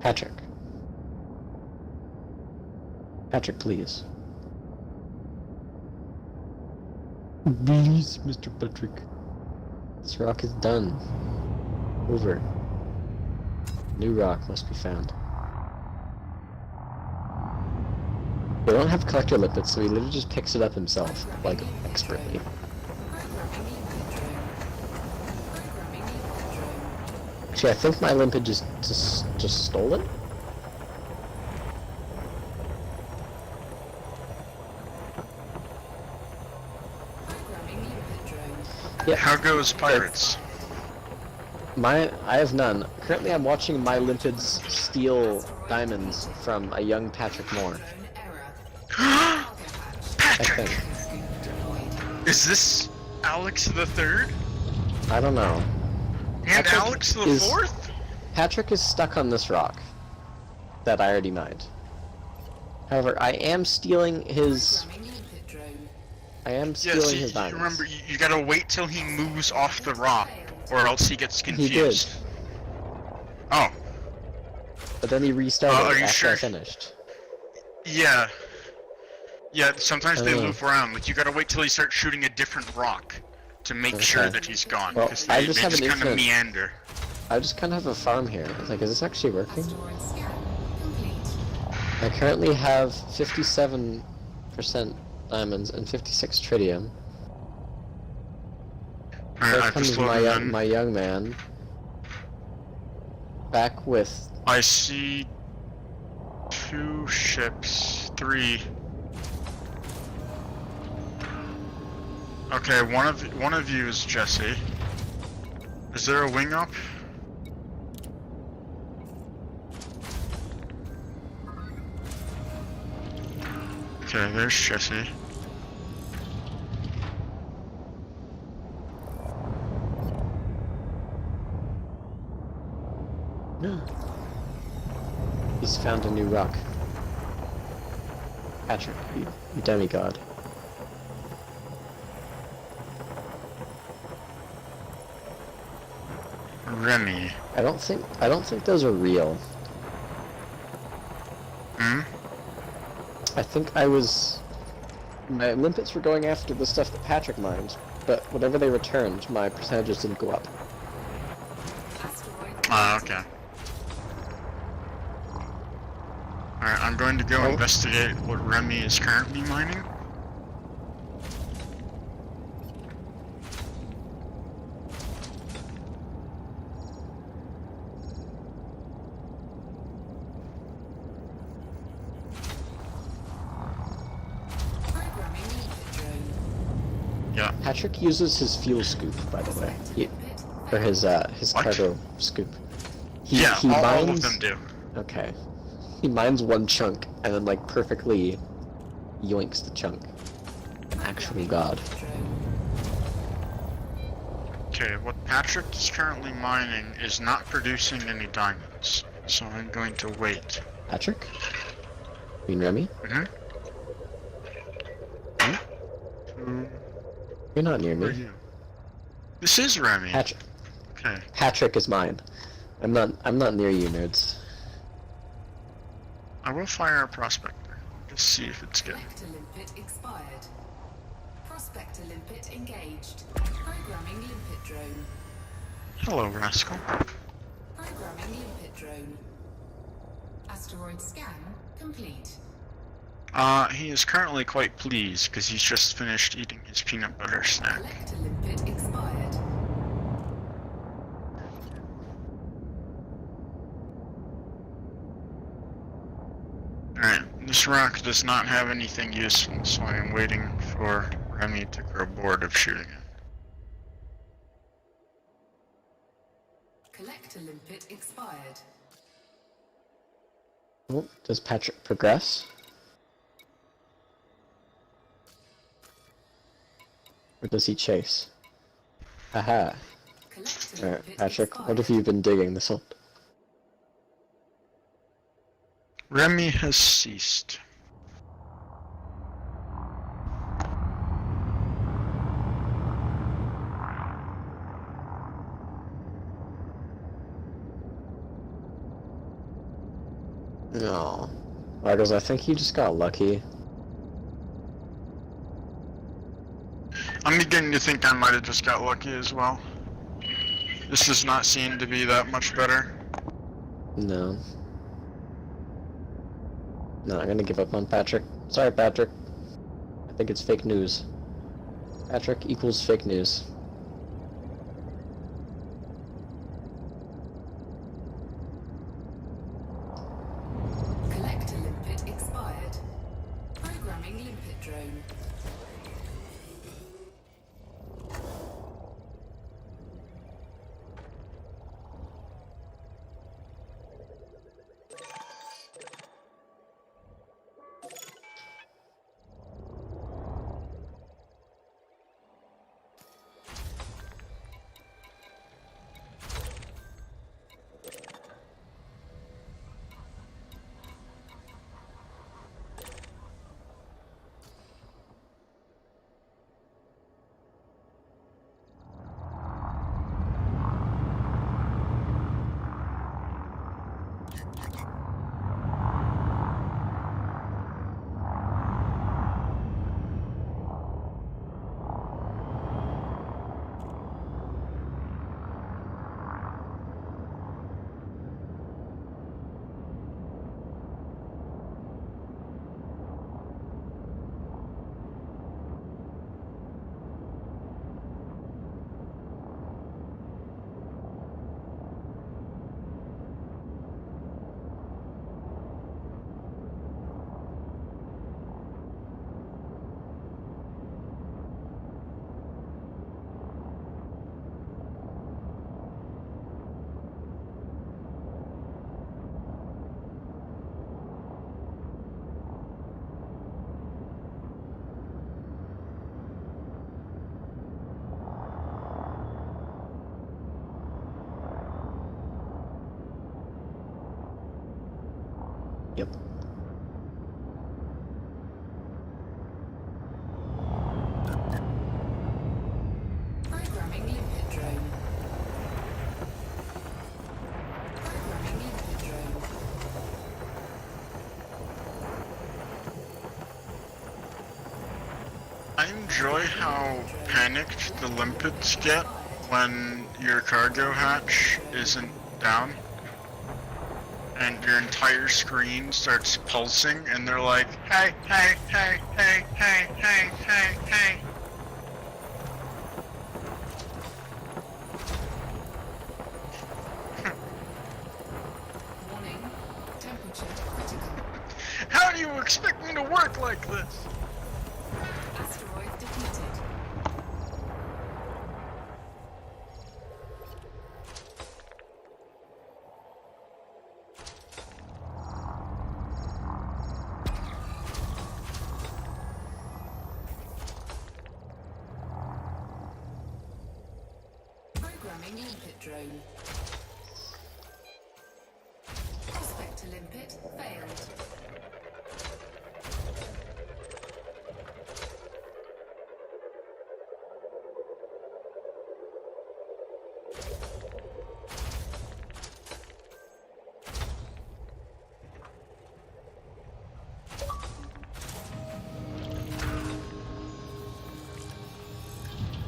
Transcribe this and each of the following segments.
Patrick. Patrick, please. Please, Mr. Patrick. This rock is done. Over. New rock must be found. They don't have collector limpets, so he literally just picks it up himself, like, expertly. Actually, I think my limpet just stole it? Yeah. How goes pirates? I have none. Currently I'm watching my limpids steal diamonds from a young Patrick Moore. Patrick! Is this Alex the Third? I don't know. And Patrick Alex the Fourth? Patrick is stuck on this rock that I already mined. However, I am stealing his... his diamonds. Remember, you gotta wait till he moves off the rock, or else he gets confused. He did. Oh. But then he restarted after sure? I finished. Yeah. Yeah, sometimes they loop around. Like, you gotta wait till he starts shooting a different rock to make sure that he's gone. Well, because they just kind of meander. I just kind of have a farm here. I was like, is this actually working? I currently have 57% diamonds and 56 tritium. Here comes my young man. Back with... I see 2 ships, 3. Okay, one of you is Jesse. Is there a wing up? Okay, there's Jesse. He's found a new rock. Patrick, you demigod. Remy. I don't think those are real. Hmm? I think my limpets were going after the stuff that Patrick mined, but whenever they returned, my percentages didn't go up. Ah, okay. Alright, I'm going to go investigate what Remy is currently mining. Yeah. Patrick uses his fuel scoop, by the way, or his cargo scoop. He all of them do. Okay. He mines one chunk and then like perfectly yoinks the chunk. Actual god. Okay, what Patrick is currently mining is not producing any diamonds, so I'm going to wait. Patrick? You mean Remy? Mm-hmm. You're not near me. Where are you? This is Remy. Patrick. Okay. Patrick is mine. I'm not near you, nerds. I will fire a prospector. Just see if it's good. Prospector limpet expired. Prospector limpet engaged. Programming limpet drone. Hello, rascal. Programming limpet drone. Asteroid scan complete. He is currently quite pleased because he's just finished eating his peanut butter snack. Collector limpet expired. Alright, this rock does not have anything useful, so I am waiting for Remy to grow bored of shooting it. Collector limpet expired. Oh, does Patrick progress? Or does he chase? Aha. Alright, Patrick, what have you been digging this whole... Remy has ceased. No. Argos, I think you just got lucky. I'm beginning to think I might have just got lucky as well. This does not seem to be that much better. No. No, I'm gonna give up on Patrick. Sorry, Patrick. I think it's fake news. Patrick equals fake news. Collector limpet expired. Programming limpet drone. Yep. Programming limpet drone. Programming limpet drone. I enjoy how panicked the limpets get when your cargo hatch isn't down. And your entire screen starts pulsing, and they're like, hey, hey, hey, hey, hey, hey, hey, hey. Warning. Temperature critical. How do you expect me to work like this? Asteroid defeated. Programming limpet drone. Prospector limpet failed.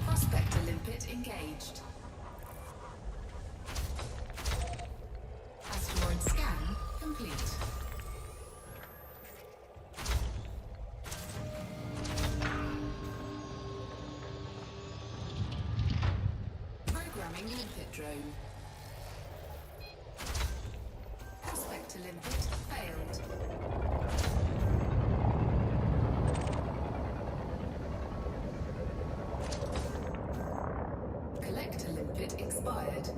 Prospector limpet engaged. Asteroid scan complete. Programming limpet drone. Prospector limpet failed. Collector limpet expired.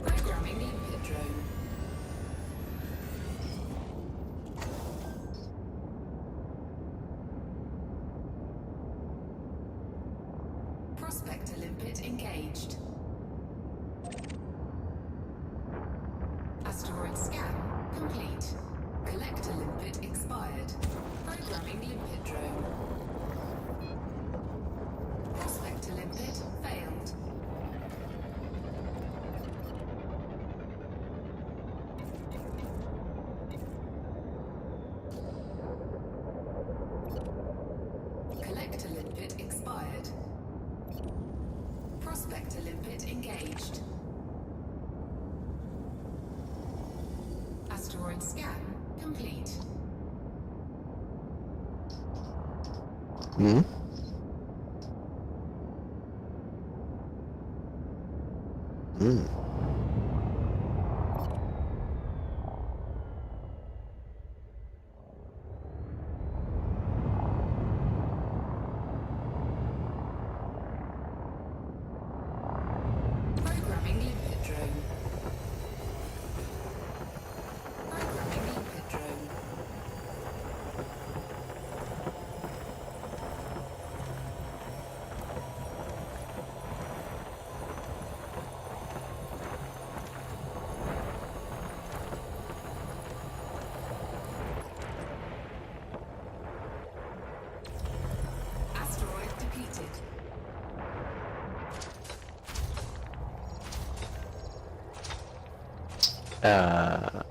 Programming limpet drone. Prospector limpet engaged. Asteroid scan complete. Collector limpet expired. Programming limpet drone. Prospector limpet failed. engaged. Asteroid scan complete. Hmm? Hmm. Programming limpet drone. Programming limpet drone. Asteroid depleted. Uh,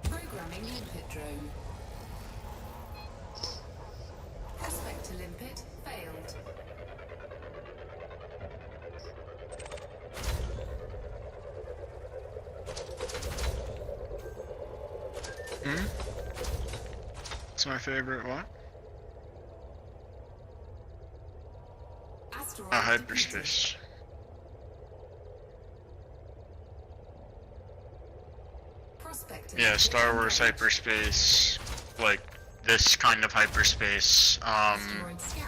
Programming limpet drone. Prospector limpet failed. Hmm? It's my favorite what? Asteroid Hyperspace. Prospector Yeah, limpet Star Wars engaged. hyperspace, like this kind of hyperspace. Asteroid scan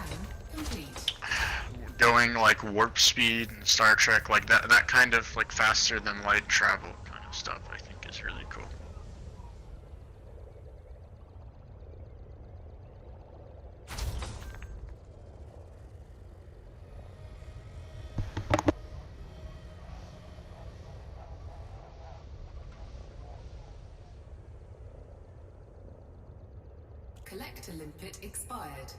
complete. Going like warp speed in Star Trek, like that kind of like faster than light travel kind of stuff. I think is really cool. Collector limpet expired.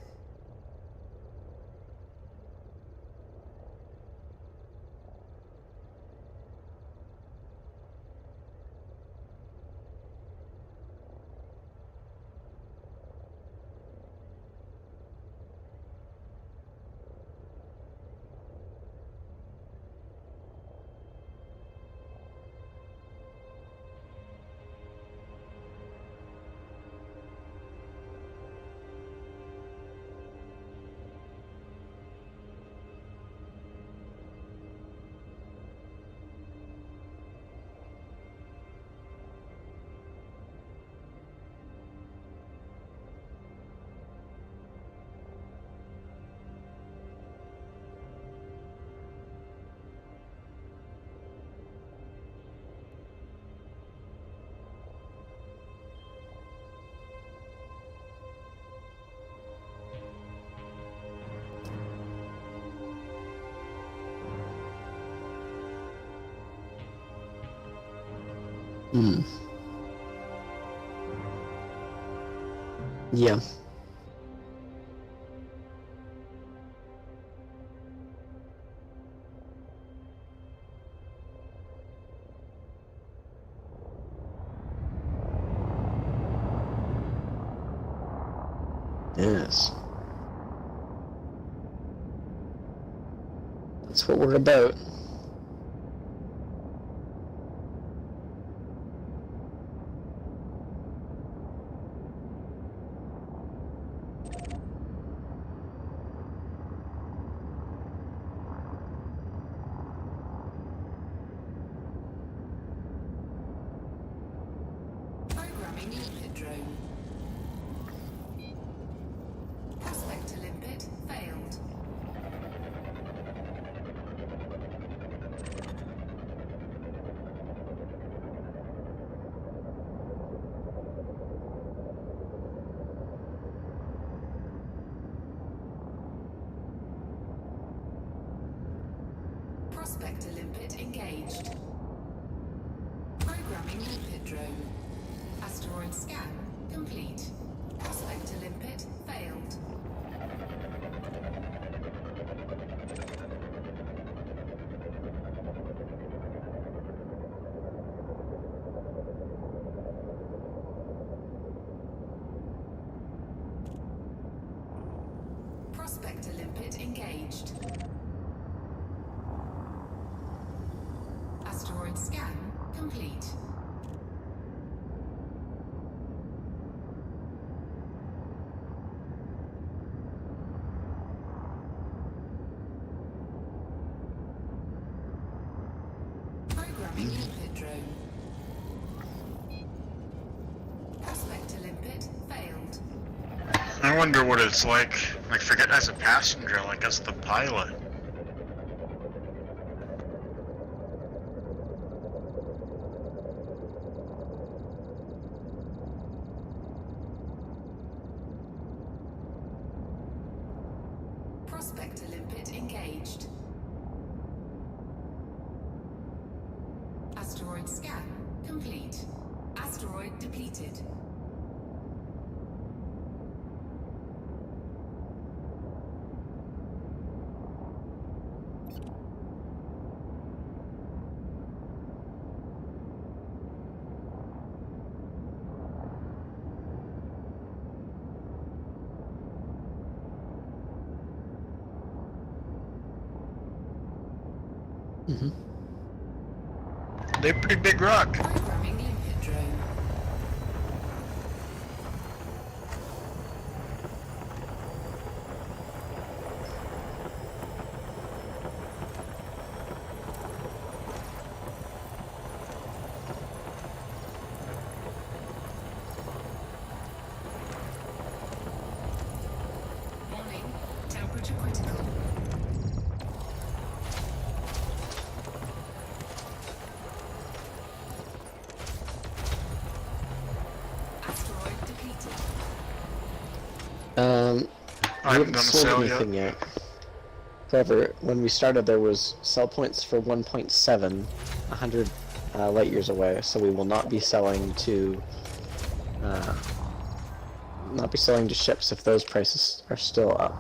hmm. Yeah. Yes. That's what we're about. Programming limpet drone. Prospector limpet failed. Prospector limpet engaged. Programming limpet drone. Asteroid scan complete. Prospector limpet failed. Prospector limpet engaged. Asteroid scan complete. Programming limpet drone. Prospector limpet failed. I wonder what it's like forget as a passenger, like as the pilot. Prospector limpet engaged. Asteroid scan complete. Asteroid depleted. Mm-hmm. They're pretty big rock. Programming limpet drone. Warning, temperature critical. Asteroid depleted. I haven't done a sold sale anything yet. However, when we started, there was sell points for 1.7, 100 light years away. So we will not be selling to ships if those prices are still up.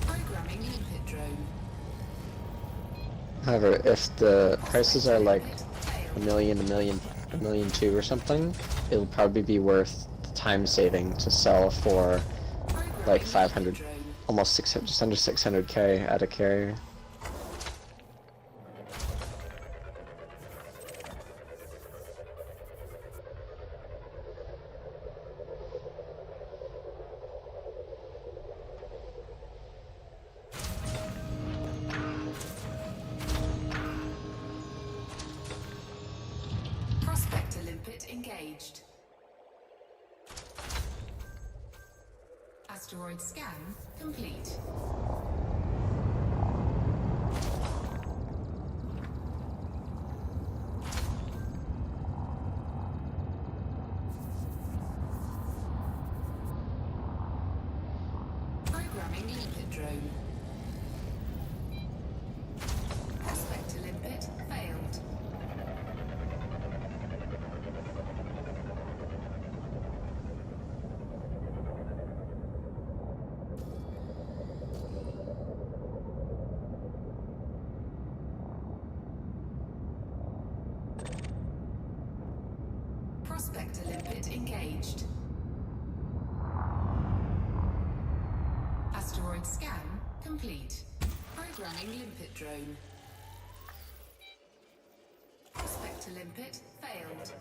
Programming limpet drone. However, if the prices are like Limpet a failed. million, a million two or something, it'll probably be worth the time saving to sell for Programming like limpet 500, drone. almost 600, just under 600k at a carrier. Prospector limpet engaged. Asteroid scan complete. Programming limpet drone. Prospector limpet failed. Prospector limpet engaged. Asteroid scan complete. Programming limpet drone. Prospector limpet failed.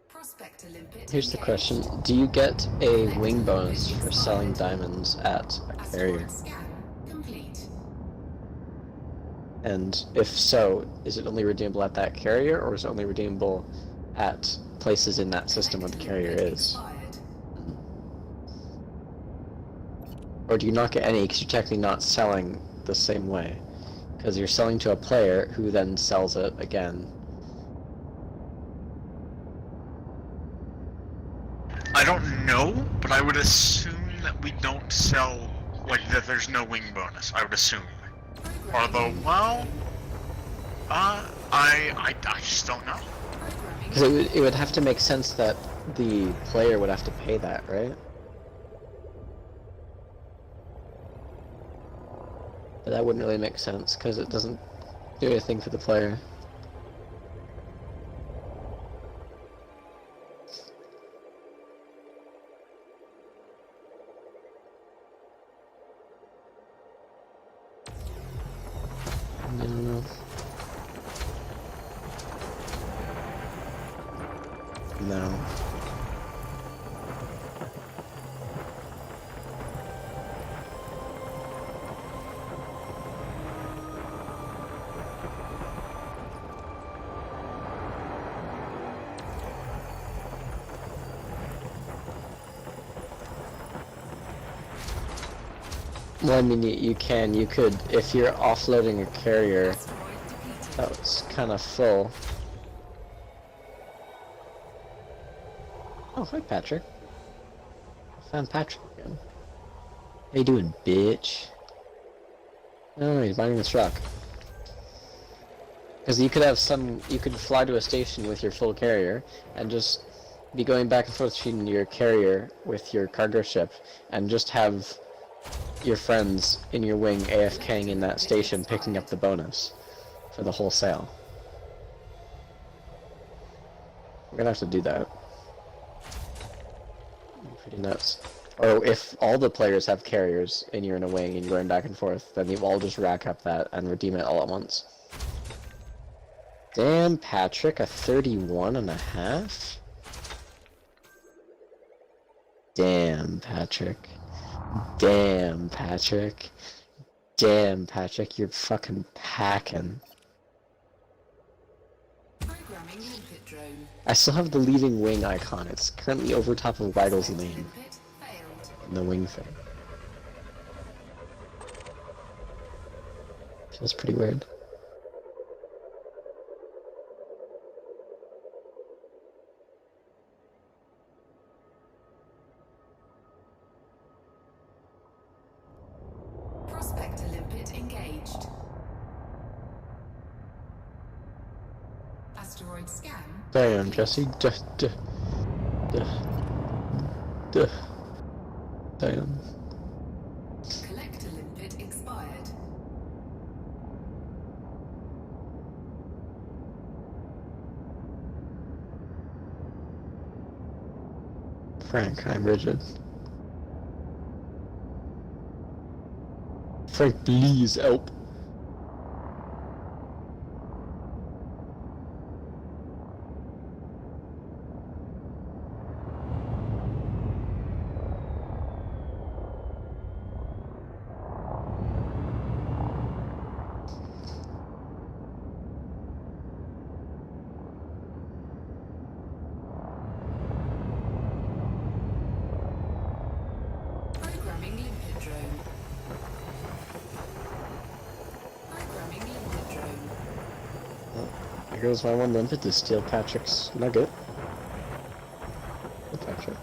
Prospector limpet Here's the engaged. question: do you get a wing bonus for selling diamonds at a carrier? Asteroid scan complete. And if so, is it only redeemable at that carrier, or is it only redeemable at places in that system where the carrier is? Expired. Or do you not get any because you're technically not selling the same way? Because you're selling to a player who then sells it again. I don't know, but I would assume that we don't sell, like, that there's no wing bonus. I would assume. Although, well, I just don't know. Because it would have to make sense that the player would have to pay that, right? But that wouldn't really make sense because it doesn't do anything for the player. I don't know. No. Well, I mean, you could, if you're offloading a carrier Asteroid depleted. that was kind of full. Oh, hi, Patrick. I found Patrick again. How you doing, bitch? No, he's mining this rock. Because you could fly to a station with your full carrier, and just be going back and forth between your carrier with your cargo ship, and just have your friends in your wing AFKing in that station picking up the bonus for the whole sail. We're gonna have to do that. Pretty nuts. Or if all the players have carriers and you're in a wing and you're going back and forth, then you all just rack up that and redeem it all at once. Damn, Patrick, a 31.5? Damn, Patrick. Damn, Patrick. Damn, Patrick, you're fucking packing. Programming limpet drone. I still have the leaving wing icon. It's currently over top of Weidel's name Limpet failed. in the wing thing. Feels pretty weird. Prospector limpet engaged. Asteroid scan. Damn, Jesse. Damn. Collector limpet expired. Frank, I'm rigid. Frank, please help. Programming limpet drone. Programming limpet drone. Here goes my one limpet to steal Patrick's nugget. Hey, Patrick.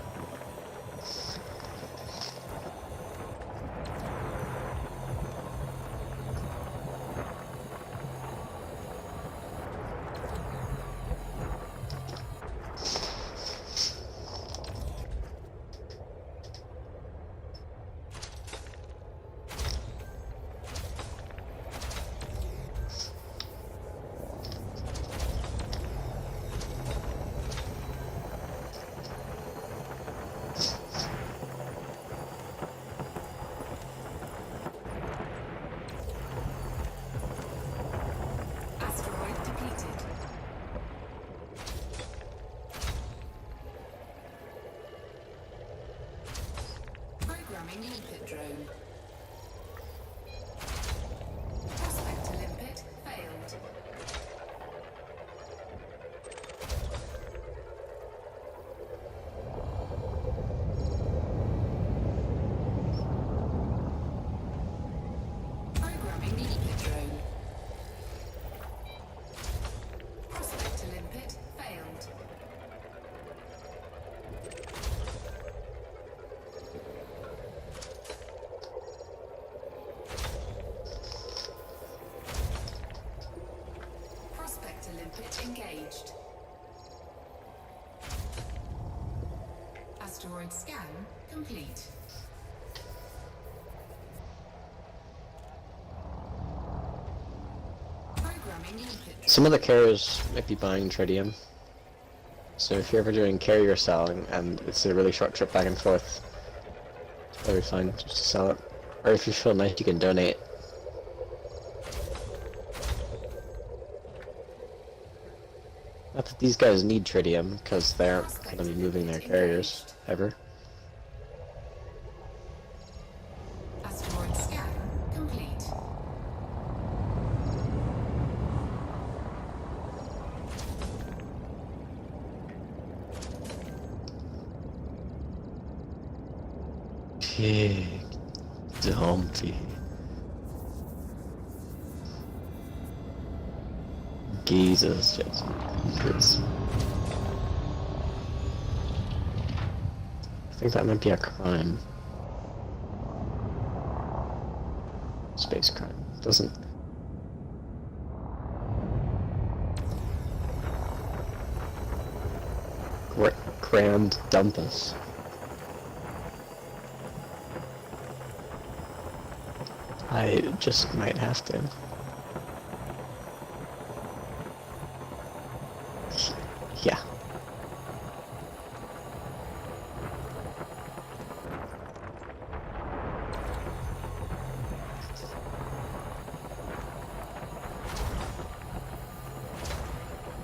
Asteroid depleted. Programming limpet drone. Prospector limpet failed. Programming limpet drone. Prospector limpet failed. complete. Programming limpet drone. Some of the carriers might be buying tritium. So if you're ever doing carrier selling and it's a really short trip back and forth, it's probably fine just to sell it. Or if you feel nice, you can donate. Not that these guys need tritium, because they aren't going to be moving their carriers, ever. Asteroid scan complete. Pig. Dumpy. Jesus, just I think that might be a crime. Space crime. Doesn't. Grand Dumpus. I just might have to. Yeah.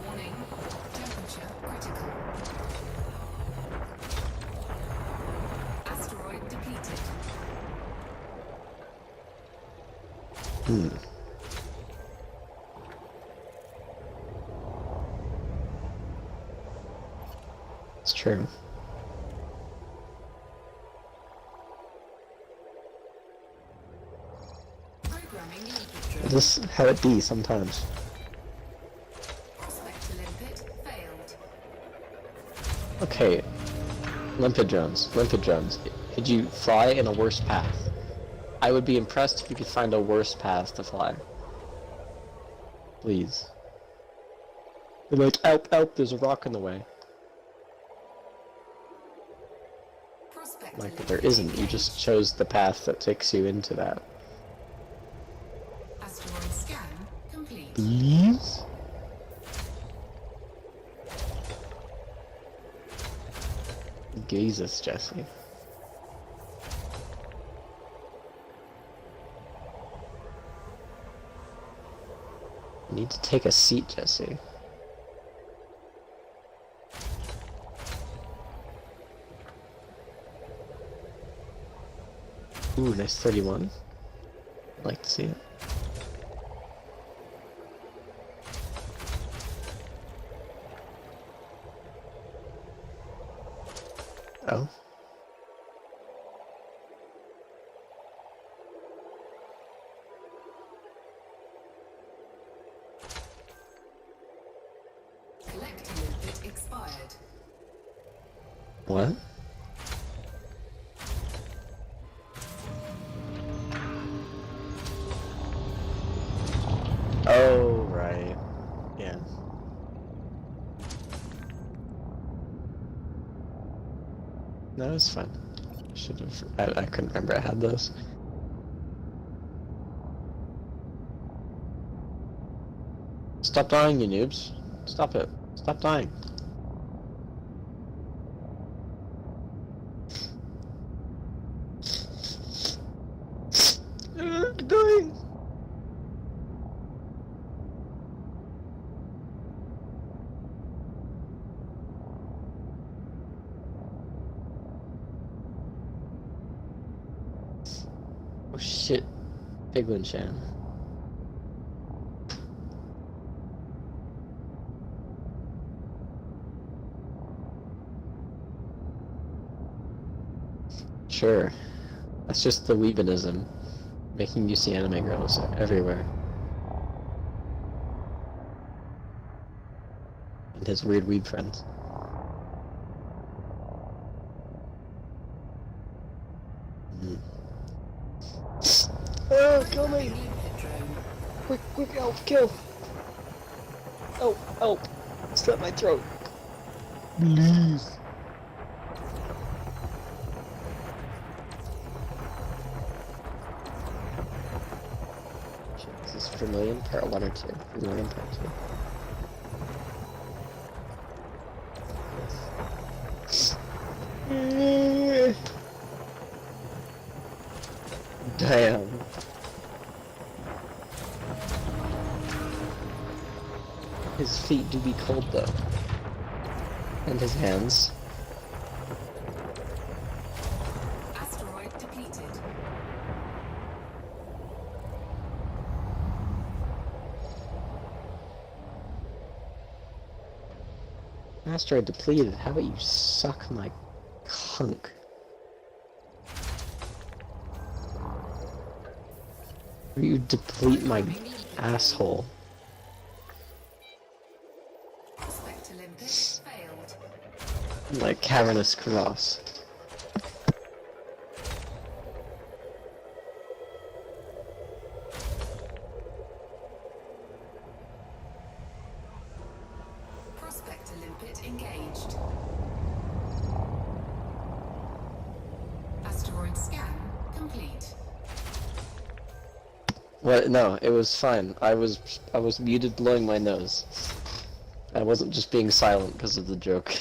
Warning. Temperature critical. Asteroid depleted. It's true. Programming limpet drone. This is how it be sometimes. Prospect to limpet failed. Okay. Limpet drones. Could you fly in a worse path? I would be impressed if you could find a worse path to fly. Please. You're like, help, there's a rock in the way. Prospect Like, but limpet there isn't. You engaged. just chose the path that takes you into that. Asteroid scan complete. Please? Jesus, Jesse. You need to take a seat, Jesse. Ooh, nice 31. I'd like to see it. Oh. Collect limpet expired. What? Oh, right. Yeah. No, it's fine. Should have. I couldn't remember I had those. Stop dying, you noobs. Stop it. Stop dying. Dying. Oh shit. Piglin Shan. Sure. That's just the weebinism. Making you see anime girls everywhere. And his weird weeb friends. Oh, kill me! Limpet drone. Quick, help, kill! Help! Slit my throat. Please. Is Vermilion part 1 or 2? Vermilion part 2. Damn. His feet do be cold though. And his hands. Asteroid depleted. Asteroid depleted. How about you suck my hunk? Or you deplete my asshole. Prospect Olympic failed. Like cavernous cross. Prospect Olympic engaged. Asteroid scan complete. What? No, it was fine. I was muted blowing my nose. I wasn't just being silent because of the joke.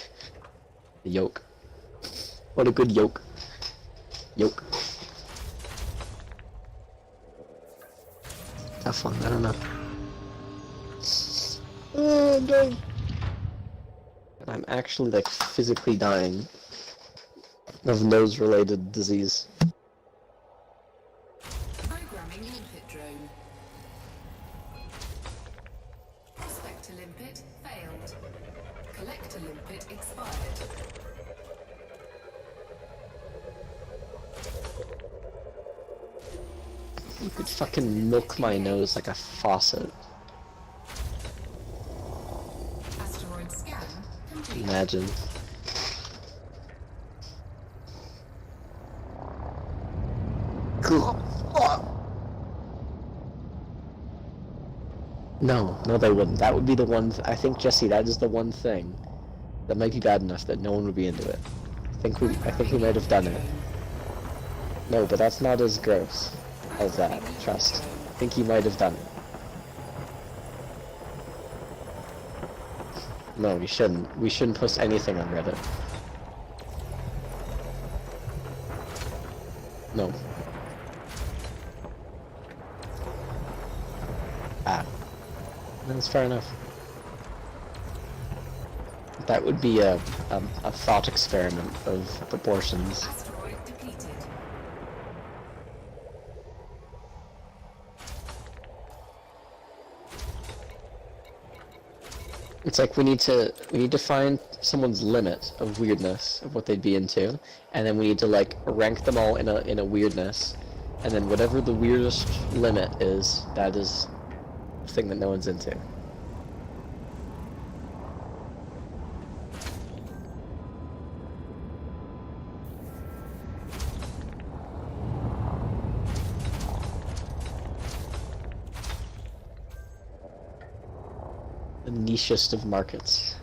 The yoke. What a good yoke. Yoke. Tough one, I don't know. Oh no. I'm actually like physically dying of nose related disease. Programming limpet drone. Prospect limpet failed. Collector limpet expired. You could fucking milk my nose like a faucet. Asteroid scan complete. Imagine. No, they wouldn't. That would be the one. I think, Jesse, that is the one thing that might be bad enough that no one would be into it. I think we might have done it. No, but that's not as gross as that. Trust. I think he might have done it. No, we shouldn't. We shouldn't post anything on Reddit. No. Ah. That's fair enough. That would be a thought experiment of proportions. Asteroid depleted. It's like we need to find someone's limit of weirdness of what they'd be into, and then we need to like rank them all in a weirdness, and then whatever the weirdest limit is, that is the thing that no one's into. The nichest of markets.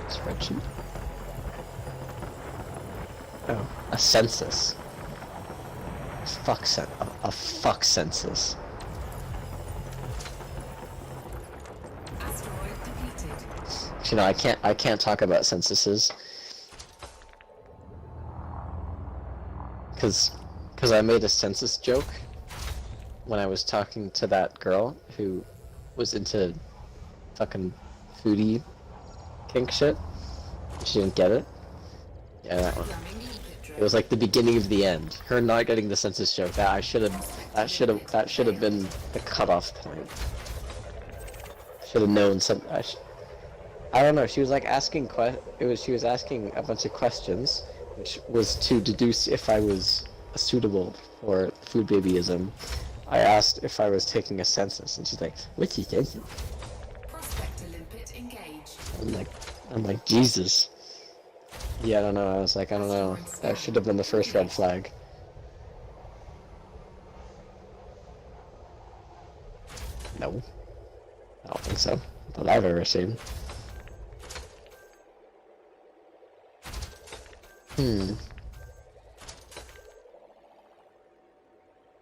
Spreadsheet. Oh, a census. A fuck census. Asteroid depleted. You know, I can't talk about censuses. Cause I made a census joke when I was talking to that girl who was into fucking foodie kink shit. She didn't get it. Yeah, that one. Programming limpet drone. It was like the beginning of the end. Her not getting the census joke. That should have been the cutoff point. Should have known some. I don't know. She was like asking she was asking a bunch of questions, which was to deduce if I was suitable for food babyism. I asked if I was taking a census, and she's like, "What's a census?" Prospect limpet engaged. I'm like, Jesus. Yeah, I don't know. I was like, I don't know. That should have been the first red flag. think so. That I've ever seen.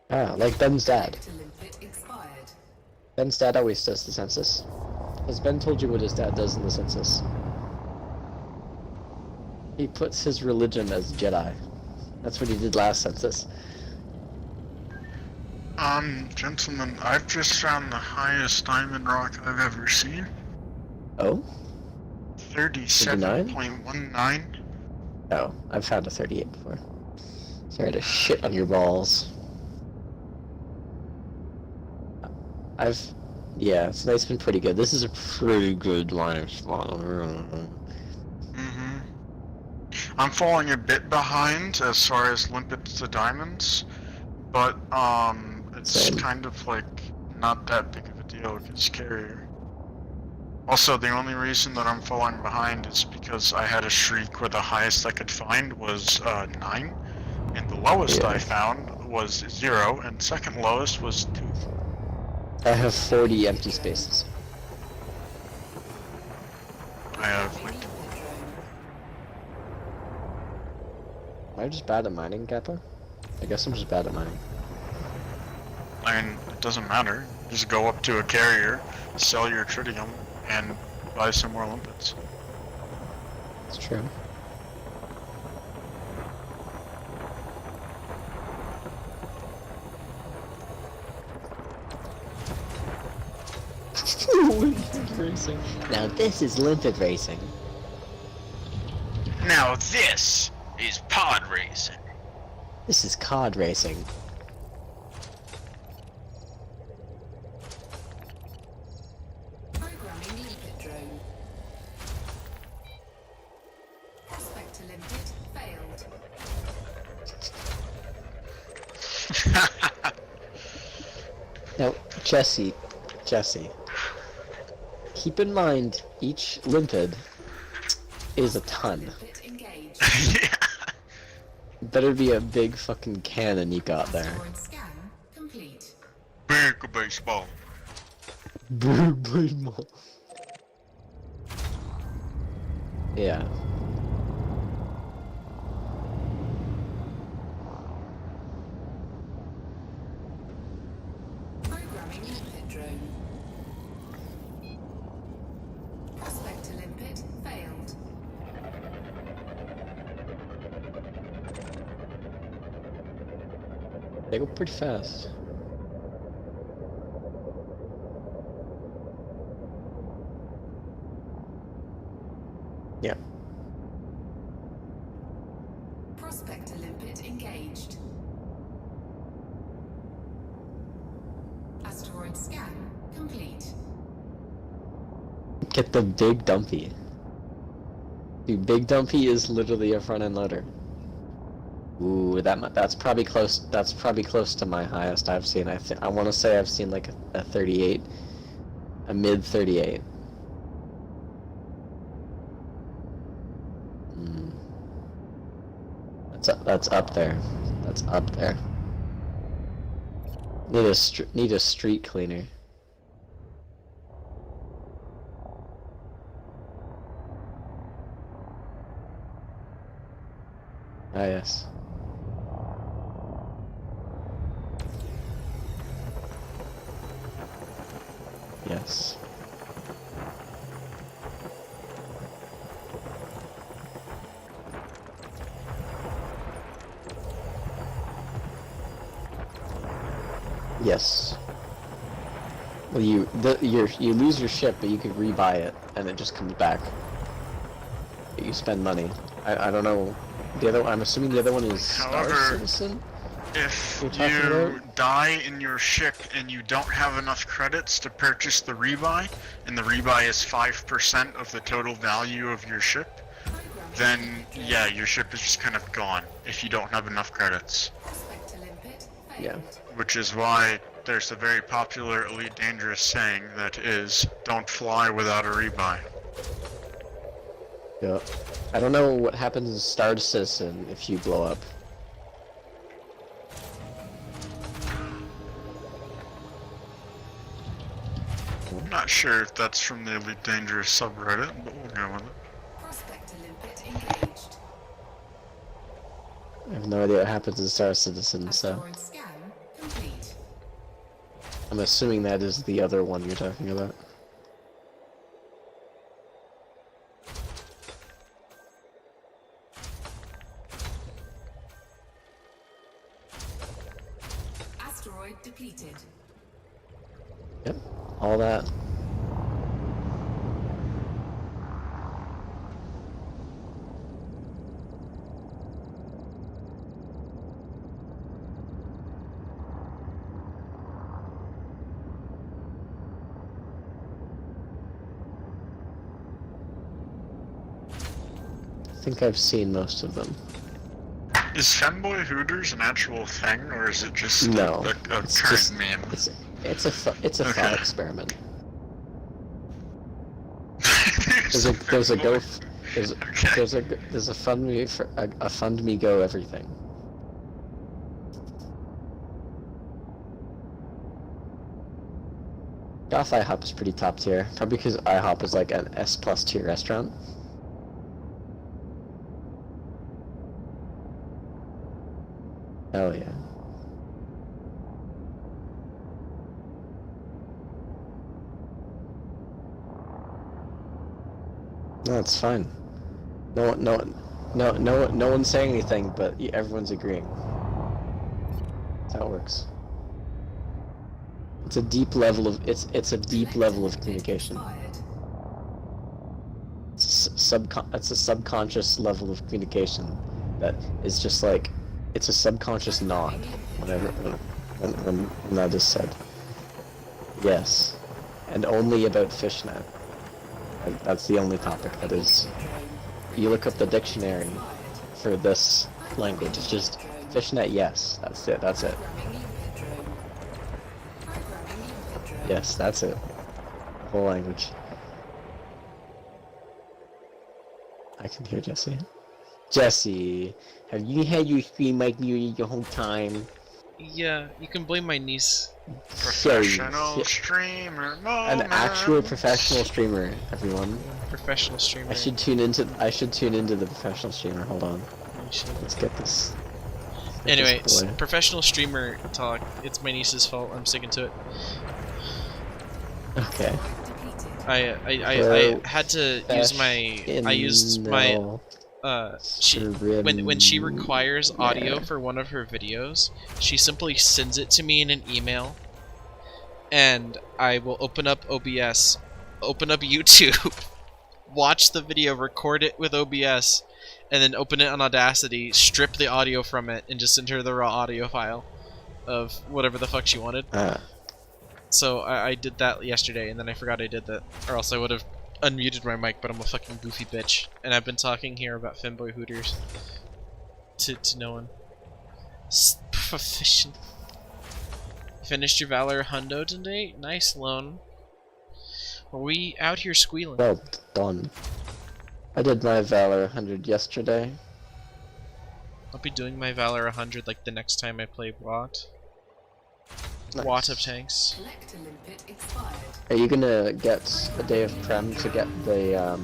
Ah, like Ben's dad. Prospector limpet expired. Ben's dad always does the census. Has Ben told you what his dad does in the census? He puts his religion as Jedi. That's what he did last census. Gentlemen, I've just found the highest diamond rock I've ever seen. Oh? 37.19. Oh, I've found a 38 before. Sorry to shit on your balls. Yeah, tonight's been pretty good. This is a pretty good line spot. Mm-hmm. I'm falling a bit behind as far as limpets to diamonds, but it's Same. kind of like not that big of a deal because carrier. Also, the only reason that I'm falling behind is because I had a streak where the highest I could find was 9, and the lowest Yeah. I found was 0, and second lowest was 2. I have 40 empty spaces. I have like Limpet drone. Am I just bad at mining, Kappa? I guess I'm just bad at mining. I mean, it doesn't matter. Just go up to a carrier, sell your tritium, and buy some more limpets. It's true. Limpet racing. Now this is limpet racing. Now this is pod racing. This is cod racing. Programming limpet drone. Prospector limpet failed. Now, Jesse, keep in mind each limpet is a ton. Limpet engaged. Yeah. Better be a big fucking cannon you got there. Asteroid scan complete. Big baseball. Yeah. Programming limpet drone. Prospector limpet failed. They go pretty fast. Yeah. Prospector limpet engaged. Asteroid scan complete. Get the big dumpy. Dude, big dumpy is literally a front end loader. Ooh, that's probably close. That's probably close to my highest I've seen. I want to say I've seen like a 38, a mid 38. That's up there. That's up there. Need a street cleaner. Ah, yes. Yes. Yes. Well, you lose your ship, but you could rebuy it, and it just comes back. You spend money. I don't know. The other, I'm assuming the other one is Star However, Citizen. If You're talking you about? die in your ship and you don't have enough credits to purchase the rebuy, and the rebuy is 5% of the total value of your ship, then yeah, your ship is just kind of gone if you don't have enough credits. Prospector limpet failed. Yeah. Which is why there's a very popular Elite Dangerous saying that is, don't fly without a rebuy. Yep. I don't know what happens in Star Citizen if you blow up. Not sure if that's from the Elite Dangerous subreddit, but we'll go with it. Prospector limpet engaged. I have no idea what happens in Star Citizen, so Asteroid scan complete. I'm assuming that is the other one you're talking about. Asteroid depleted. Yep, all that. I think I've seen most of them. Is Femboy Hooters an actual thing, or is it just No, a it's current just meme? it's a thought Okay. experiment. There's a go Okay. there's a fund me for a fund me go everything. Goth IHOP is pretty top tier, probably because IHOP is like an S+ tier restaurant. Hell yeah. No, it's fine. No one's saying anything, but everyone's agreeing. That's how it works. It's a deep level of it's a deep level of communication. It's a subconscious level of communication that is just like it's a subconscious nod when that is said. Yes, and only about fishnet. That's the only topic that is. You look up the dictionary for this language. It's just fishnet. Yes, that's it. That's it. Yes, that's it. The whole language. I can hear Jesse. Jesse, have you had your stream mic muted the whole time? Yeah, you can blame my niece. Professional streamer moment. An actual professional streamer, everyone. Professional streamer. I should tune into the professional streamer. Hold on. You should. Let's get this. Anyway, this boy. professional streamer talk. It's my niece's fault. I'm sticking to it. Okay. I had to use my. I used my. When she requires audio for one of her videos, she simply sends it to me in an email, and I will open up OBS, open up YouTube, watch the video, record it with OBS, and then open it on Audacity, strip the audio from it, and just send her the raw audio file of whatever the fuck she wanted. So I did that yesterday, and then I forgot I did that, or else I would have unmuted my mic, but I'm a fucking goofy bitch. And I've been talking here about Femboy Hooters to no one. Proficient. Finished your Valor Hundo today? Nice, Lone. Were we out here squealing? Well done. I did my Valor 100 yesterday. I'll be doing my Valor 100 like the next time I play WOT. Nice. WOT of tanks. Collector limpet expired. Are you gonna get a day of prem to get the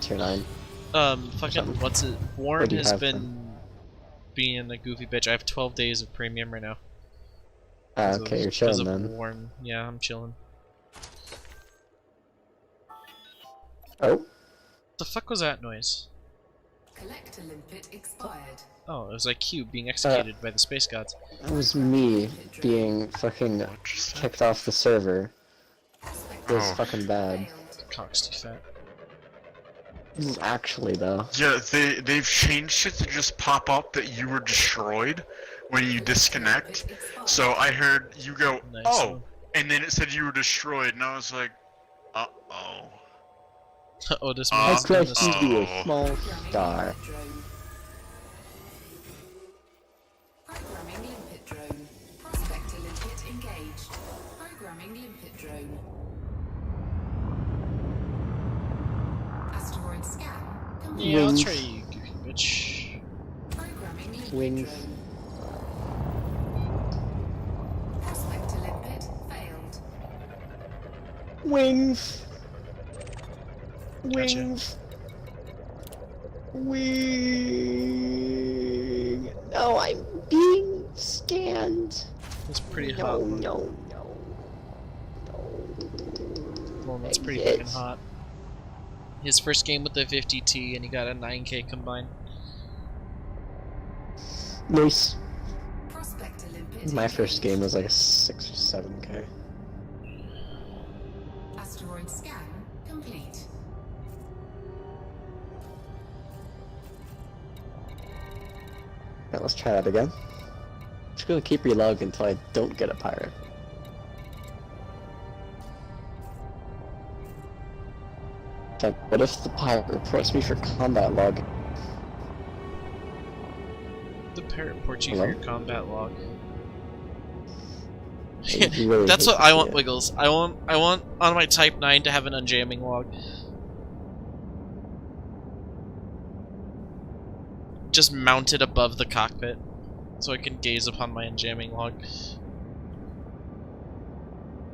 tier 9? Fucking, something. what's it? What Warren do you has have been being a goofy bitch. I have 12 days of premium right now. Okay, you're chilling Because of then. Warren. Yeah, I'm chilling. Oh, The fuck was that noise? Collector limpet expired. Oh, it was like Cube being executed by the space gods. that was me being fucking kicked off the server. It was Oh. fucking bad. Failed. Cock's too fat. Actually, though. Yeah, they've changed it to just pop up that you were destroyed when you disconnect. So I heard you go, Nice oh, one. and then it said you were destroyed, and I was like, uh-oh. Oh, this I I one's crashed gonna into a Oh. small Programming star. limpet drone. Programming limpet drone. Prospector limpet engaged. Programming limpet drone. Asteroid scan complete. Yeah, I'll Wings. try you, goofy bitch. Programming limpet Wings. drone. Prospector limpet failed. Wings! Gotcha. Wings! Wing! No, I'm being scanned! It's pretty No, hot. no. Well, that's pretty Dang it. fucking hot. His first game with the 50T, and he got a 9K combined. Nice. Prospector limpet My first engaged. game was like a 6 or 7K. Asteroid scan complete. Alright, let's try that again. Just gonna keep relogging until I don't get a pirate. Like, what if the pirate reports me for combat log? The parrot reports you Hello? for your combat log. You really That's hate what to I see want, it. Wiggles. I want on my Type 9 to have an unjamming log. Just mounted above the cockpit, so I can gaze upon my unjamming log.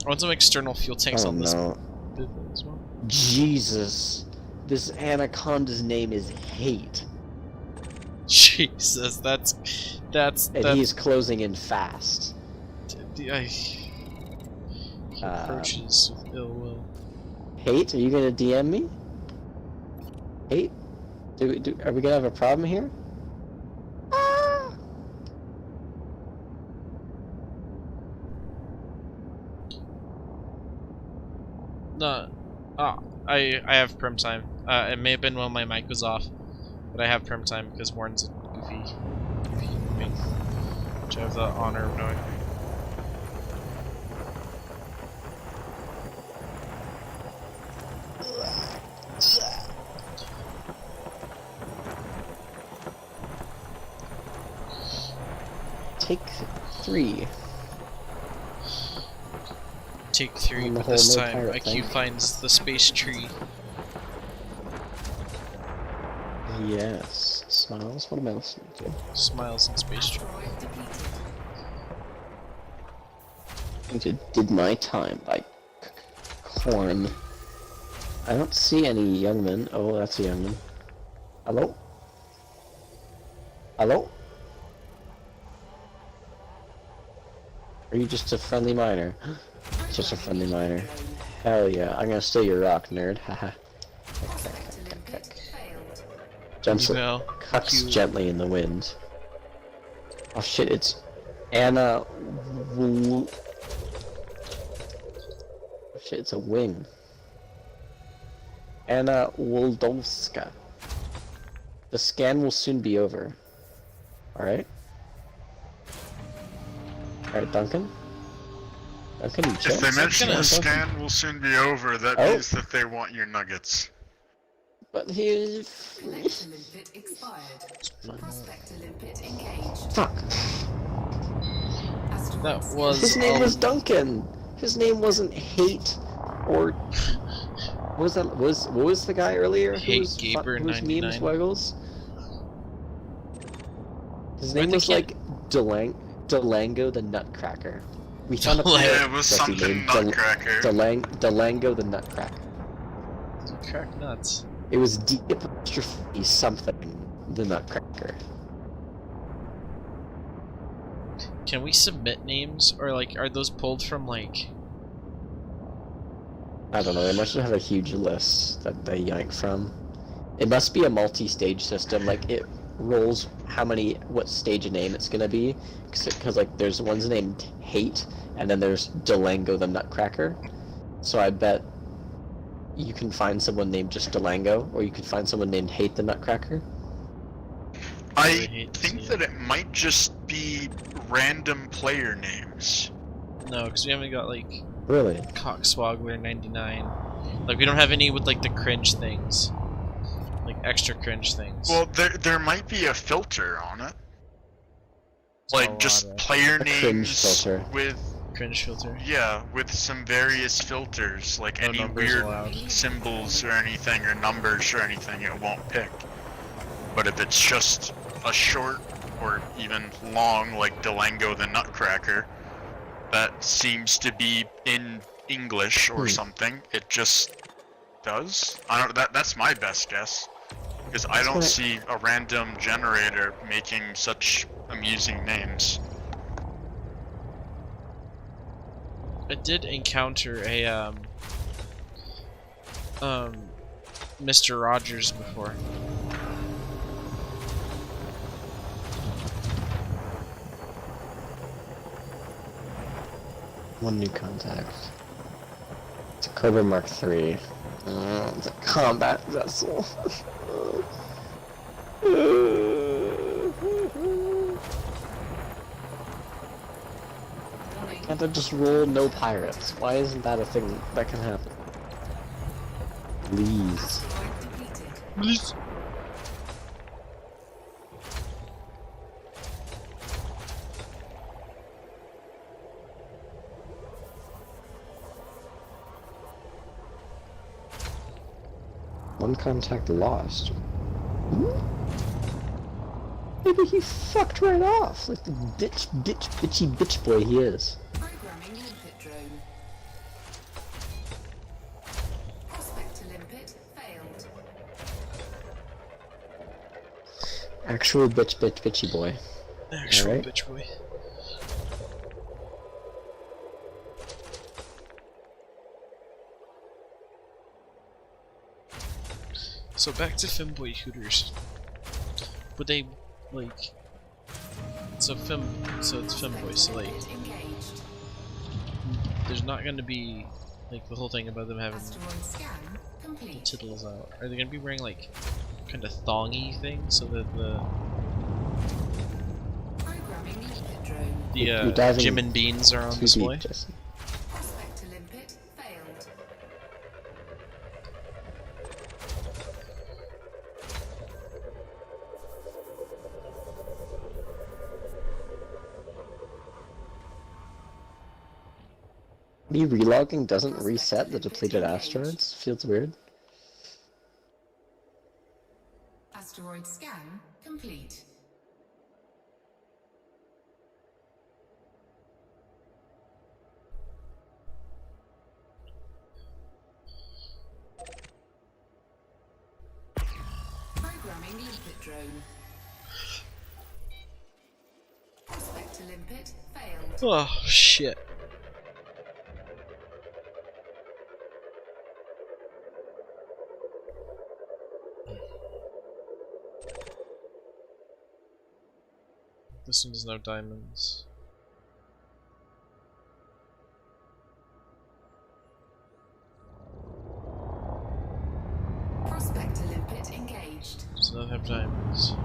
I want some external fuel tanks Oh on this no. as well. Jesus. This anaconda's name is Hate. Jesus, that's And he's closing in fast. he approaches with ill will. Hate, are you gonna DM me? Hate? Are we gonna have a problem here? Ah! No, I have perm time. It may have been when my mic was off, but I have perm time because Warren's a goofy thing, which I have the honor of knowing. Take 3. Take 3, On the but whole this no time pirate IQ thing. finds the space tree. Yes. Smiles, what am I listening to? Smiles in space tree. Asteroid depleted. I think it Did My Time by Korn. I don't see any young men. Oh, that's a young man. Hello? Hello? Are you just a friendly miner? Just a friendly miner. Hell yeah, I'm gonna steal your rock, nerd. Haha. Prospector limpet failed. Gently, Well, cuts you- gently in the wind. Oh shit, it's Anna. Oh shit, it's a wing. Anna Woldowska. The scan will soon be over. Alright? Alright, Duncan? Duncan, you chill? If they mention gonna- the scan will soon be over, that Oh. means that they want your nuggets. But he... Collector limpet expired. Prospector limpet engaged. Fuck. Asteroid That scan was His name was Duncan! His name wasn't Hate or... What was that? What was the guy earlier? Hate whose Gaber memes 99. Wiggles? His Why name they was can't- like Delango the Nutcracker. We found a Delango. Yeah, it was Jesse something named nutcracker. Delango the Nutcracker. Crack nuts. It was D apostrophe something the Nutcracker. Can we submit names, or like, are those pulled from like? I don't know, they must have a huge list that they yank from. It must be a multi-stage system, like it rolls what stage of name it's gonna be, because like there's ones named Hate, and then there's Delango the Nutcracker. So I bet you can find someone named just Delango, or you could find someone named Hate the Nutcracker. I hate to think see that it might just be random player names. No, because we haven't got like Really? Cockswoggler 99. Like we don't have any with like the cringe things, like extra cringe things. Well, there might be a filter on it. It's a Like lot just of player A cringe names filter. with, cringe filter. yeah, with some various filters, like No any numbers weird allowed. symbols or anything, or numbers or anything, it won't pick. But if it's just a short or even long, like Delango the Nutcracker, that seems to be in English or something. It just does. I don't. That's my best guess, because I don't see a random generator making such amusing names. I did encounter a Mr. Rogers before. One new contact. It's a Cobra Mark III. It's a combat vessel. Can't I just roll no pirates? Why isn't that a thing that can happen? Please. Please. One contact lost. Maybe he fucked right off, like the bitchy boy he is. Programming limpet drone. Prospect to limpet failed. Actual bitchy boy. Actual Alright. bitch boy. So back to Femboy Hooters. Would they, like... So it's Femboy, so like... Engaged. There's not gonna be, like, the whole thing about them having Asteroid scan complete. tittles out. Are they gonna be wearing, like, kind of thongy things so that the... Programming limpet drone. You're diving Jim and Beans are on too display? deep, Jesse. Prospect to limpet failed. Me relogging doesn't reset the depleted asteroids? Feels weird. Asteroid scan complete. Programming limpet drone. Prospect to limpet failed. Oh, shit. This one's no diamonds. Prospect to limpet engaged. Does not have diamonds.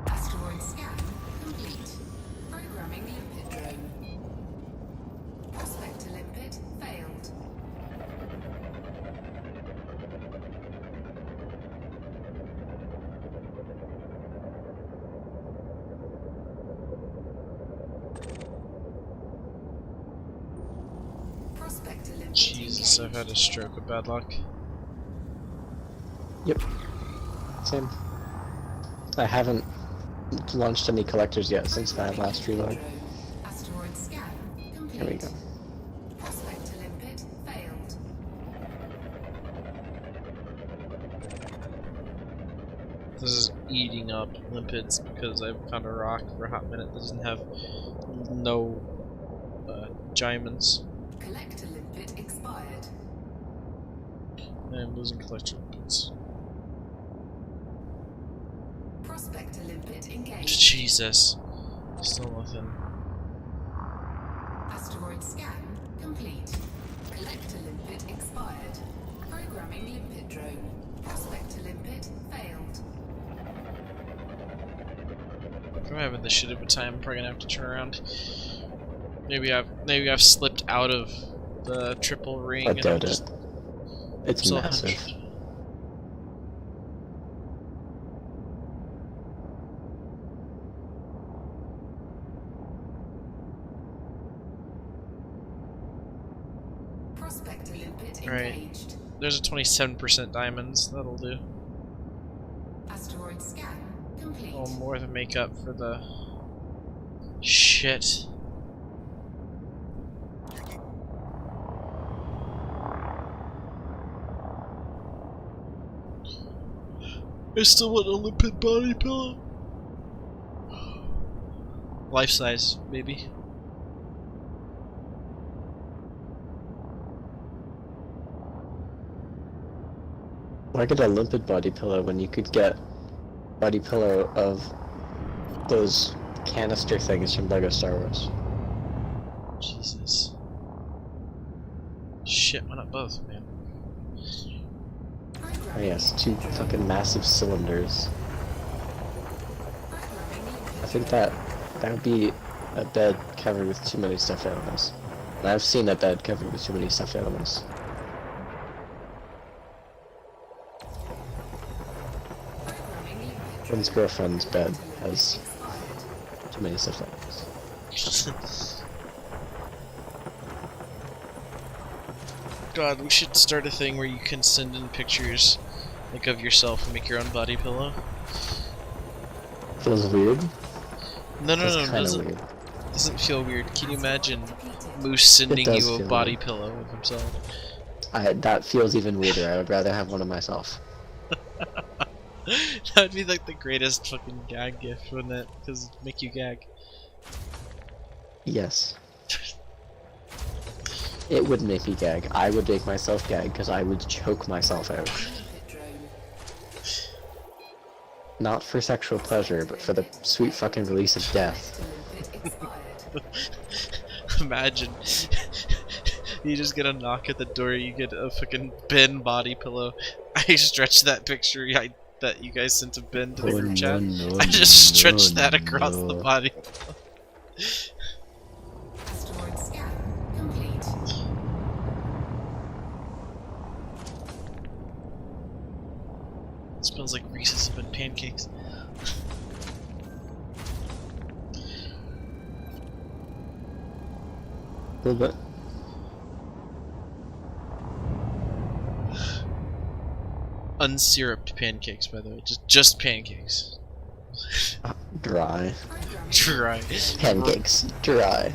Asteroid scan complete. Programming limpet drone. Prospect to limpet failed. Prospect to limpet Jesus, I've engaged. had a stroke of bad luck. Yep. Same. I haven't launched any collectors yet since that last reload. Asteroid scan complete. There we go. Prospect to limpet failed. This is eating up limpids because I've found a rock for a hot minute that doesn't have no diamonds. Collector limpet expired. I'm losing collector limpids. Prospect to limpet engaged. Jesus. Still nothing. Asteroid scan complete. Collector limpet expired. Programming limpet drone. Prospect to limpet failed. If I'm having this shit of a time, I'm probably gonna have to turn around. Maybe I've slipped out of the triple ring. I and I'm doubt just it. It's so massive. Prospect to limpet Right. engaged. There's a 27% diamonds. That'll do. Asteroid scan complete. Oh, more than make up for the shit. I still want a limpet body pillow. Life size, maybe. Why get a limpet body pillow when you could get body pillow of those canister things from LEGO Star Wars? Jesus. Shit, why not both, man? Oh yes, 2 fucking massive cylinders. I think that would be a bed covered with too many stuffed animals. And I've seen a bed covered with too many stuffed animals. Friend's girlfriend's bed has too many stuffed animals. God, we should start a thing where you can send in pictures, like, of yourself and make your own body pillow. Feels weird? No, Weird. Doesn't feel weird. Can you imagine Moose sending you a body pillow of himself? That feels even weirder. I would rather have one of myself. That would be like the greatest fucking gag gift, wouldn't it? Because it'd make you gag. Yes. It would make me gag. I would make myself gag because I would choke myself out. Not for sexual pleasure, but for the sweet fucking release of death. Imagine. You just get a knock at the door, you get a fucking Ben body pillow. I stretched that picture that you guys sent to Ben to the group chat. I just stretched that across the body pillow. Asteroid scan complete. It smells like Reese's and pancakes. A little bit. Unsyruped pancakes, by the way. Just pancakes. Dry. Dry. Pancakes. Dry.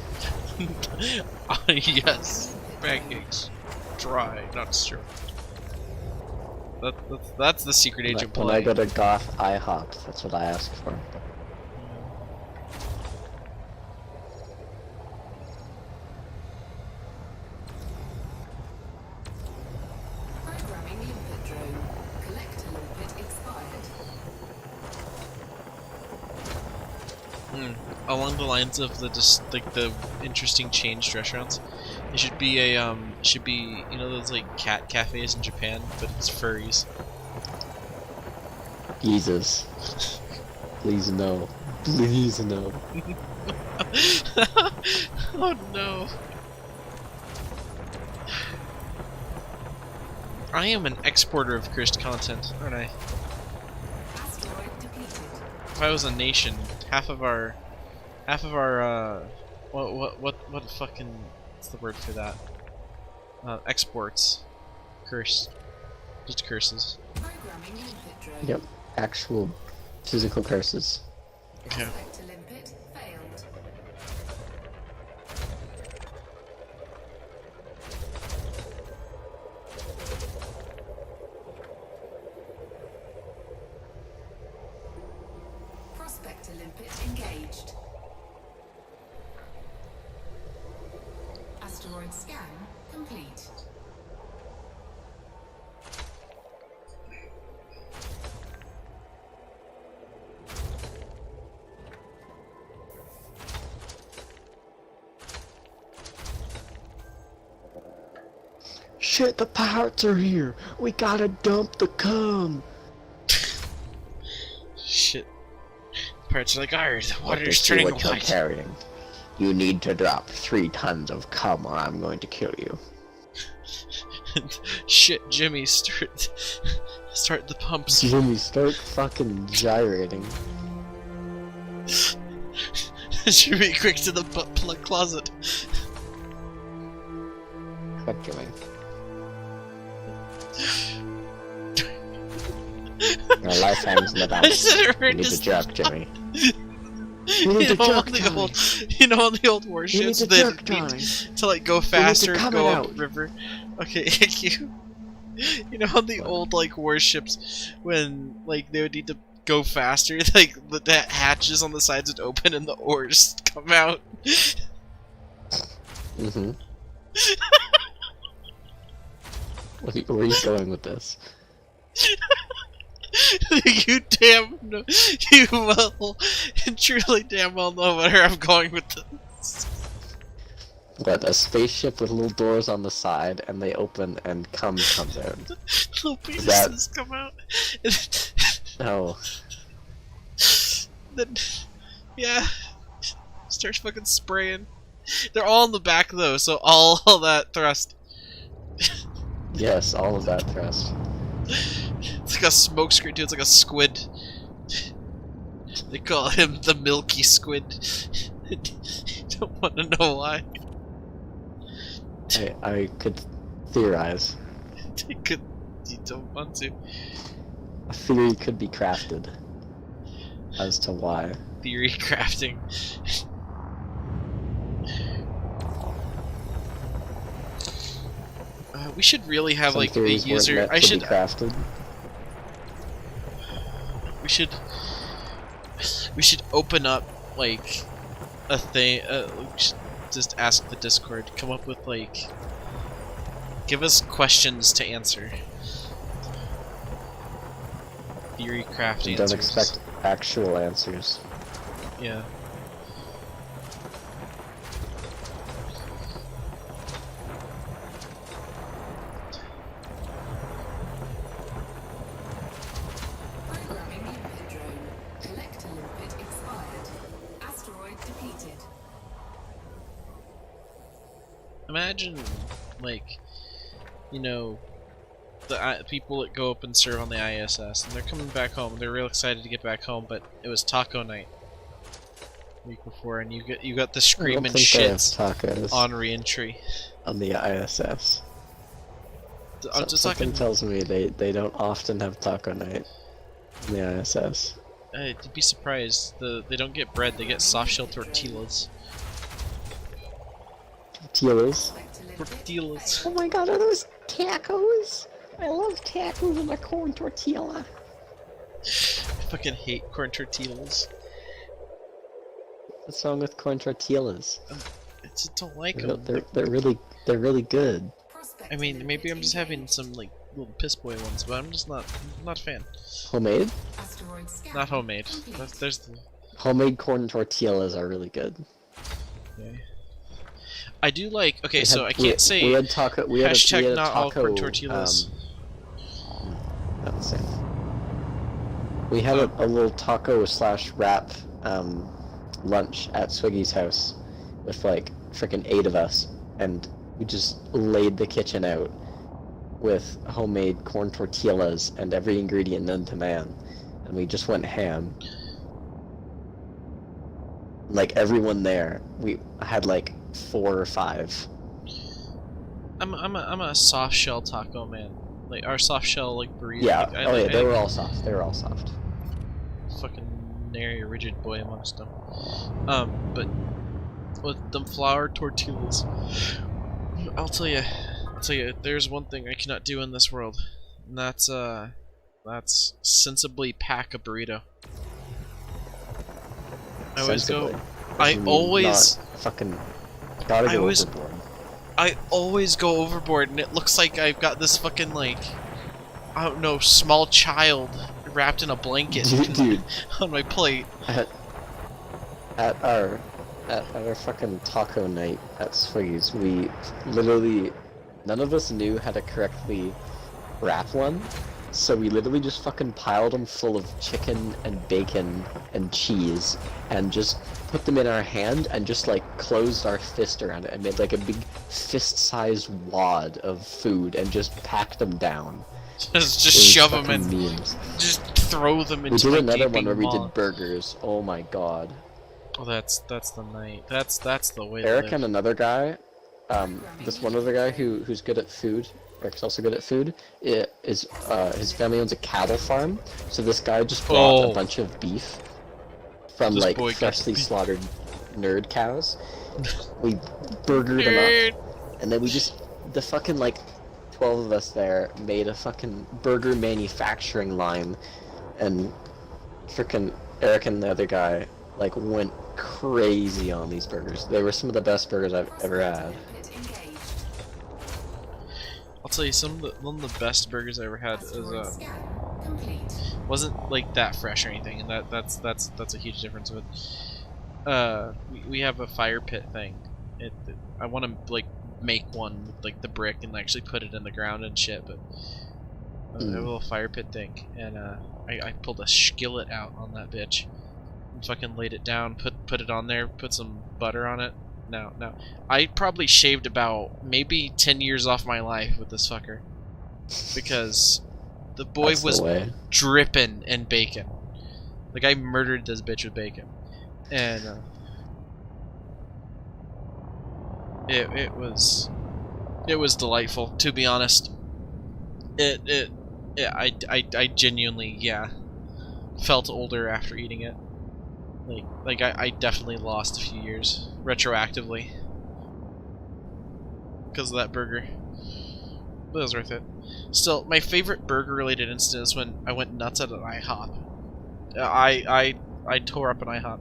Yes. Pancakes. Dry, not syrup. That's the secret agent When play. I go to Goth IHOP, that's what I ask for. Programming limpet drone. Collector limpet expired. Along the lines of the interesting changed restaurants, it should be a you know those like cat cafes in Japan, but it's furries. Jesus. Please no. Please no. Oh no. I am an exporter of cursed content, aren't I? Asteroid depleted. If I was a nation, half of our what fucking what's the word for that? Exports. Curse. Just curses. Programming limpet drone. Yep. Actual physical curses. Okay. Collector limpet failed. Prospector limpet engaged. Asteroid scan complete. Shit, the pirates are here! We gotta dump the cum! Shit. Pirates are like, "Arr, the water Let me is see turning what you're white." carrying. You need to drop 3 tons of cum or I'm going to kill you. Shit, Jimmy, start the pumps. Jimmy, start fucking gyrating. Jimmy, quick to the butt plug closet. Quick, Jimmy. Your life hangs in the I balance. said it You hurt need to his jerk, Jimmy. You need to know, jerk, on the Tommy. old You need warships to that jerk, need Tommy. to like go faster and come go out. upriver. Okay, thank you. You know, on the old like warships, when like they would need to go faster, like the hatches on the sides would open and the oars come out. Mm-hmm. Where are you going with this? You damn know, you well, truly damn well know where I'm going with this. What, a spaceship with little doors on the side, and they open and cum comes out. Little penises come out. No. Then, yeah, starts fucking spraying. They're all in the back though, so all that thrust. Yes, all of that thrust. It's like a smoke screen too. It's like a squid. They call him the Milky Squid. Don't want to know why. I could theorize. You don't want to. A theory could be crafted as to why. Theory crafting. We should really have Some like a theories weren't user. meant I to should. be crafted. We should open up like a thing. We should just ask the Discord. Come up with like. Give us questions to answer. Theory crafting. Don't expect actual answers. Yeah. Programming limpet drone. Collector limpet expired. Asteroid depleted. Imagine, like, you know, the people that go up and serve on the ISS, and they're coming back home. They're real excited to get back home, but it was taco night week before, and you got the screaming shits on re-entry on the ISS. I'm just Something talking. tells me they don't often have taco night on the ISS. You'd be surprised. They don't get bread; they get soft shell tortillas. Tortillas? Tortillas. Oh my god, are those tacos? I love tacos and a corn tortilla. I fucking hate corn tortillas. What's wrong with corn tortillas? I just don't like them. They're really good. I mean, maybe I'm just having some like little piss boy ones, but I'm just not a fan. Homemade? Not homemade. There's the. Homemade corn tortillas are really good. Okay. I do like. Okay, We so had- I can't say. We had taco. We had Hashtag a not all taco, corn tortillas. Not the same. We had a little taco / wrap lunch at Swiggy's house with like frickin' 8 of us, and we just laid the kitchen out with homemade corn tortillas and every ingredient known to man, and we just went ham. Like everyone there, we had like 4 or 5. I'm a soft shell taco man. Like our soft shell like burrito. Yeah. Like, Oh yeah, they were all soft. They were all soft. Fucking nary rigid boy amongst them. But with them flour tortillas, I'll tell you, there's one thing I cannot do in this world, and that's sensibly pack a burrito. I always Sensibly. go. I always Not fucking gotta I go always- overboard. I always go overboard, and it looks like I've got this fucking like, I don't know, small child wrapped in a blanket Dude, on my plate. at our fucking taco night at Swiggy's, we literally none of us knew how to correctly wrap one, so we literally just fucking piled them full of chicken and bacon and cheese, and just put them in our hand and just like closed our fist around it and made like a big fist-sized wad of food and just packed them down. Just It was shove them fucking in. memes. Just throw them We into did my another one gaping where we maw. did burgers. Oh my god. Oh, that's the night. That's the way. Eric to live. and another guy, this one other guy who's good at food. Eric's also good at food. His family owns a cattle farm, so this guy just brought a bunch of beef from This like boy got freshly beef. slaughtered nerd cows. We burgered them Nerd. up, and then we just the fucking like 12 of us there made a fucking burger manufacturing line, and frickin' Eric and the other guy like went crazy on these burgers. They were some of the best burgers I've ever had. I'll tell you, one of the best burgers I ever had is wasn't like that fresh or anything, and that's a huge difference. But we have a fire pit thing. I want to like make one with like the brick and actually put it in the ground and shit. But I have a little fire pit thing, and I pulled a skillet out on that bitch and fucking laid it down, put it on there, put some butter on it. Now, I probably shaved about maybe 10 years off my life with this fucker, because the boy was dripping in bacon. Like, I murdered this bitch with bacon, and it was delightful, to be honest. I genuinely felt older after eating it. Like I definitely lost a few years retroactively because of that burger. But it was worth it. Still, my favorite burger-related incident is when I went nuts at an IHOP. I tore up an IHOP.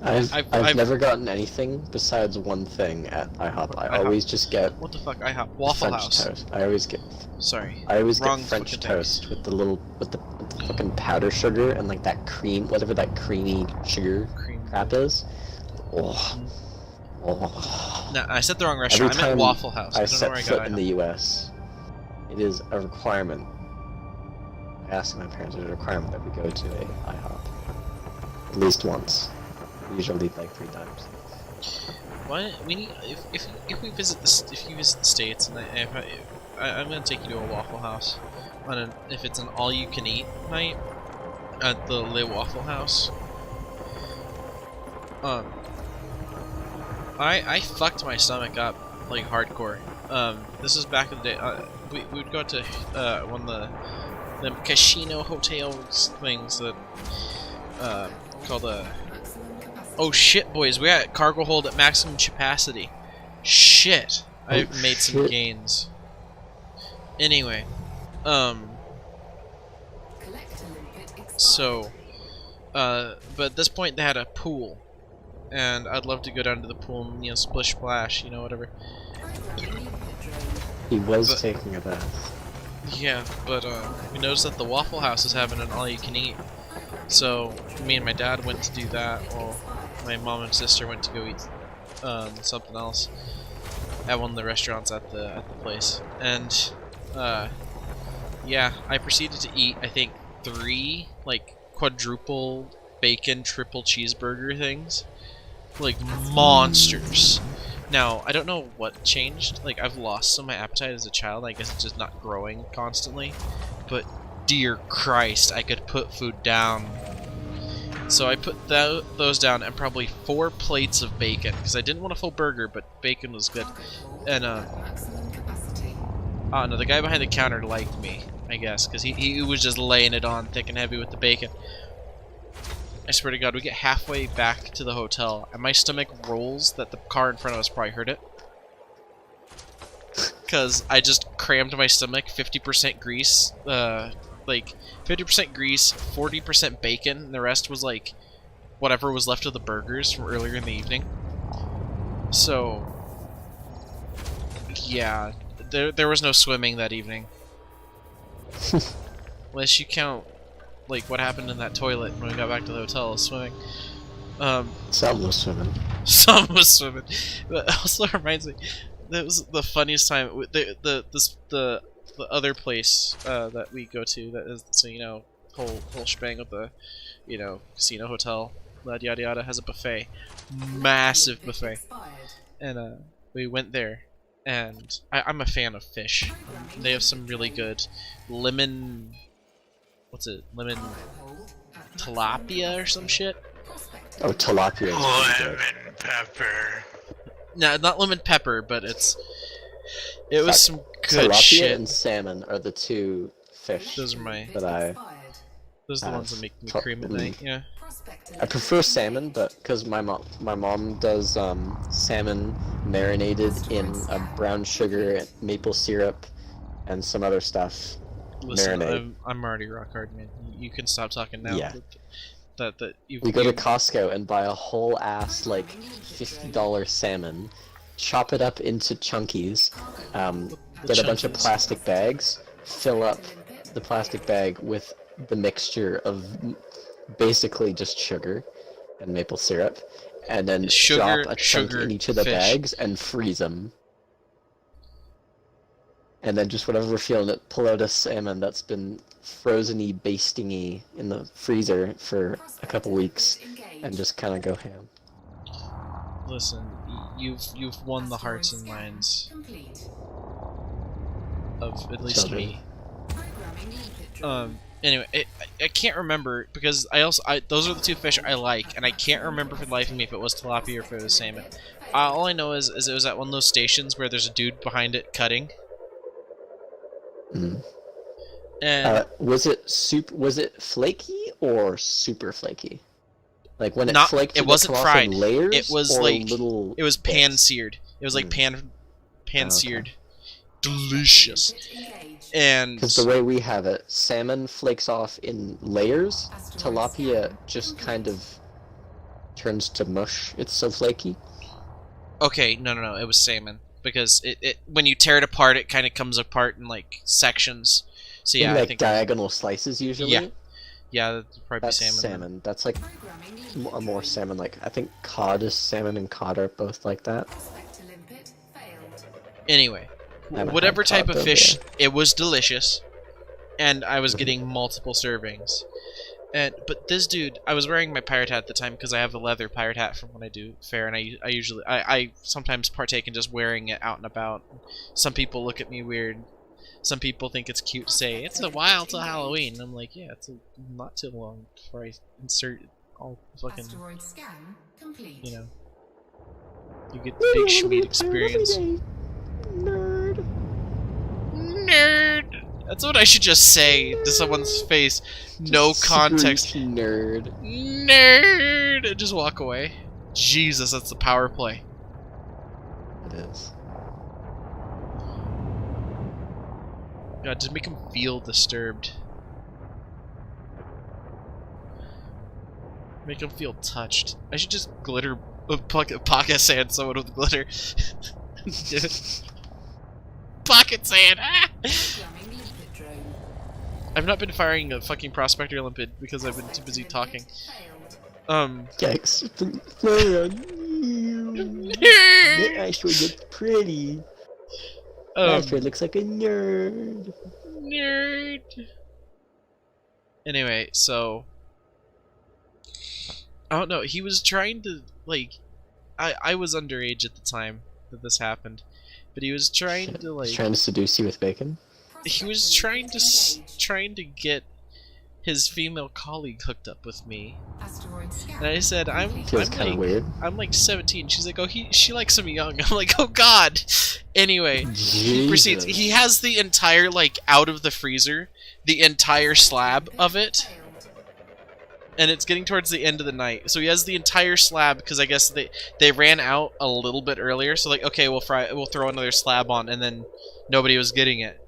I've never gotten anything besides one thing at IHOP. I always just get what the fuck IHOP? Waffle French House. Toast. I always get Wrong French toast with the fucking powder sugar and like that cream, whatever that creamy sugar crap is. Oh. No, I said the wrong restaurant. I meant Waffle House. I set foot in the U.S. It is a requirement. I asked my parents, it's a requirement that we go to a IHOP at least once. Usually like 3 times. Why we need if we visit if you visit the States, and I'm gonna take you to a Waffle House if it's an all-you-can-eat night at the Le Waffle House. I fucked my stomach up like hardcore. This is back in the day. We would go to one of the casino hotels things that called oh shit, boys, we're at cargo hold at maximum capacity. Shit, I've made some gains. Anyway, so, but at this point they had a pool, and I'd love to go down to the pool and, you know, splish splash, you know, whatever. He was taking a bath. Yeah, but we noticed that the Waffle House is having an all-you-can-eat, so me and my dad went to do that, while my mom and sister went to go eat something else at one of the restaurants at the place. And yeah, I proceeded to eat, I think, 3 like quadruple bacon triple cheeseburger things, like monsters. Now, I don't know what changed. Like, I've lost some of my appetite as a child. I guess it's just not growing constantly. But dear Christ, I could put food down. So I put those down, and probably 4 plates of bacon, because I didn't want a full burger, but bacon was good. And no, the guy behind the counter liked me, I guess, because he was just laying it on thick and heavy with the bacon. I swear to God, we get halfway back to the hotel, and my stomach rolls that the car in front of us probably heard it. Because I just crammed my stomach, 50% grease, like 50% grease, 40% bacon, and the rest was like whatever was left of the burgers from earlier in the evening. So yeah, there was no swimming that evening. Unless you count like what happened in that toilet when we got back to the hotel, swimming. Some was swimming. Some was swimming. But it also reminds me, that was the funniest time. The other place that we go to, that is, so you know, whole shebang with the, you know, casino hotel, yada yada, has a buffet, massive buffet, and we went there, and I'm a fan of fish. They have some really good lemon. What's it? Lemon tilapia or some shit? Oh, tilapia. Lemon pepper. No, not lemon pepper, but it was some good tilapia shit. And salmon are the 2 fish Those are my. that I Those are the ones that make me cream at night. Yeah. I prefer salmon, but because my mom does salmon marinated in a brown sugar, maple syrup, and some other stuff. Listen, I'm already rock hard, man. You can stop talking now. Yeah. We go to Costco and buy a whole ass like $50 salmon, chop it up into chunkies, get a bunch of plastic bags, fill up the plastic bag with the mixture of basically just sugar and maple syrup, and then drop a chunk in each of the bags and freeze them. And then just whenever we're feeling it, pull out a salmon that's been frozen-y, basting-y in the freezer for a couple weeks, and just kind of go ham. Listen, you've won the hearts and minds of at least me. Anyway, I can't remember because those are the two fish I like, and I can't remember for the life of me if it was tilapia or if it was salmon. All I know is it was at one of those stations where there's a dude behind it cutting. Mm. And was it flaky or super flaky? Like when it flaked, it wasn't fried. In layers, it was or like little it was pan seared. It was like pan seared. Delicious. And because the way we have it, salmon flakes off in layers. Tilapia just kind of turns to mush. It's so flaky. Okay, no. It was salmon because it when you tear it apart, it kind of comes apart in like sections. So yeah, like I think diagonal slices usually. Yeah, that'd probably be salmon. That's like a more salmon. Like I think cod is salmon, and cod are both like that. Anyway, whatever type of fish, it was delicious, and I was getting multiple servings. But this dude, I was wearing my pirate hat at the time because I have a leather pirate hat from when I do fair, and I sometimes partake in just wearing it out and about. Some people look at me weird. Some people think it's cute to say, it's a while till Halloween. And I'm like, yeah, it's not too long before I insert all fucking, you know, you get the big Schmied experience. Nerd. That's what I should just say to someone's face. No context. Nerd. And just walk away. Jesus, that's the power play. It is. God, just make him feel disturbed. Make him feel touched. I should just glitter pocket sand someone with glitter. Pocket sand! Ah! I've not been firing a fucking Prospector Limpid because I've been too busy talking. Gex, play on you. That actually looks pretty. Actually looks like a nerd. Anyway, so I don't know. He was trying to like, I was underage at the time that this happened, but he was trying to like. He's trying to seduce you with bacon. He was trying to get his female colleague hooked up with me, and I said, I'm kind of weird. I'm like 17. She's like, oh, she likes him young. I'm like, oh god. Anyway, he proceeds. He has the entire like out of the freezer, the entire slab of it, and it's getting towards the end of the night. So he has the entire slab because I guess they ran out a little bit earlier. So like, okay, we'll throw another slab on, and then nobody was getting it.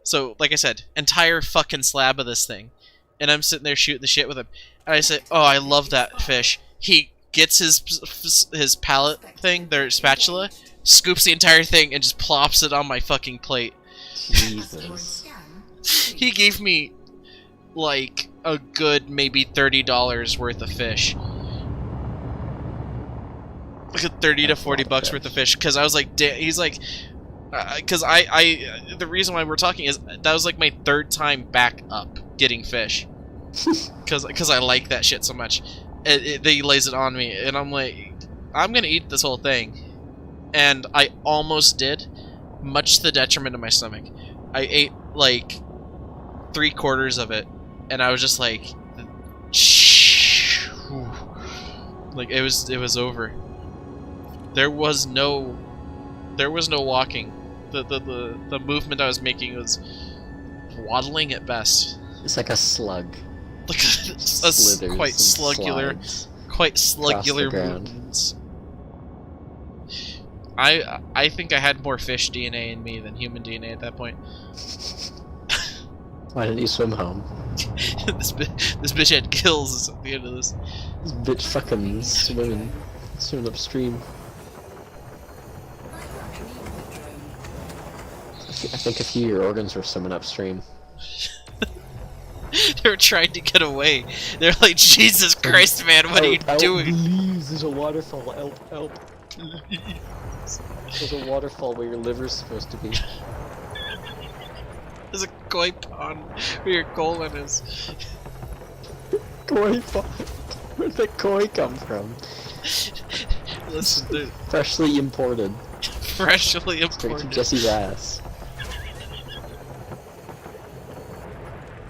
So like I said, entire fucking slab of this thing. And I'm sitting there shooting the shit with him. And I say, oh, I love that fish. He gets his palette thing, their spatula, scoops the entire thing, and just plops it on my fucking plate. Jesus. He gave me, like, a good maybe $30 worth of fish. Like a 30 to 40 bucks worth of fish. Because I was like, he's like... Because the reason why we're talking is that was like my third time back up getting fish, because I like that shit so much. He lays it on me, and I'm like, I'm gonna eat this whole thing, and I almost did, much to the detriment of my stomach. I ate like 3/4 of it, and I was just like, like it was over. There was no walking. The movement I was making was waddling at best. It's like a slug. Look at us, quite sluggular movements. I think I had more fish DNA in me than human DNA at that point. Why didn't you swim home? this bitch had kills at the end of this. This bitch fucking swimming upstream. I think a few of your organs were swimming upstream. They were trying to get away. They're like, Jesus Christ, man, what are you doing? Please, there's a waterfall. Help. There's a waterfall where your liver's supposed to be. There's a koi pond where your colon is. Koi pond? Where'd the koi come from? Listen, dude. Freshly imported. Freshly imported. Straight from Jesse's ass.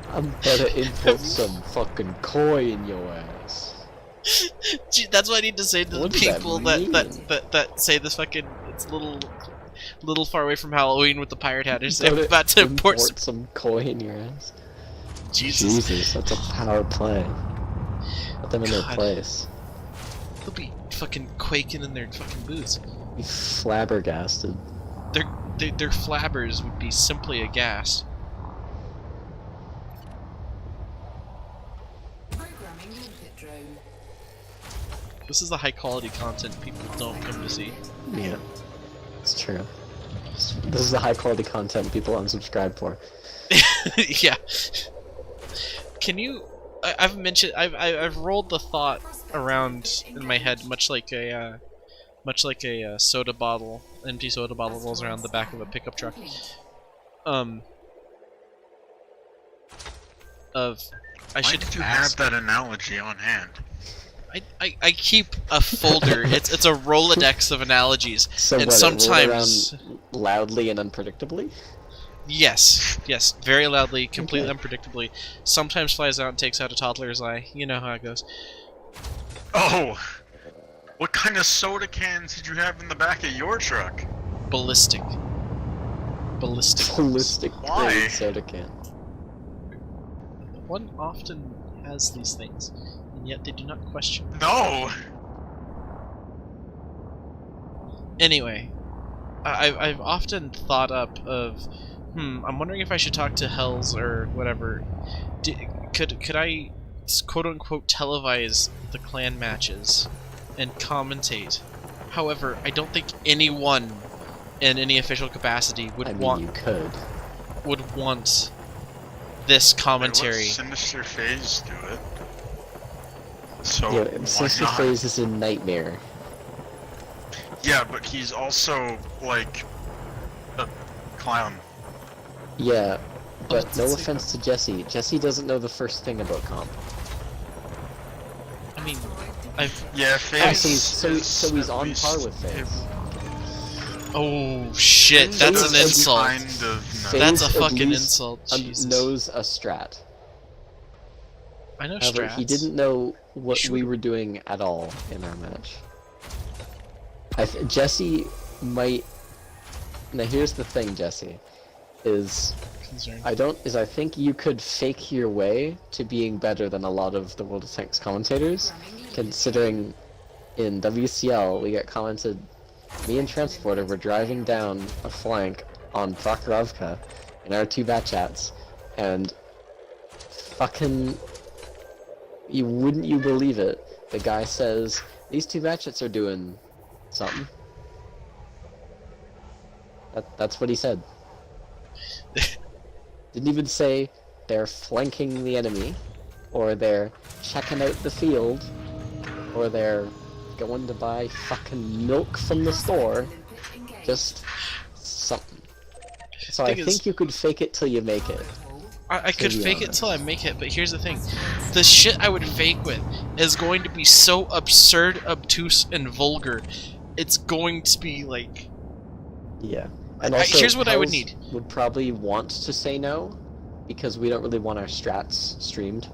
I'm gonna import some fucking koi in your ass. Gee, that's what I need to say to the people that say this fucking it's a little far away from Halloween with the pirate hat. I'm about to import some koi in your ass. Jesus, that's a power play. Put them in their place. They'll be fucking quaking in their fucking boots. Be flabbergasted. Their flabbers would be simply a gas. This is the high quality content people don't come to see. Yeah, it's true. This is the high quality content people unsubscribe for. Yeah. Can you? I've rolled the thought around in my head, much like a soda bottle, empty soda bottle rolls around the back of a pickup truck. I should have that analogy on hand. I keep a folder. it's a Rolodex of analogies, so and sometimes it around loudly and unpredictably. Yes, very loudly, completely unpredictably. Sometimes flies out and takes out a toddler's eye. You know how it goes. Oh, what kind of soda cans did you have in the back of your truck? Ballistic. Why? Soda can. One often has these things, and yet they do not question. No. Anyway, I've often thought up of, I'm wondering if I should talk to Hells or whatever. Could I quote unquote televise the clan matches and commentate? However, I don't think anyone in any official capacity would you could. Would want this commentary. Wait, Sinister Phase do it. So yeah, Sinister Phase is a nightmare. Yeah, but he's also like a clown. Yeah, but no offense to Jesse. Jesse doesn't know the first thing about comp. I mean, Phase. So he's on par with Phase. Oh shit, that's an insult. That's a fucking insult. Jesus. Knows a strat. I know However, strats. he didn't know what we were doing at all in our match. Jesse might. Now here's the thing, Jesse, I think you could fake your way to being better than a lot of the World of Tanks commentators, considering in WCL we get commented. Me and Transporter were driving down a flank on Prokhorovka in our two Batchats, and fucking, wouldn't you believe it? The guy says, these two Batchats are doing something. That's what he said. Didn't even say they're flanking the enemy, or they're checking out the field, or they're going to buy fucking milk from the store. Just something. So I think you could fake it till you make it. I could fake it till I make it, but here's the thing. The shit I would fake with is going to be so absurd, obtuse, and vulgar. It's going to be like... Yeah. And also, here's what I would need. Would probably want to say no, because we don't really want our strats streamed.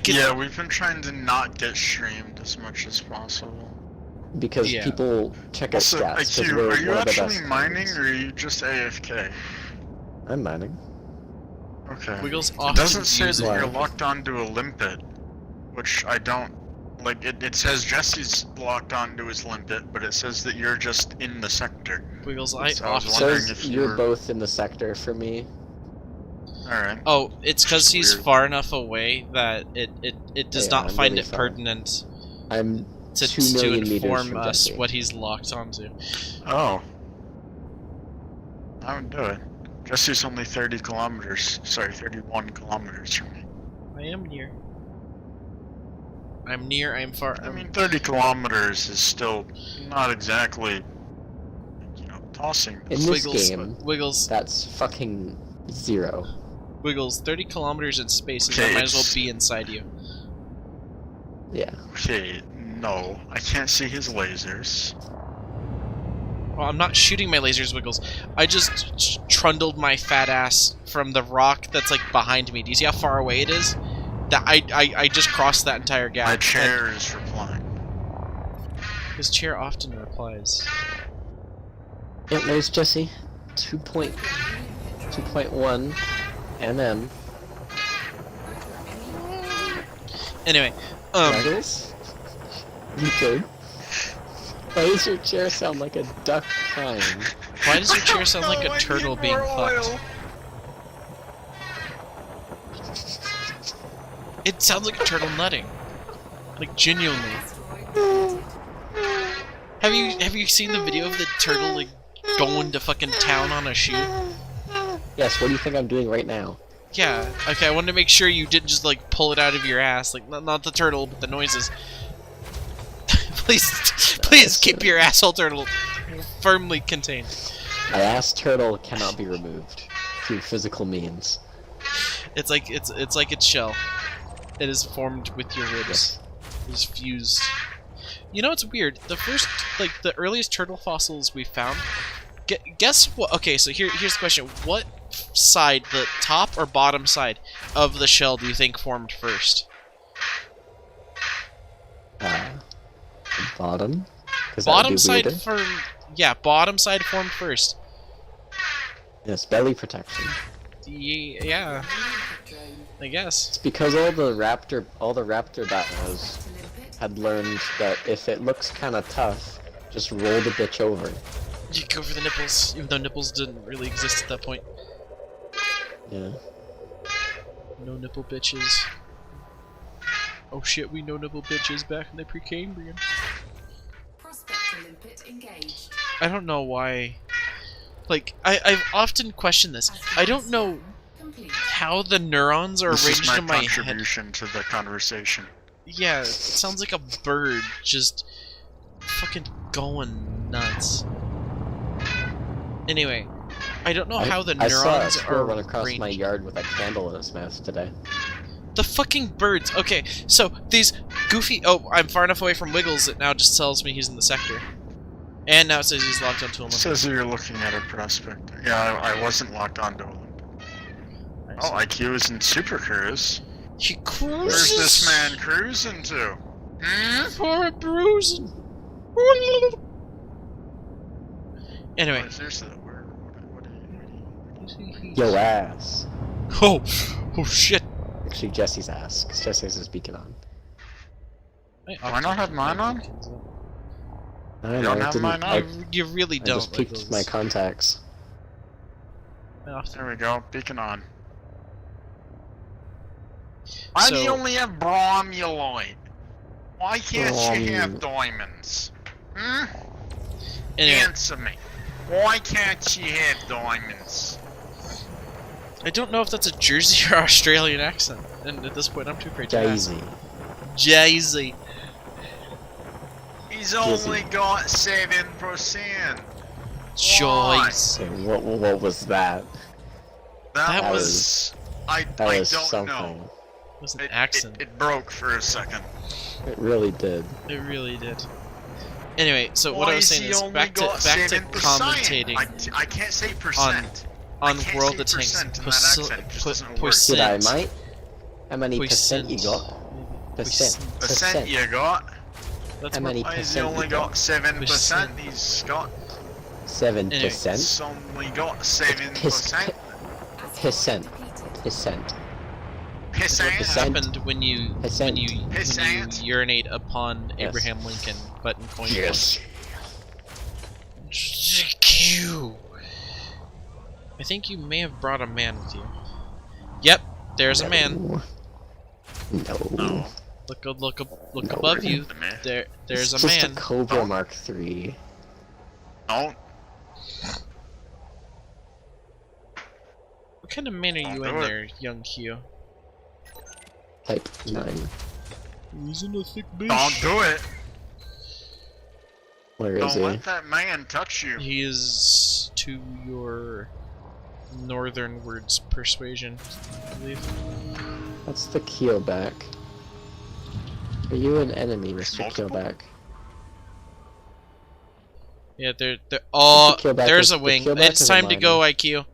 Yeah, we've been trying to not get streamed as much as possible. Because people check out strats. IQ, are you actually mining, or are you just AFK? I'm mining. Okay. Wiggles It often doesn't say use that it. you're locked onto a limpet, which I don't... Like, it says Jesse's locked onto his limpet, but it says that you're just in the sector. Wiggles, I So I was It often... wondering says if you you're were- both in the sector for me. Alright. Oh, it's because Just he's weird. far enough away that it does Yeah, not I'm find really it far. pertinent I'm to 2 million meters inform from us Jesse. what he's locked onto. Oh. I would do it. Jesse's only 30 kilometers. Sorry, 31 kilometers from me. I am near. I'm near, I'm far. I mean, 30 kilometers is still not exactly, you know, tossing. In this Wiggles, game, Wiggles, that's fucking 0. Wiggles, 30 kilometers in space, and Okay, I might as well it's- be inside you. Yeah. Okay, no. I can't see his lasers. Well, I'm not shooting my lasers, Wiggles. I just trundled my fat ass from the rock that's like behind me. Do you see how far away it is? That I just crossed that entire gap. My chair is replying. And his chair often replies. Yep, there's Jesse. 2.1 mm. Anyway, Wiggles? You good? Why does your chair sound like a duck crying? why does your chair sound like a turtle being fucked? It sounds like a turtle nutting. Like genuinely. Have you seen the video of the turtle like going to fucking town on a shoe? Yes, what do you think I'm doing right now? Yeah. Okay, I wanted to make sure you didn't just like pull it out of your ass, like not the turtle, but the noises. please keep your asshole turtle firmly contained. My ass turtle cannot be removed through physical means. It's like its shell. It is formed with your ribs. It is fused. You know what's weird? The first, like, the earliest turtle fossils we found. Guess what? Okay, so here's the question: what side, the top or bottom side of the shell, do you think formed first? Bottom? 'Cause that would Bottom be side weirder. formed. Yeah, bottom side formed first. Yes, belly protection. Yeah, I guess. It's because all the raptor dinos had learned that if it looks kind of tough, just roll the bitch over. You go for the nipples, even though nipples didn't really exist at that point. Yeah. No nipple bitches. Oh shit, we know nipple bitches back in the Precambrian. Prospector limpet engaged. I don't know why. Like, I've often questioned this. I don't know Complete. how the neurons are This arranged is my in my head. contribution to the conversation. Yeah, it sounds like a bird just fucking going nuts. Anyway, I don't know how the I saw a neurons squirrel are run across arranged. my yard with a candle in its mouth today. The fucking birds. Okay, so these goofy. Oh, I'm far enough away from Wiggles. It now just tells me he's in the sector, and now it says he's locked onto a It limpet. says that you're looking at a prospect. Yeah, I wasn't locked onto a limpet. Oh, IQ is in Super Cruise. He Where's cruises this man cruising to? Hmm? for a bruise. Anyway, Oh, seriously, what are you... Yo ass. oh shit. Actually, Jesse's ass, because Jesse's is beacon on. Do I not have mine on? I don't You know. don't it have didn't- mine I, on? You really I don't. just peeked Wiggles. my contacts. I often- There we go, beacon on. Why do So- you only have bromuloid? Why can't you have Brom- diamonds? Hmm? Anyway, Answer me. Why can't you have diamonds? I don't know if that's a Jersey or Australian accent, and at this point I'm too afraid to ask. Jay-Z. Jay-Z. He's only got 7%. Joyce. Okay, what was that? That That was... I That was don't something. know. It was an It, accent. it broke for a second. It really did. It really did. Anyway, so what Why I was has saying he is only back to got 7%? commentating I can't say percent. on I can't World say of Tanks. percent in that accent, it just doesn't work. Did I, mate? How many Percent. percent you got? Percent. Percent you got? That's How more- many Why has he percent only you got 7%? Percent. He's got... 7%. He's only got 7%. Percent. Pissant. Pissant. What happened when you Pissant. urinate upon Yes. Abraham Lincoln, but in coin Yes. Q. I think you may have brought a man with you. Yep, there's a man. No. Look No. above you. The man. There's It's a just man. a Cobra Mark III. Don't. What kind of man are you Don't in do it. there, young Q? Type 9. He's in a thick bitch. Don't do it. Where is Don't he? let that man touch you. He is to your northernwards persuasion, I believe. That's the Keelback. Are you an enemy, Mr. Multiple? Keelback? Yeah, oh, The Keelback there's is- a the wing. Keelback It's is a time to go, IQ.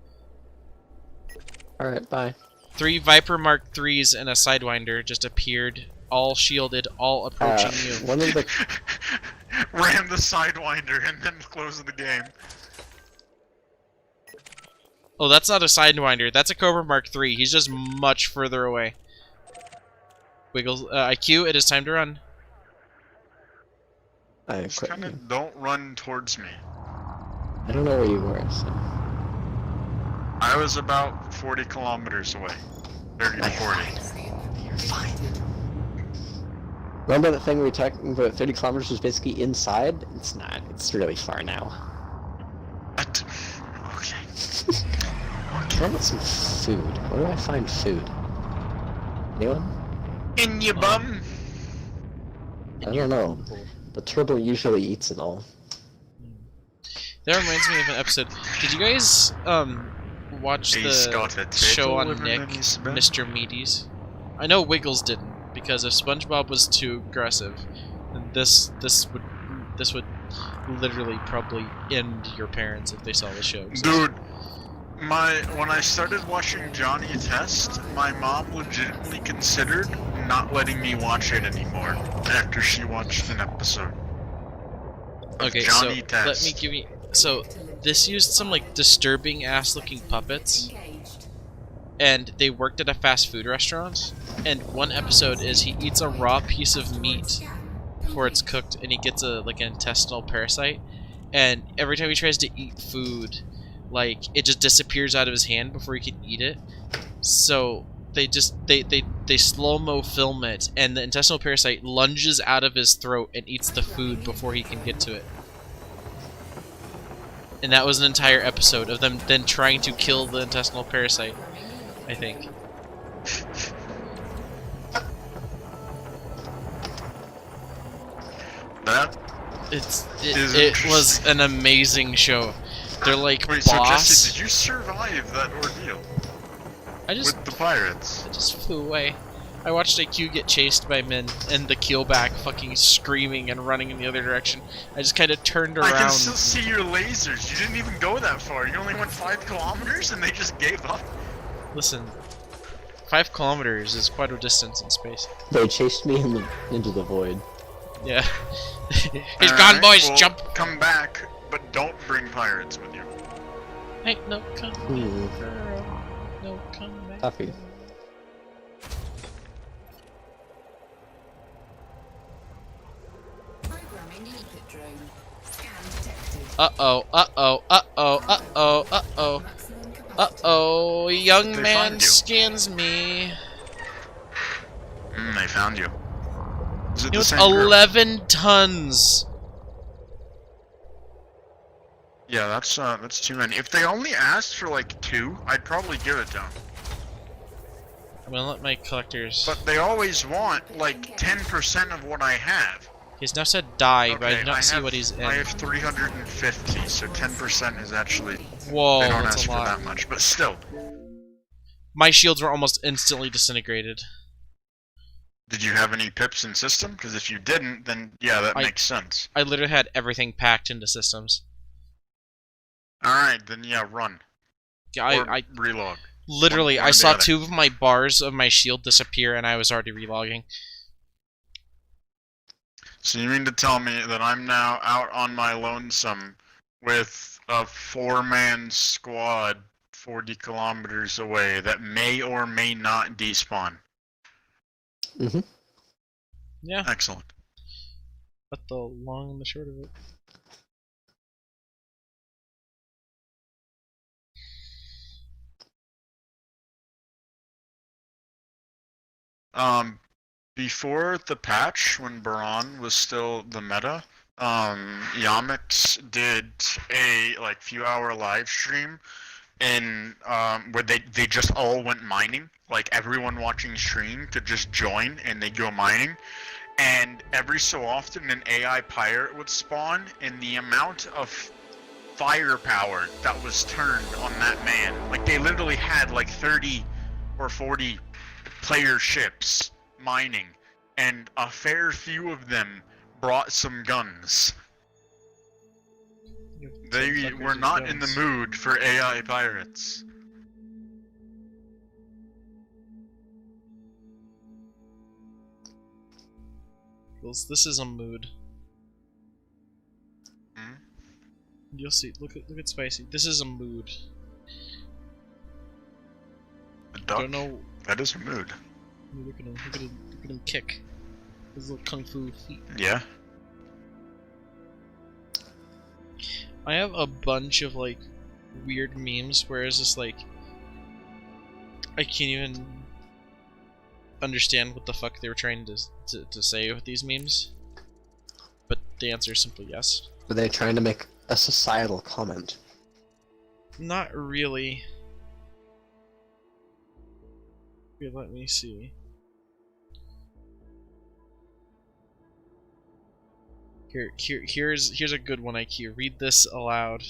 Alright, bye. 3 Viper Mark IIIs and a Sidewinder just appeared, all shielded, all approaching you. One of the Ram the Sidewinder and then close the game. Oh, that's not a Sidewinder. That's a Cobra Mark III. He's just much further away. Wiggles, IQ, it is time to run. I Just quit. kind of don't run towards me. I don't know where you were, so. I was about 40 kilometers away. 30 to 40. You're fine. Remember that thing we were talking about 30 kilometers was basically inside? It's not. It's really far now. What? Okay. Can I get some food? Where do I find food? Anyone? In your bum. I don't know. The turtle usually eats it all. That reminds me of an episode. Did you guys, watch He's got a the show turtle on living Nick, in his bed. Mr. Meaties? I know Wiggles didn't, because if SpongeBob was too aggressive, then this would literally probably end your parents if they saw the show. Dude, when I started watching Johnny Test, my mom legitimately considered not letting me watch it anymore after she watched an episode. of Okay, Johnny so Test. let me give you. So this used some like disturbing ass looking puppets, Engaged. and they worked at a fast food restaurant. And one episode is he eats a raw piece of meat before it's cooked, and he gets an intestinal parasite. And every time he tries to eat food, like it just disappears out of his hand before he can eat it. So they slow-mo film it, and the intestinal parasite lunges out of his throat and eats the food before he can get to it. And that was an entire episode of them then trying to kill the intestinal parasite, I think. That? It was an amazing show. They're like, Wait, so boss. Jesse, did you survive that ordeal I just with the pirates? flew away. I watched IQ get chased by men and the keelback fucking screaming and running in the other direction. I just kind of turned around. I can still see your lasers. You didn't even go that far. You only went 5 kilometers and they just gave up. Listen, 5 kilometers is quite a distance in space. They chased me into the void. Yeah. He's Alright, gone, boys. well, Jump. Come back, but don't bring pirates with you. Ain't no coming, Hmm. girl. No coming. Coffee. Programming limpet drone. Scan detected. Uh-oh, uh-oh, uh-oh, uh-oh, uh-oh. Maximum capacity. Uh-oh, young They man find you. skins me. They found you. Is it You the know, same group? 11 tons. Yeah, that's too many. If they only asked for like 2, I'd probably give it to them. I'm gonna let my collectors... But they always want like 10% of what I have. He's now said die, but I Okay, did not see what he's in. I have 350, so 10% is actually. Whoa, They don't that's ask a for lot. that much, but still. My shields were almost instantly disintegrated. Did you have any pips in system? Because if you didn't, then yeah, that I- makes sense. I literally had everything packed into systems. Alright, then yeah, run. Yeah, Or I relog. literally, one I or the saw other. 2 of my bars of my shield disappear, and I was already relogging. So you mean to tell me that I'm now out on my lonesome with a 4-man squad 40 kilometers away that may or may not despawn. Mm-hmm. Yeah. Excellent. But the long and the short of it. Before the patch, when Baron was still the meta, Yamix did a few hour live stream and where they just all went mining. Like everyone watching stream could just join and they go mining. And every so often an AI pirate would spawn, and the amount of firepower that was turned on that man, like they literally had like 30 or 40 player ships mining, and a fair few of them brought some guns. They were not in the mood for AI pirates. This is a mood. Hmm? You'll see. Look at Spicy. This is a mood. A duck? Don't know. That is a mood. Look at him. Look at him kick. His little kung fu feet. Yeah. I have a bunch of like weird memes where it's just like I can't even understand what the fuck they were trying to say with these memes. But the answer is simply yes. Were they trying to make a societal comment? Not really. Here, let me see. Here's a good one, IQ. Read this aloud.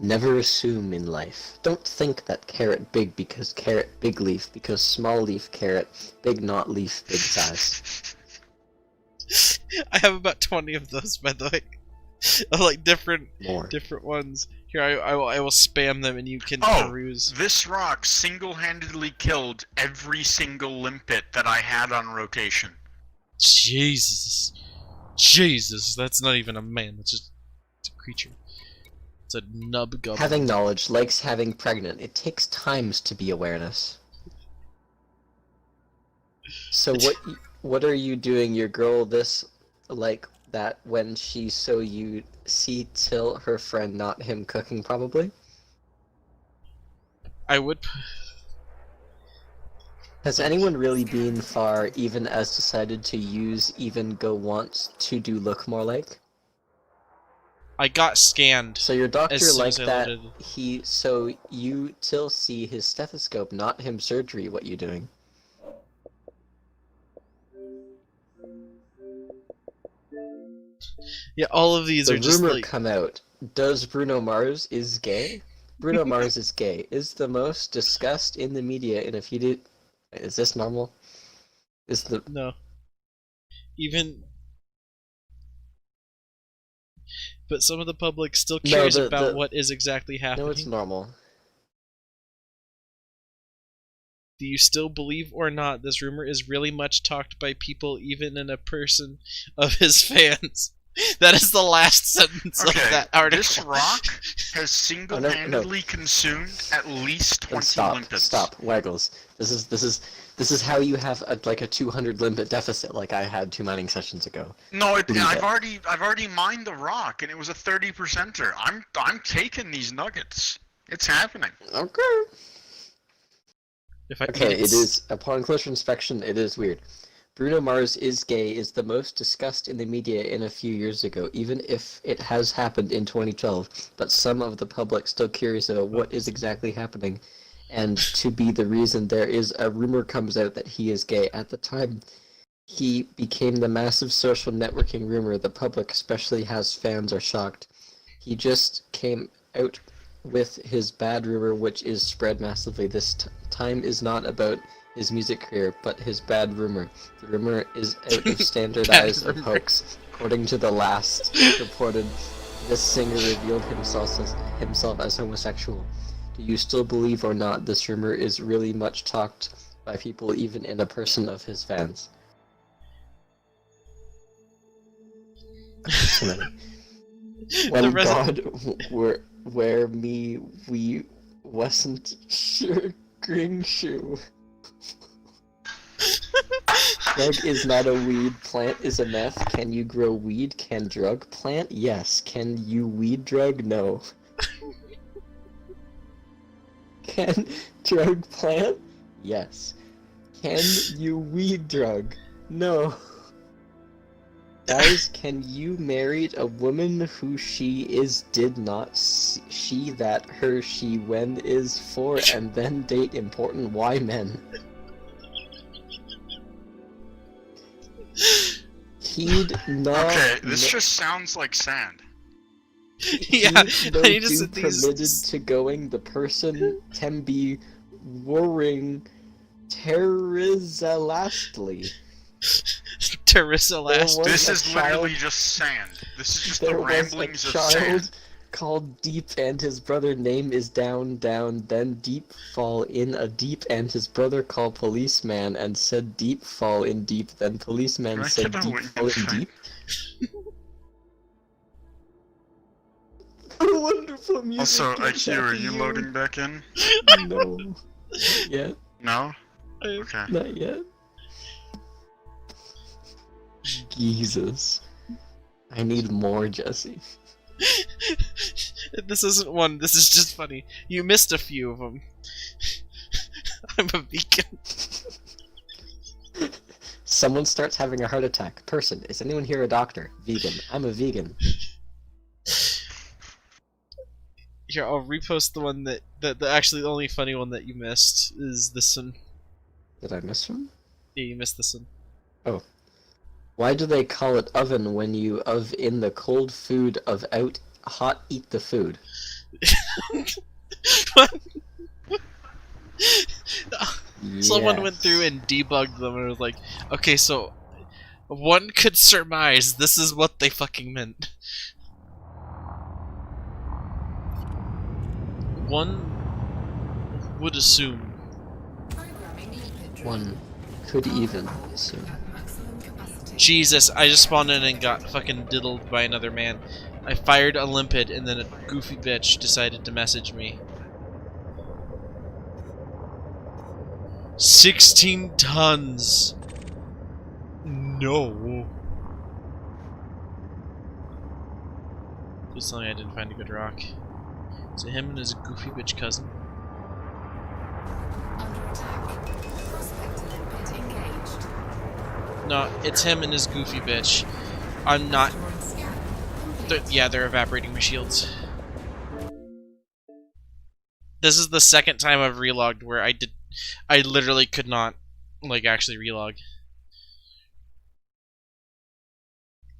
Never assume in life. Don't think that carrot big because carrot big leaf, because small leaf carrot, big not leaf, big size. I have about 20 of those, by the way. Of like different ones. Here, I will spam them and you can peruse. This rock single-handedly killed every single limpet that I had on rotation. Jesus, that's not even a man. That's just it's a creature. It's a nub goblin. Having knowledge, likes having pregnant. It takes times to be awareness. So what are you doing your girl this like that when she so you see till her friend, not him cooking probably? I would. Has anyone really been far even as decided to use even go once to do look more like? I got scanned. So your doctor like that loaded. So you till see his stethoscope, not him surgery, what you doing? Yeah, all of these are just rumor like... come out. Does Bruno Mars is gay? Bruno Mars is gay. Is the most discussed in the media in a few days. Is this normal? Is the... No. Even... But some of the public still cares about what is exactly happening. No, it's normal. Do you still believe or not this rumor is really much talked by people, even in a person of his fans? That is the last sentence of that article. This rock has single-handedly consumed at least 20 limpets. Stop, Waggles. This is how you have a 200 limpet deficit, like I had 2 mining sessions ago. No, I've already mined the rock, and it was a 30%er. I'm taking these nuggets. It's happening. Okay. Okay, it is. Upon closer inspection, it is weird. Bruno Mars is gay is the most discussed in the media in a few years ago, even if it has happened in 2012. But some of the public still curious about what is exactly happening, and to be the reason there is a rumor comes out that he is gay. At the time, he became the massive social networking rumor. The public, especially has fans, are shocked. He just came out with his bad rumor, which is spread massively. This time is not about his music career, but his bad rumor. The rumor is out of standardized of hoax. According to the last reported, this singer revealed himself as homosexual. Do you still believe or not this rumor is really much talked by people, even in a person of his fans? So many. When God where me we wasn't sure green shoe. Drug is not a weed, plant is a meth. Can you grow weed? Can drug plant? Yes. Can you weed drug? No. Can drug plant? Yes. Can you weed drug? No. Guys, can you marry a woman who she is did not she that her she when is for and then date important why men? He'd not. Okay, this just sounds like sand. Yeah, I need to set permitted these. to going the person can be worrying terrorizalastly. Teresa last. This is literally just sand. This is just the ramblings of sand. Called Deep and his brother name is down, then Deep fall in a deep and his brother called policeman and said Deep fall in deep, then policeman said Deep fall in deep. Wonderful music. Also, IQ, are you loading back in? No. Not yet. No? Okay. Not yet. Jesus. I need more, Jesse. This isn't one, this is just funny. You missed a few of them. I'm a vegan. Someone starts having a heart attack. Person, is anyone here a doctor? Vegan. I'm a vegan. Here, I'll repost the one that actually the only funny one that you missed is this one. Did I miss one? Yeah, you missed this one. Oh. Why do they call it oven when you of in the cold food of out hot eat the food? What? Someone Yes. went through and debugged them and was like, okay, so one could surmise this is what they fucking meant. One would assume. Programming lipid drone. One could even assume. At maximum capacity. Jesus, I just spawned in and got fucking diddled by another man. I fired a limpet and then a goofy bitch decided to message me. 16 tons. No. Please tell me I didn't find a good rock. Is it him and his goofy bitch cousin? Under attack. Prospect limpet engaged. No, it's him and his goofy bitch. I'm not. Droid scan complete. Yeah, they're evaporating my shields. This is the second time I've relogged where I literally could not, like, actually relog.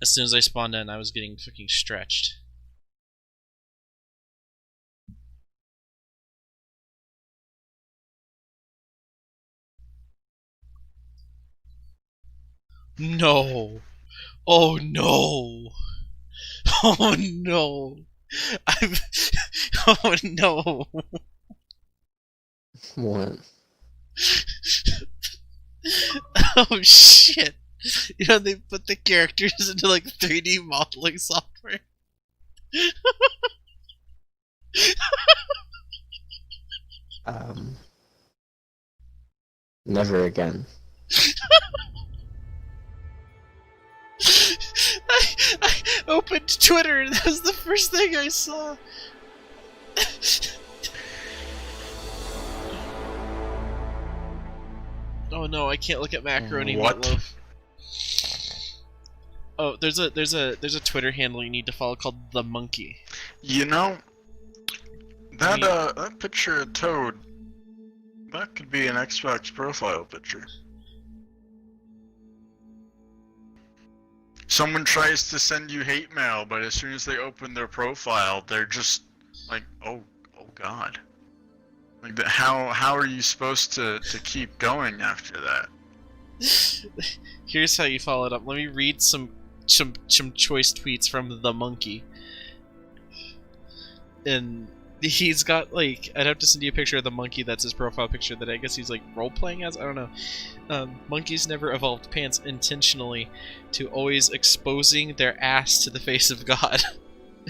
As soon as I spawned in, I was getting fucking stretched. No. Oh no. Oh no. Oh no. What? Oh shit. You know, they put the characters into like 3D modeling software. Never again. I opened Twitter and that was the first thing I saw. Oh no, I can't look at macaroni What? meatloaf. Oh, there's a Twitter handle you need to follow called The Monkey. You know, that picture of Toad, that could be an Xbox profile picture. Someone tries to send you hate mail, but as soon as they open their profile, they're just like, oh god. Like, how are you supposed to keep going after that? Here's how you follow it up. Let me read some choice tweets from The Monkey. And he's got, like, I'd have to send you a picture of the monkey that's his profile picture that I guess he's like role-playing as? I don't know. Monkeys never evolved pants intentionally to always exposing their ass to the face of God.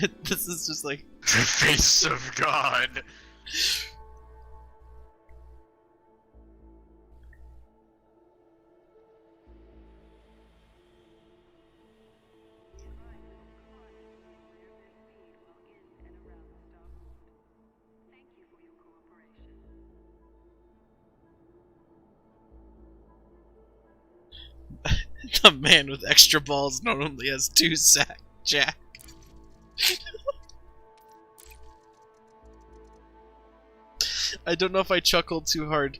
This is just like the face of God. the man with extra balls not only has 2 sack Jack. I don't know if I chuckled too hard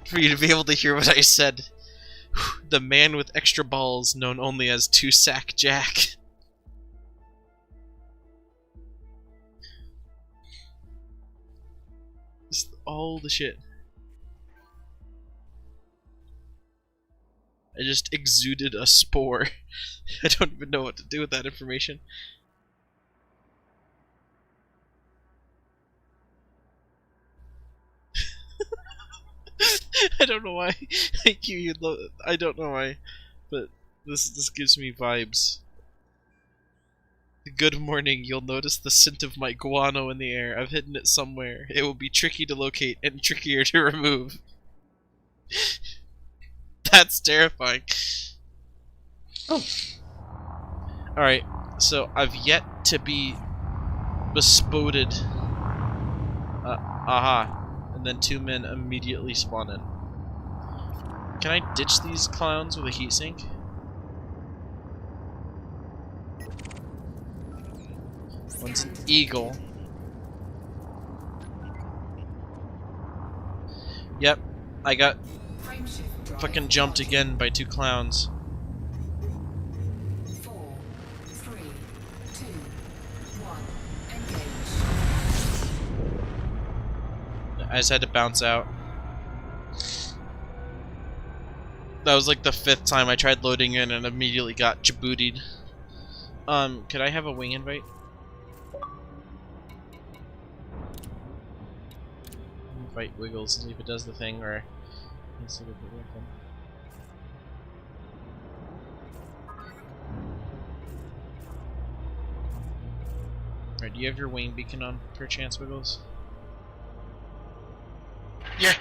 for you to be able to hear what I said. The man with extra balls known only as 2 sack Jack. Just all the shit. I just exuded a spore. I don't even know what to do with that information. I don't know why. Thank you. I don't know why, but this gives me vibes. Good morning. You'll notice the scent of my guano in the air. I've hidden it somewhere. It will be tricky to locate and trickier to remove. That's terrifying. Oh. Alright, so I've yet to be bespoded. Aha. And then 2 men immediately spawn in. Can I ditch these clowns with a heatsink? One's an eagle. Yep, I got fucking jumped again by 2 clowns. 4, 3, 2, 1, engage. I just had to bounce out. That was like the 5th time I tried loading in and immediately got jabootied. Could I have a wing invite? Invite Wiggles and see if it does the thing, or instead of the weapon. Alright, do you have your wing beacon on, perchance, Wiggles? Yeah.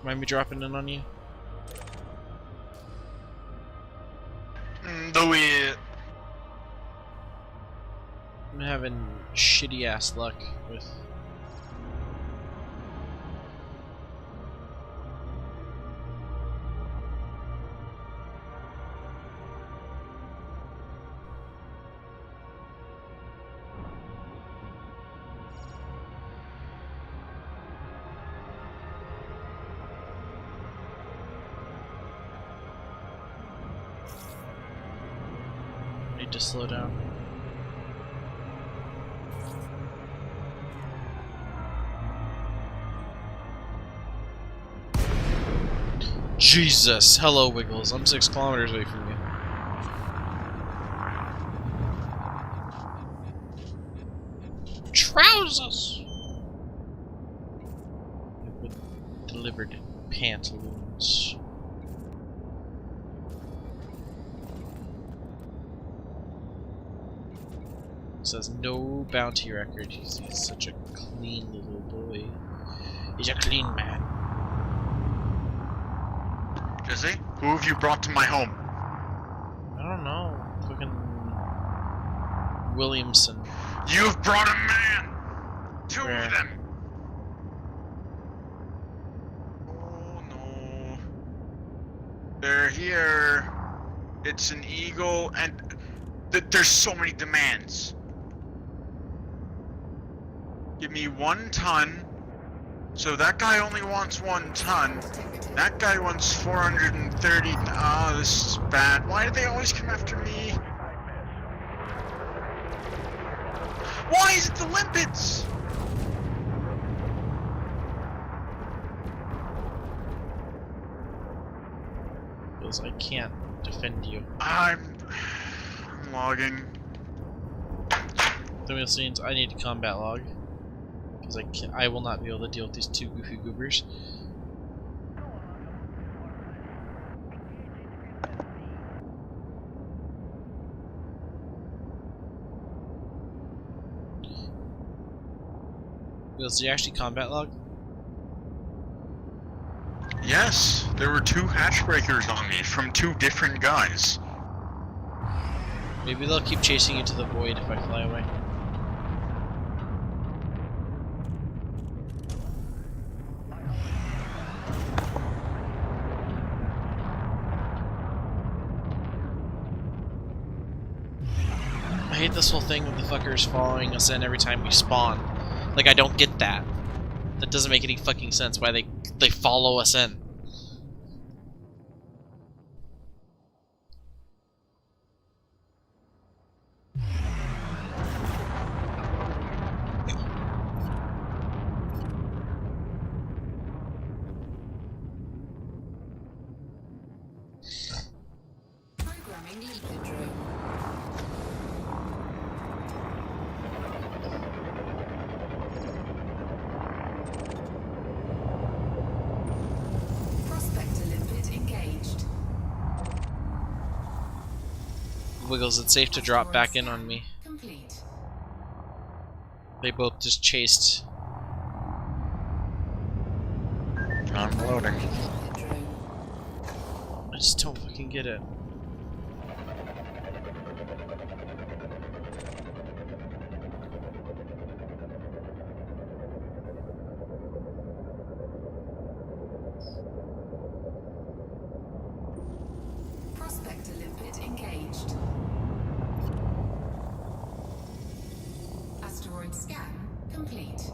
Mind me dropping in on you? Do it. I'm having shitty ass luck with. Need to slow down. Jesus! Hello, Wiggles. I'm 6 kilometers away from you. Trousers! Delivered pantaloons. Says no bounty record. He's such a clean little boy. He's a clean man. Jesse, who have you brought to my home? I don't know. Fucking Williamson. You've brought a man! 2 Where? of them! Oh no. They're here. It's an eagle, and there's so many demands. Give me 1 ton. So that guy only wants 1 ton. That guy wants 430. Ah, this is bad. Why do they always come after me? Why is it the limpets? Because I can't defend you. I'm logging. Thermal scenes, I need to combat log. Because I will not be able to deal with these 2 goofy goobers. Was he actually combat log? Yes, there were 2 hatch breakers on me from 2 different guys. Maybe they'll keep chasing you to the void if I fly away. I hate this whole thing with the fuckers following us in every time we spawn. Like, I don't get that. That doesn't make any fucking sense why they follow us in. Programming limpet drone. Prospector limpet engaged. Wiggles, it's safe to drop back in on me. Complete. They both just chased. I'm loading. Limpet drone. I just don't fucking get it. Prospector limpet engaged. Asteroid scan complete.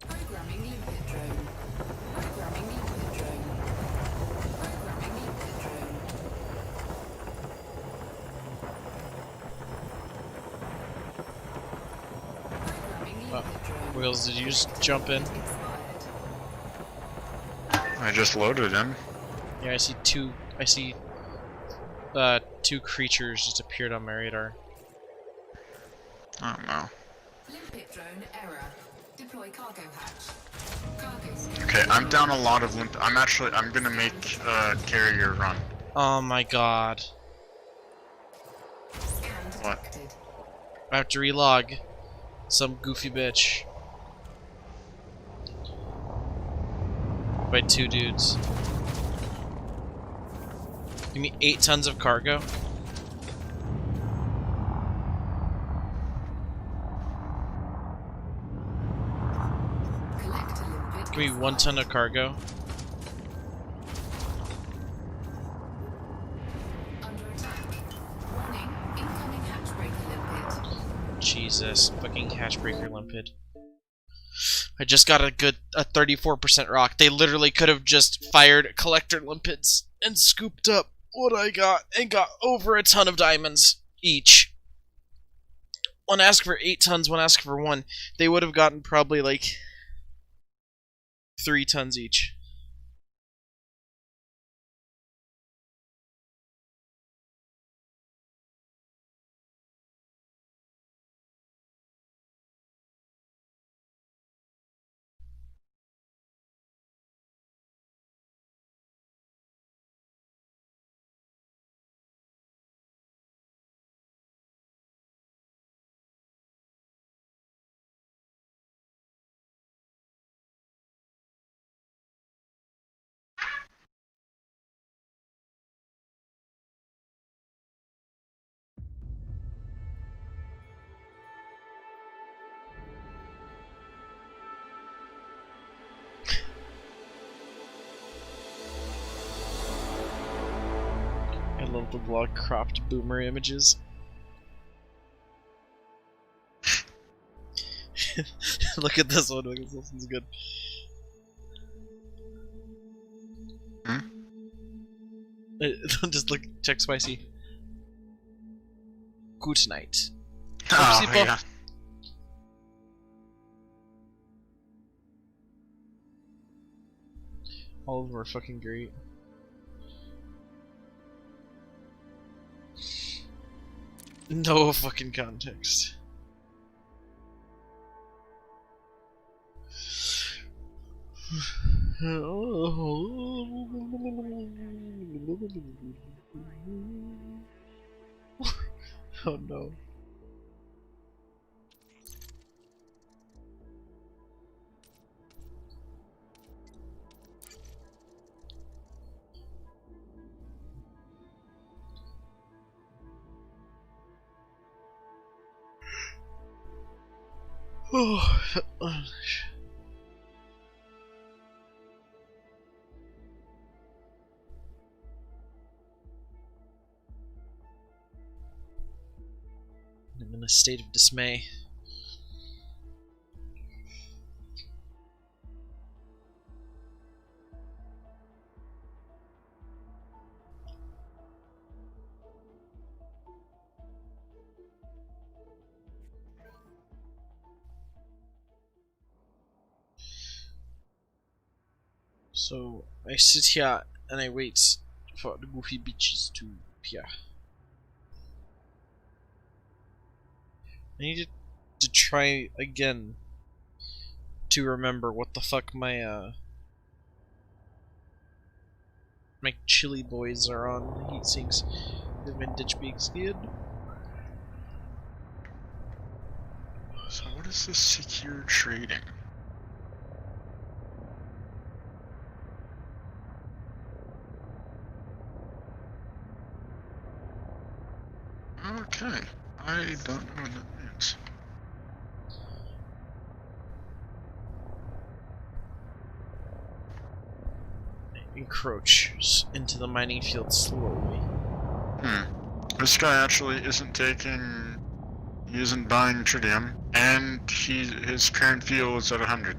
Programming limpet drone. Programming limpet drone. Programming limpet drone. Programming limpet drone. Wiggles, did you just jump in? Expired. I just loaded him. Yeah, I see two creatures just appeared on my radar. Oh no. Limpet drone error. Deploy cargo hatch. Cargo scan. Okay, I'm down a lot of limp. I'm gonna make carrier run. Oh my god. Scan What? detected. I have to relog. Some goofy bitch. By 2 dudes. Give me 8 tons of cargo. Collector limpet. Give me 1 ton of cargo. Under attack. Warning. Incoming hatchbreaker limpet. Jesus, fucking hatchbreaker limpet. I just got a 34% rock. They literally could have just fired collector limpets and scooped up what I got and got over a ton of diamonds each. One asked for 8 tons, one asked for 1. They would have gotten probably like 3 tons each. I love the vlog cropped boomer images. Look at this one, this one's good. Just look, check spicy. Good night. Oh, people. yeah. All of them are fucking great. No fucking context. Oh no. Oh. I'm in a state of dismay. So I sit here and I wait for the goofy bitches to appear. I needed to try again to remember what the fuck my my chili boys are on. Heat sinks. The vintage beaks good. So what is this secure trading? Okay, I don't know what that means. Encroach into the mining field slowly. This guy actually isn't taking... He isn't buying tritium, and his current fuel is at 100.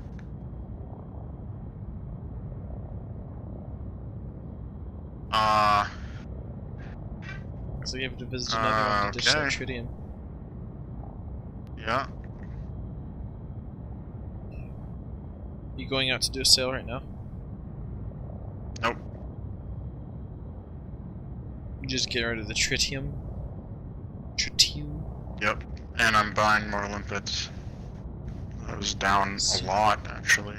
So you have to visit another one to dish that tritium. Yeah. You going out to do a sale right now? Nope. You just get rid of the tritium? Tritium? Yep. And I'm buying more limpets. I was down a lot, actually.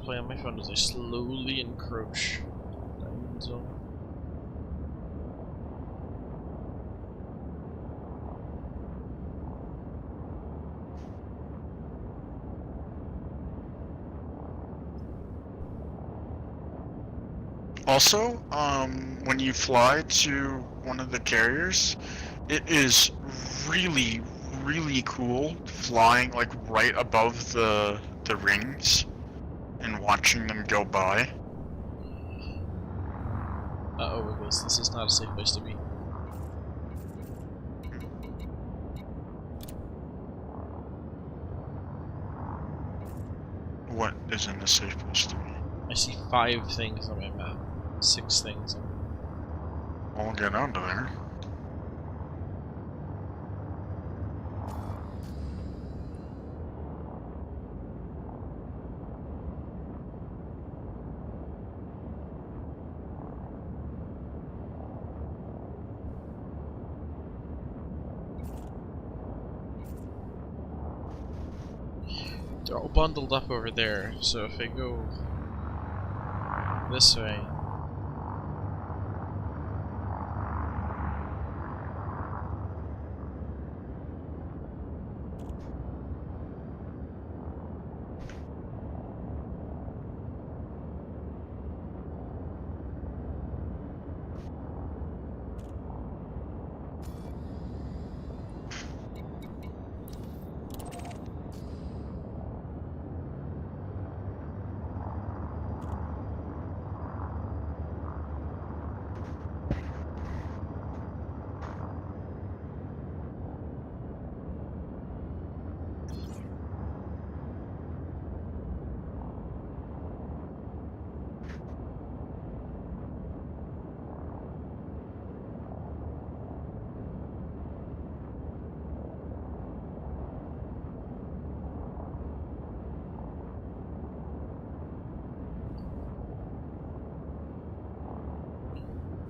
Play on my phone as I slowly encroach diamond zone. Also, when you fly to one of the carriers, it is really, really cool flying like right above the rings and watching them go by. Uh-oh, Wiggles, this is not a safe place to be. What isn't a safe place to be? I see 5 things on my map. 6 things. I'll get onto there. They're all bundled up over there, so if I go this way...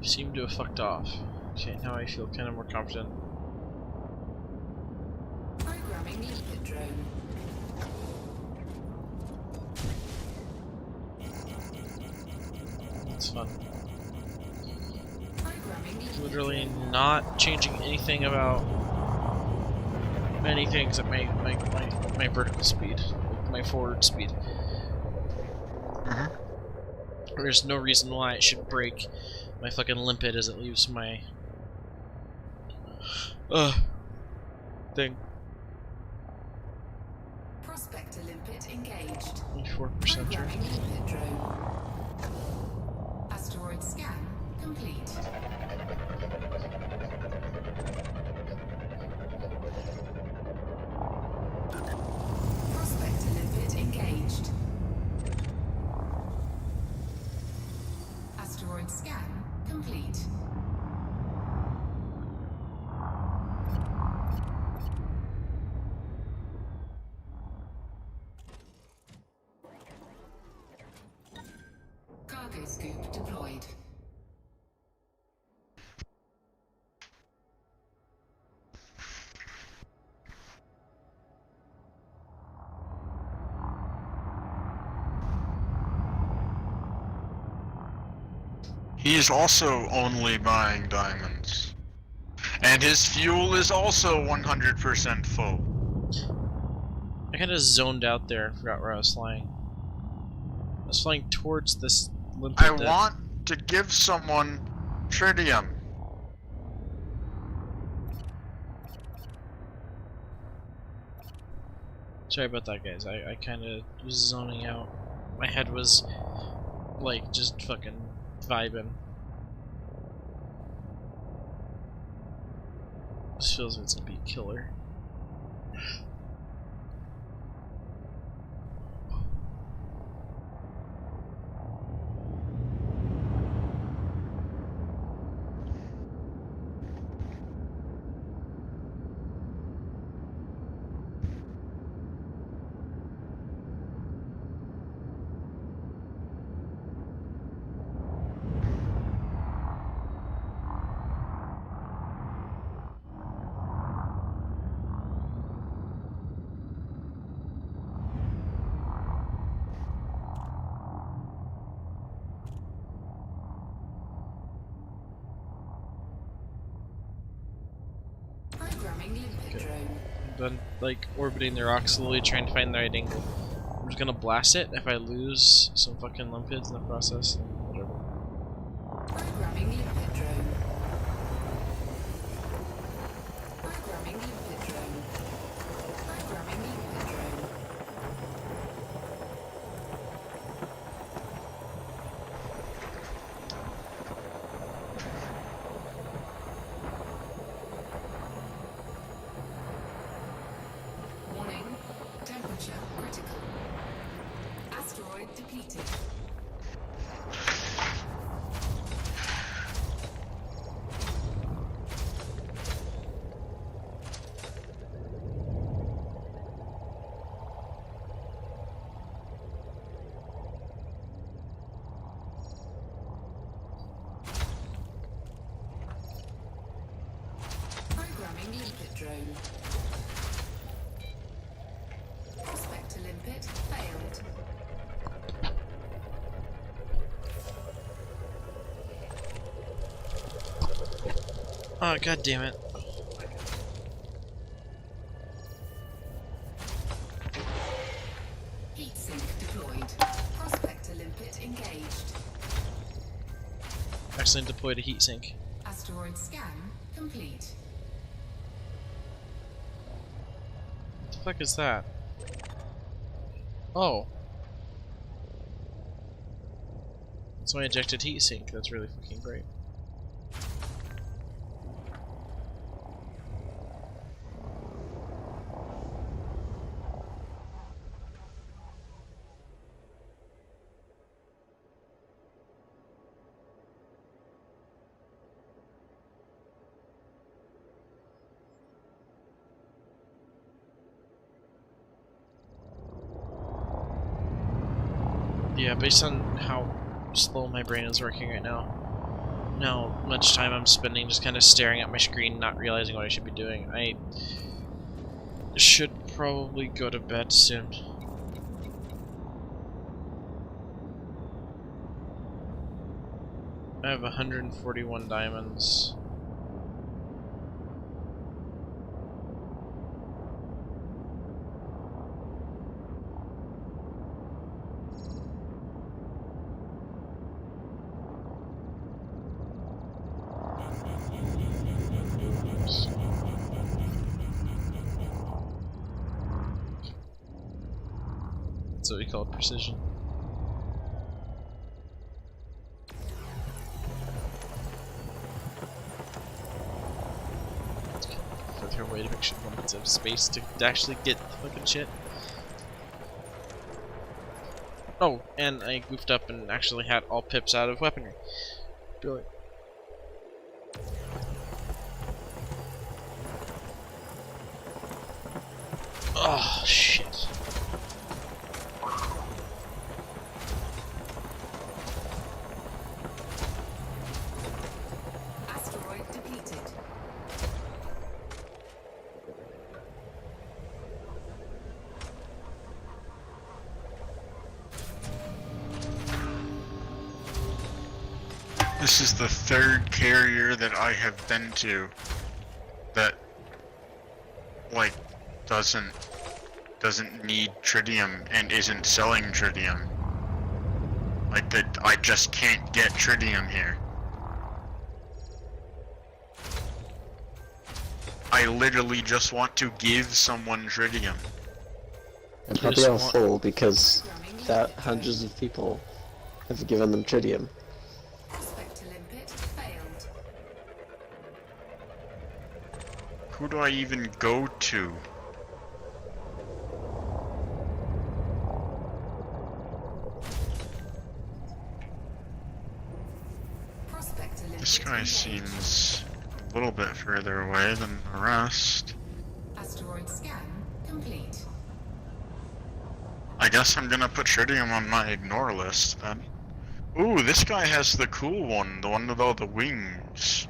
seem to have fucked off. Okay, now I feel kind of more confident. Programming limpet drone. It's fun. Programming limpet Literally drone. not changing anything about anything except my vertical speed, my forward speed. There's no reason why it should break my fucking limpet as it leaves my thing. Prospector limpet engaged. 24% Programming limpet drone. Asteroid scan complete. Prospector limpet engaged. Asteroid scan complete. Cargo scoop deployed. He is also only buying diamonds. And his fuel is also 100% full. I kind of zoned out there and forgot where I was flying. I was flying towards this limpet. I want to give someone tritium. Sorry about that, guys. I kind of was zoning out. My head was like just fucking vibing. This feels like it's gonna be a killer. Programming limpet drone. I'm done like orbiting the rock slowly, trying to find the right angle. I'm just gonna blast it. If I lose some fucking limpids in the process, then whatever. Programming limpet drone. Programming limpet drone. Programming limpet drone. Warning. Temperature critical. Asteroid depleted. Programming limpet drone. Prospector limpet failed. Oh, god damn it. Heat sink deployed. Prospector limpet engaged. Accidentally deployed a heat sink. Asteroid scan complete. What the fuck is that? Oh. That's my ejected heat sink. That's really fucking great. Yeah, based on how slow my brain is working right now, how much time I'm spending just kind of staring at my screen, not realizing what I should be doing. I should probably go to bed soon. I have 141 diamonds. That's what we call precision. Their way to make sure limits of space to actually get the fucking shit. Oh, and I goofed up and actually had all pips out of weaponry. Brilliant. Oh shit. Asteroid depleted. This is the third carrier that I have been to that, like, doesn't need tritium and isn't selling tritium. Like, that I just can't get tritium here. I literally just want to give someone tritium. And probably all full because that hundreds of people have given them tritium. Prospector limpet failed. Who do I even go to? Prospector limpet This guy engaged. seems a little bit further away than the rest. Asteroid scan complete. I guess I'm gonna put tritium on my ignore list then. Ooh, this guy has the cool one, the one with all the wings.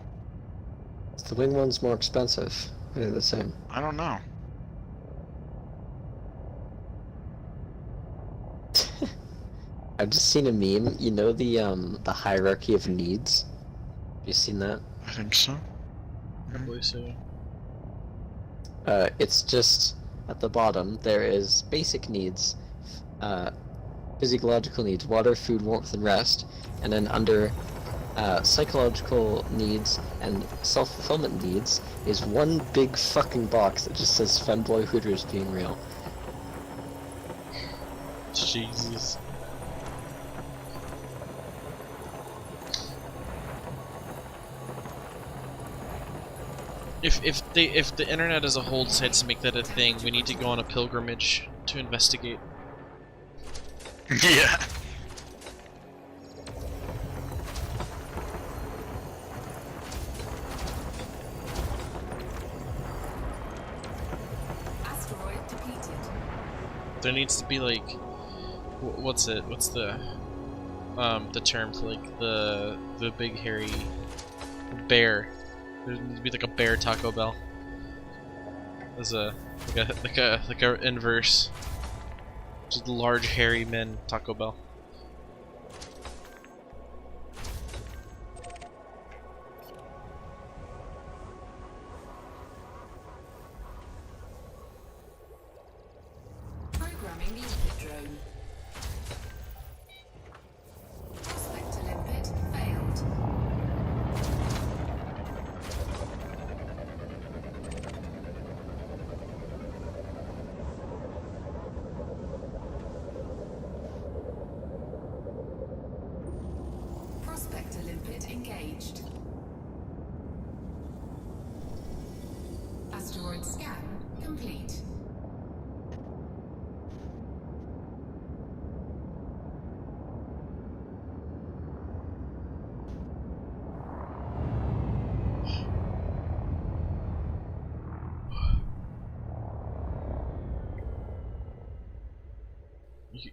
The wing one's more expensive. They're the same. I don't know. I've just seen a meme. You know the hierarchy of needs? Have you seen that? I think so. Probably so. It's just at the bottom there is basic needs, physiological needs, water, food, warmth, and rest, and then under psychological needs and self-fulfillment needs is one big fucking box that just says Femboy Hooters being real. Jesus. If the internet as a whole decides to make that a thing, we need to go on a pilgrimage to investigate. Yeah. Asteroid depleted. There needs to be like, what's it? What's the term for like the big hairy bear? There needs to be like a bear Taco Bell. As a like a inverse. Just large hairy men Taco Bell. Programming limpet drone. Prospector limpet failed. Prospector limpet engaged. Asteroid scan complete.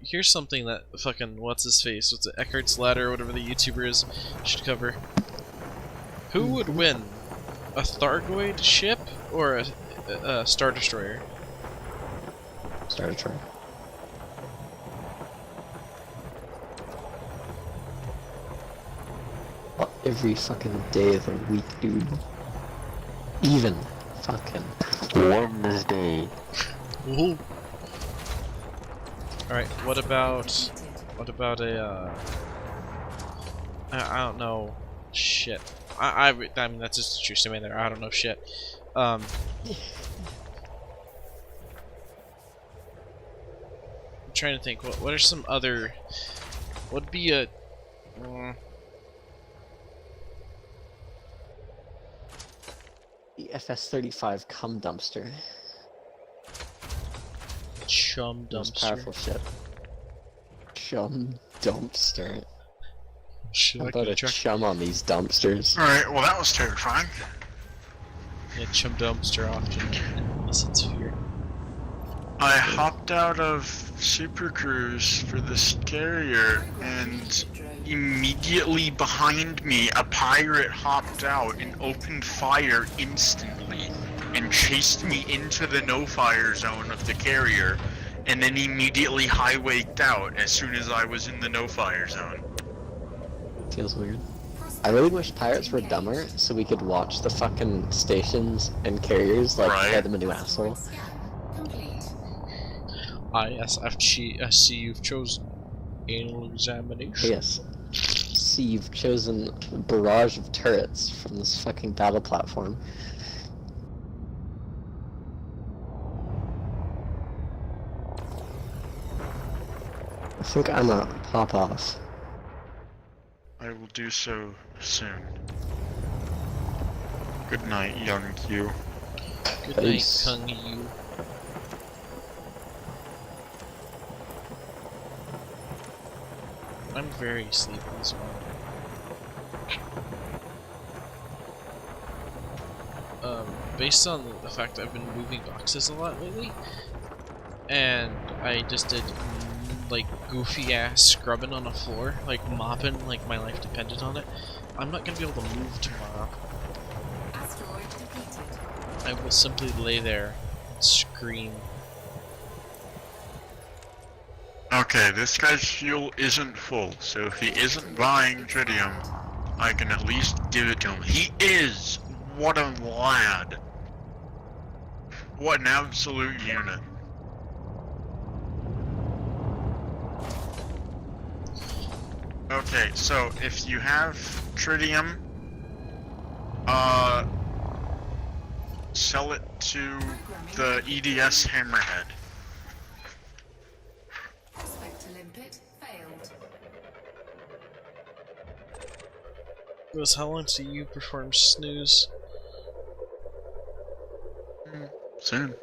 Here's something that fucking what's his face? What's it? Eckhart's Ladder, or whatever the YouTuber is, should cover. Who would win? A Thargoid ship or a Star Destroyer? Star Destroyer. Every fucking day of the week, dude. Even fucking Wednesday. Ooh. Alright, what about a I don't know shit. I mean that's just a true statement there. I don't know shit. I'm trying to think what are some other would be a the FS-35 cum dumpster. Chum Most dumpster. powerful ship. Chum dumpster. Shit, How about a check. chum on these dumpsters? Alright, well that was terrifying. Yeah, chum dumpster often elicits fear. I hopped out of Super Cruise for this carrier, and immediately behind me, a pirate hopped out and opened fire instantly, and chased me into the no-fire zone of the carrier, and then immediately highwayed out as soon as I was in the no-fire zone. Feels weird. I really wish pirates were dumber, so we could watch the fucking stations and carriers, like, Right. play them a new asshole. I see you've chosen anal examination. Yes. See, you've chosen a barrage of turrets from this fucking battle platform. I think I'm a pop off. I will do so soon. Good night, young Q. Good Peace. night, Kung Yu. I'm very sleepy this morning. Based on the fact that I've been moving boxes a lot lately, and I just did like goofy ass scrubbing on the floor, like mopping, like my life depended on it. I'm not gonna be able to move tomorrow. Asteroid depleted. I will simply lay there and scream. Okay, this guy's fuel isn't full, so if he isn't buying tritium, I can at least give it to him. He is! What a lad! What an absolute unit. Okay, so if you have tritium, sell it to the EDS Hammerhead. Prospect limpet failed. Liz, how long do you perform snooze? Soon.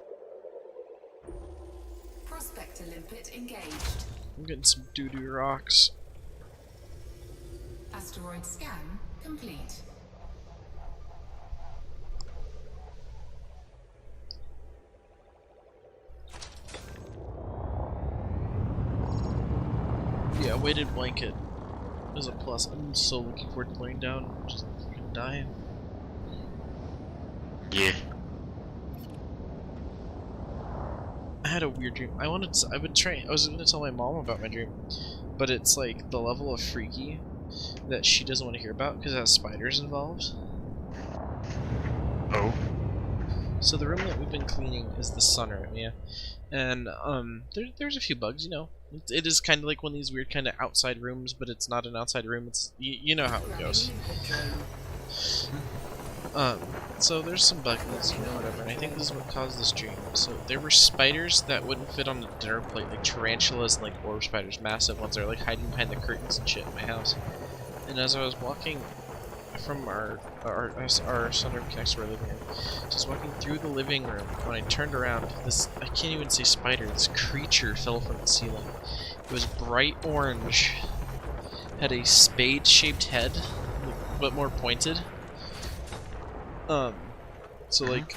Prospect limpet engaged. I'm getting some doo-doo rocks. Asteroid scan complete. Yeah, weighted blanket is a plus. I'm so looking forward to laying down and just fucking dying. Yeah. I had a weird dream. I was gonna tell my mom about my dream, but it's like the level of freaky that she doesn't want to hear about because it has spiders involved. Oh. So the room that we've been cleaning is the sunroom, yeah, and there's a few bugs, you know. It is kind of like one of these weird kind of outside rooms, but it's not an outside room. It's you know how it goes. So there's some bugs, you know, whatever, and I think this is what caused this dream. So there were spiders that wouldn't fit on the dinner plate, like tarantulas and like orb spiders, massive ones. They're like hiding behind the curtains and shit in my house. And as I was walking from our sunroom next to our living room, just walking through the living room, when I turned around, this, I can't even say spider, this creature fell from the ceiling. It was bright orange, had a spade-shaped head, but more pointed. So like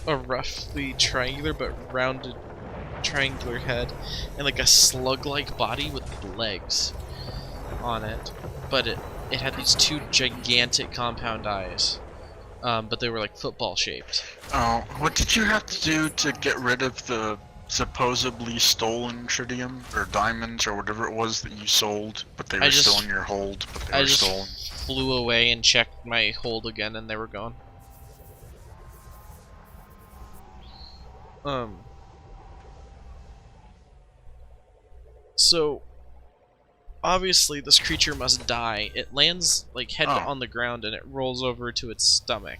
a roughly triangular but rounded triangular head, and like a slug-like body with legs on it, but it it had these 2 gigantic compound eyes, but they were like football shaped. Oh, what did you have to do to get rid of the supposedly stolen tritium or diamonds or whatever it was that you sold, but they were still in your hold, but they were stolen? Flew away and checked my hold again, and they were gone. So obviously this creature must die. It lands like head on the ground and it rolls over to its stomach,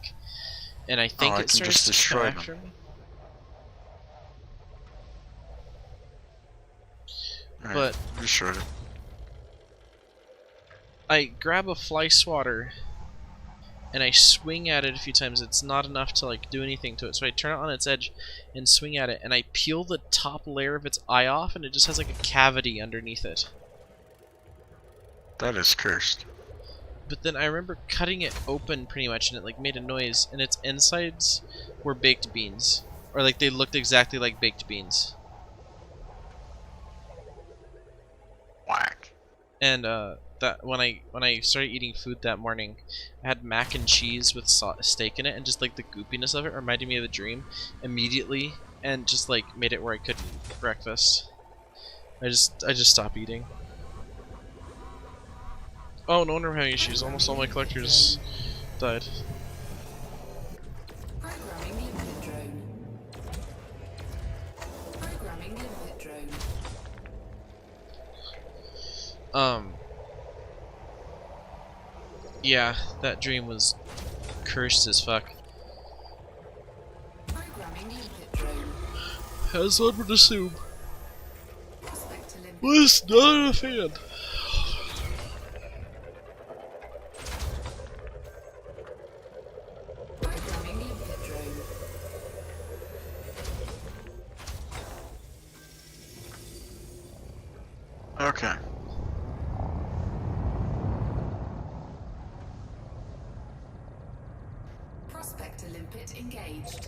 and I think it starts to come after me. But destroyed it. I grab a fly swatter and I swing at it a few times. It's not enough to like do anything to it, so I turn it on its edge and swing at it, and I peel the top layer of its eye off, and it just has like a cavity underneath it. That is cursed. But then I remember cutting it open pretty much, and it like made a noise, and its insides were baked beans, or like they looked exactly like baked beans. Whack. And that when I started eating food that morning, I had mac and cheese with steak in it, and just like the goopiness of it reminded me of the dream immediately, and just like made it where I couldn't eat breakfast. I just stopped eating. Oh, no wonder I'm having issues. Almost all my collectors died. Programming limpet drone. Programming limpet drone. Yeah, that dream was cursed as fuck. Programming limpet drone. As one would assume. Prospect to limpet. Was not a fan. Programming limpet drone. Okay. Prospector limpet engaged.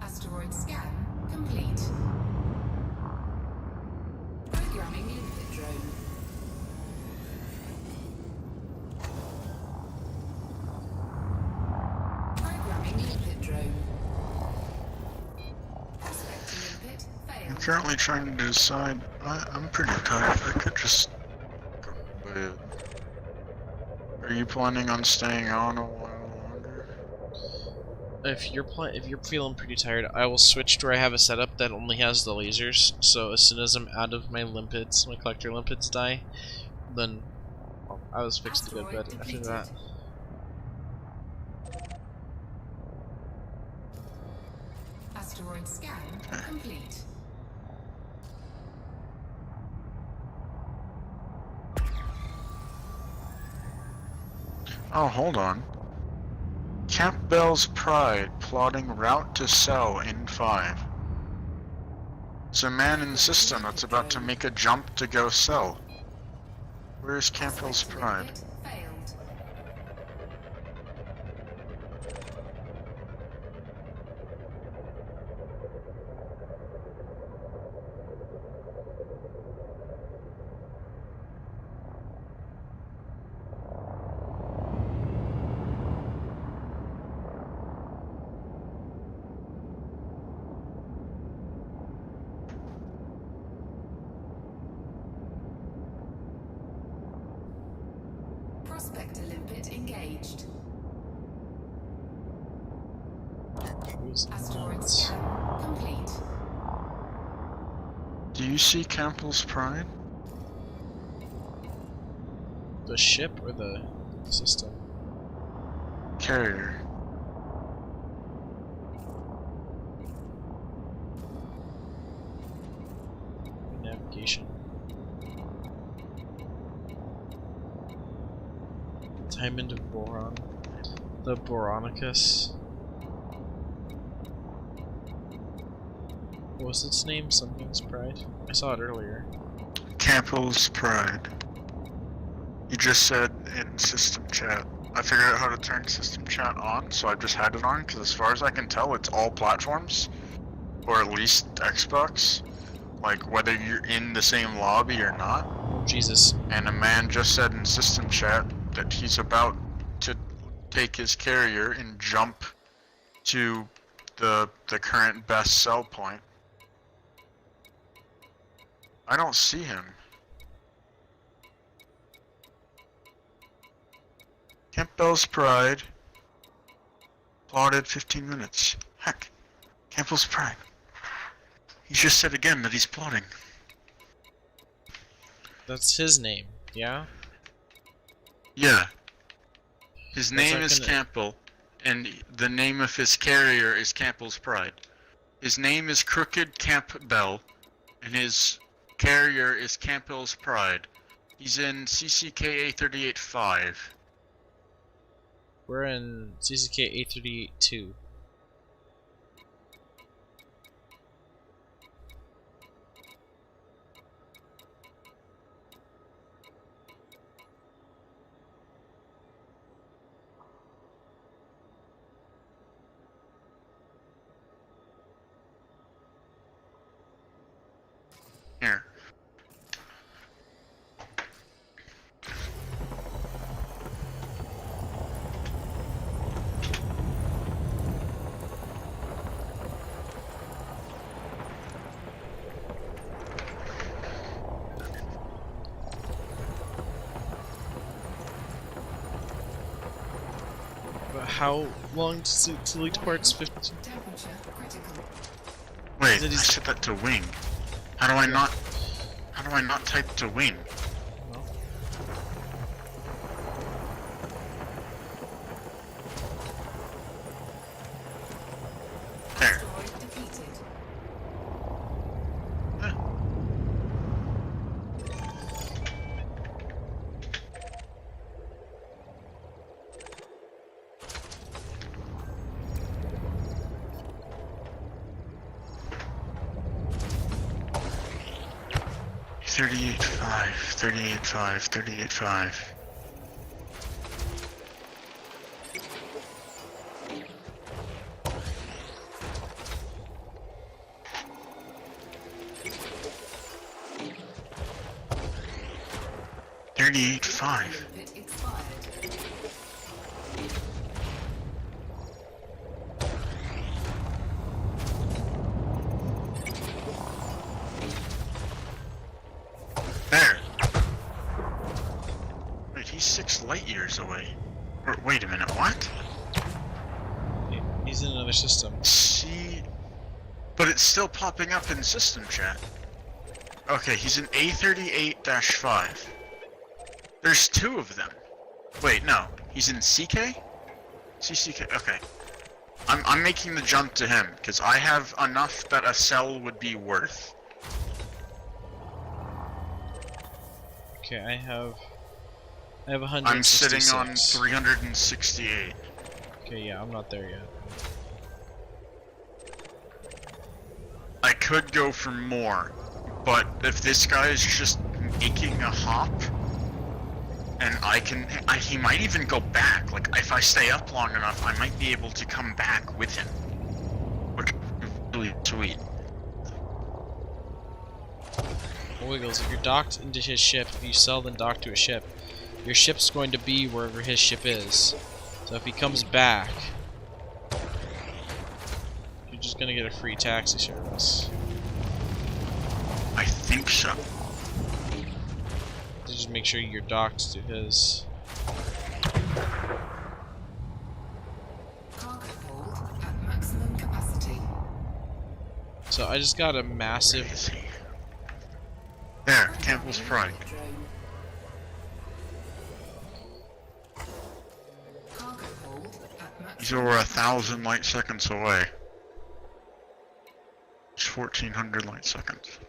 Asteroid scan complete. Programming limpet drone. Programming limpet drone. Prospector limpet I'm failed. currently trying to decide. I'm pretty tired. I could just go to bed. Are you planning on staying on a while longer? If you're feeling pretty tired, I will switch to where I have a setup that only has the lasers. So as soon as I'm out of my limpids, my collector limpids die, then I was fixed to go to bed after that. Asteroid scan complete. Oh, hold on. Campbell's Pride plotting route to cell in 5. It's a man in the system that's about to make a jump to go cell. Where's Campbell's Pride? Limpet failed. Prospector limpet engaged. Asteroid scan complete. Do you see Campbell's Pride? The ship or the system? Carrier. Navigation. Diamond of Boron. The Boronicus. What was its name? Something's Pride? I saw it earlier. Campbell's Pride. You just said in system chat. I figured out how to turn system chat on, so I just had it on, because as far as I can tell, it's all platforms. Or at least Xbox. Like, whether you're in the same lobby or not. Jesus. And a man just said in system chat that he's about to take his carrier and jump to the current best sell point. I don't see him. Campbell's Pride. Plotted 15 minutes. Heck. Campbell's Pride. He just said again that he's plotting. That's his name, yeah? Yeah. His name is Campbell, and the name of his carrier is Campbell's Pride. His name is Crooked Campbell, and his carrier is Campbell's Pride. He's in CCK A38-5. We're in CCK A38-2. Here. How long does it delete parts? 50? Temperature critical. Wait, I set that to wing. How do I not type to wing? No. There. Droid defeated. Huh. $38.5, $38.5, $38.5. $38.5. Limpet expired. There. Wait, he's 6 light years away. Wait a minute, what? He's in another system. See, but it's still popping up in system chat. Okay, he's in A38-5. There's 2 of them. Wait, no, he's in CK? CCK, okay. I'm making the jump to him, because I have enough that a cell would be worth. Okay, I have 166. I'm sitting on 368. Okay, yeah, I'm not there yet. I could go for more, but if this guy is just making a hop, and he might even go back. Like, if I stay up long enough, I might be able to come back with him. Which would be really sweet. Wiggles, if you're docked into his ship, if you sell then dock to a ship, your ship's going to be wherever his ship is. So if he comes back, you're just gonna get a free taxi service. I think so. So just make sure you're docked to his. Cargo hold at maximum capacity. So I just got a massive. Where is he? There, Campbell's Pride. Cargo hold at maximum. He's over 1,000 light seconds away. It's 1,400 light seconds.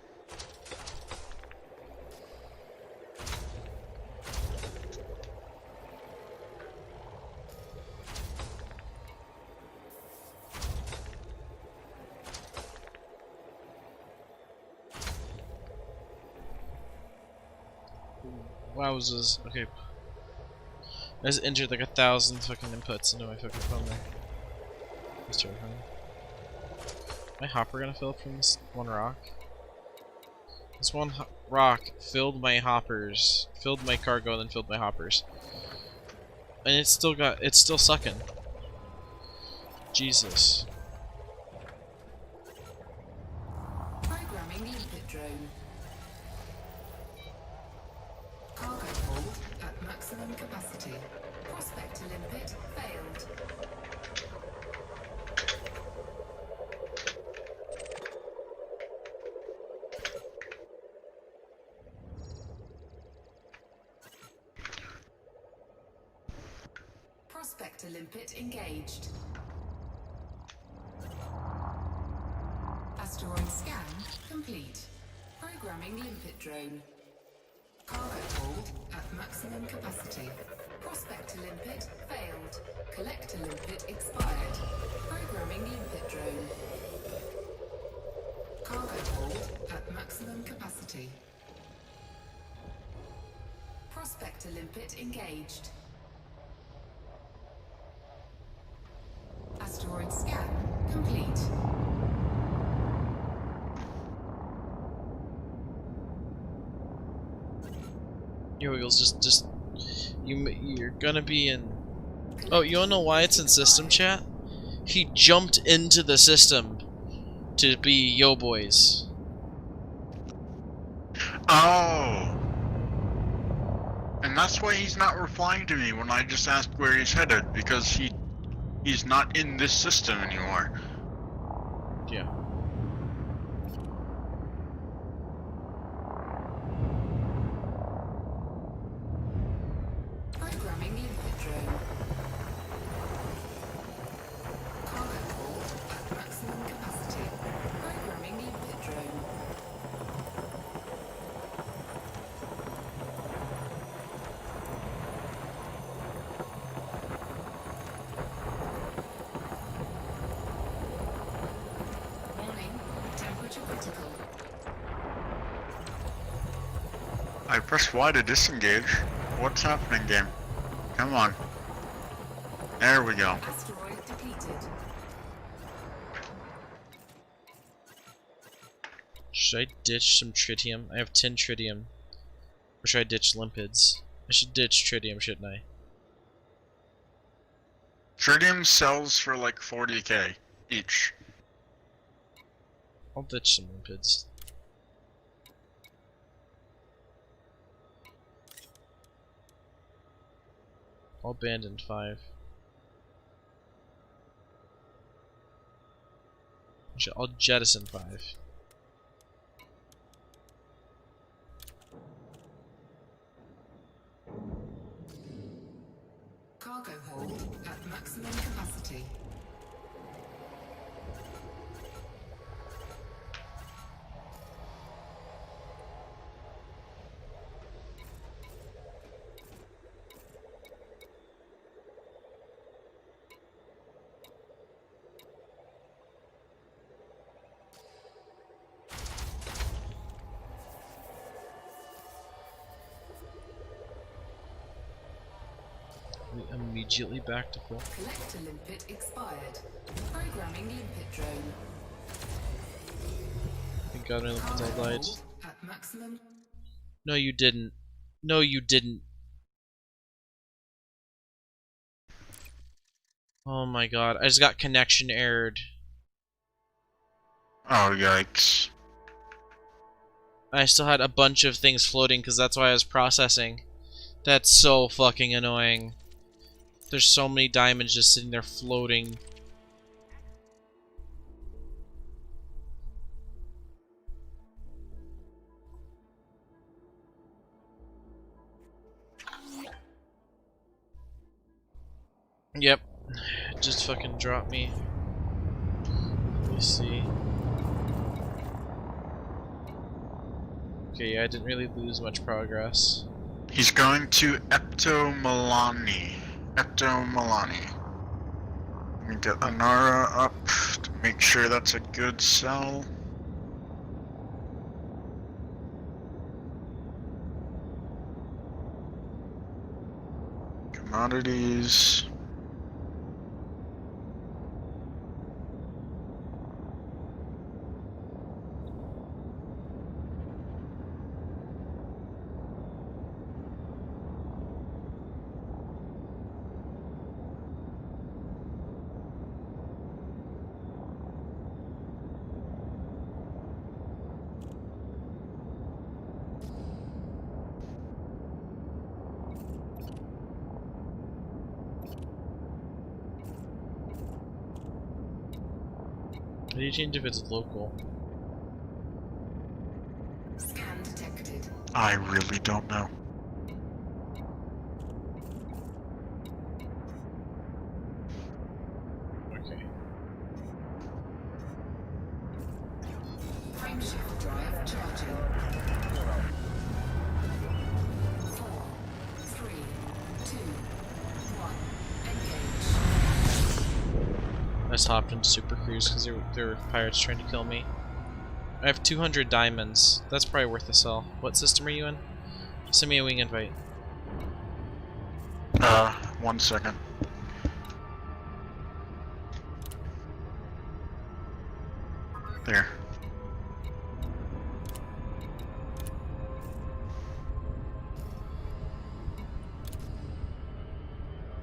Wowzers. Okay. I just entered like 1,000 fucking inputs into my fucking phone there. That's terrifying. My hopper gonna fill up from this one rock? This one rock filled my hoppers, filled my cargo, and then filled my hoppers. And it's still sucking. Jesus. Programming limpet drone. Cargo hold at maximum capacity. Prospector limpet failed. Prospector limpet engaged. Asteroid scan complete. Programming limpet drone. Cargo hold at maximum capacity. Prospector limpet failed. Collector limpet expired. Programming limpet drone. Cargo hold at maximum capacity. Prospector limpet engaged. Asteroid scan complete. Yo, Wiggles, you're gonna be in. Oh, you wanna know why it's in system chat? He jumped into the system to be Yo Boys. Oh! And that's why he's not replying to me when I just asked where he's headed, because he's not in this system anymore. Yeah. Programming limpet drone. Cargo hold at maximum capacity. Programming limpet drone. Warning, temperature critical. I press Y to disengage. What's happening, game? Come on. There we go. Asteroid depleted. Should I ditch some tritium? I have 10 tritium. Or should I ditch limpids? I should ditch tritium, shouldn't I? Tritium sells for like 40k each. I'll ditch some limpids. I'll abandon 5. I'll jettison 5. Cargo hold at maximum capacity. We immediately back to full. Collector limpet expired. Programming limpet drone. Thank God my limpids all Cargo died. hold at maximum. No, you didn't. No, you didn't. Oh my God, I just got connection errored. Oh, yikes. I still had a bunch of things floating because that's why I was processing. That's so fucking annoying. There's so many diamonds just sitting there floating. Yep. Just fucking drop me. Let me see. Okay, yeah, I didn't really lose much progress. He's going to Eptomilani. Eptomilani. Let me get Anara up to make sure that's a good sell. Commodities. do you change if it's local? Scan detected. I really don't know. Okay. Frameshift drive charging. 4, 3, 2, 1. Engage. I just hopped into Super Cruise because there were pirates trying to kill me. I have 200 diamonds. That's probably worth a sell. What system are you in? Send me a wing invite. 1 second. There.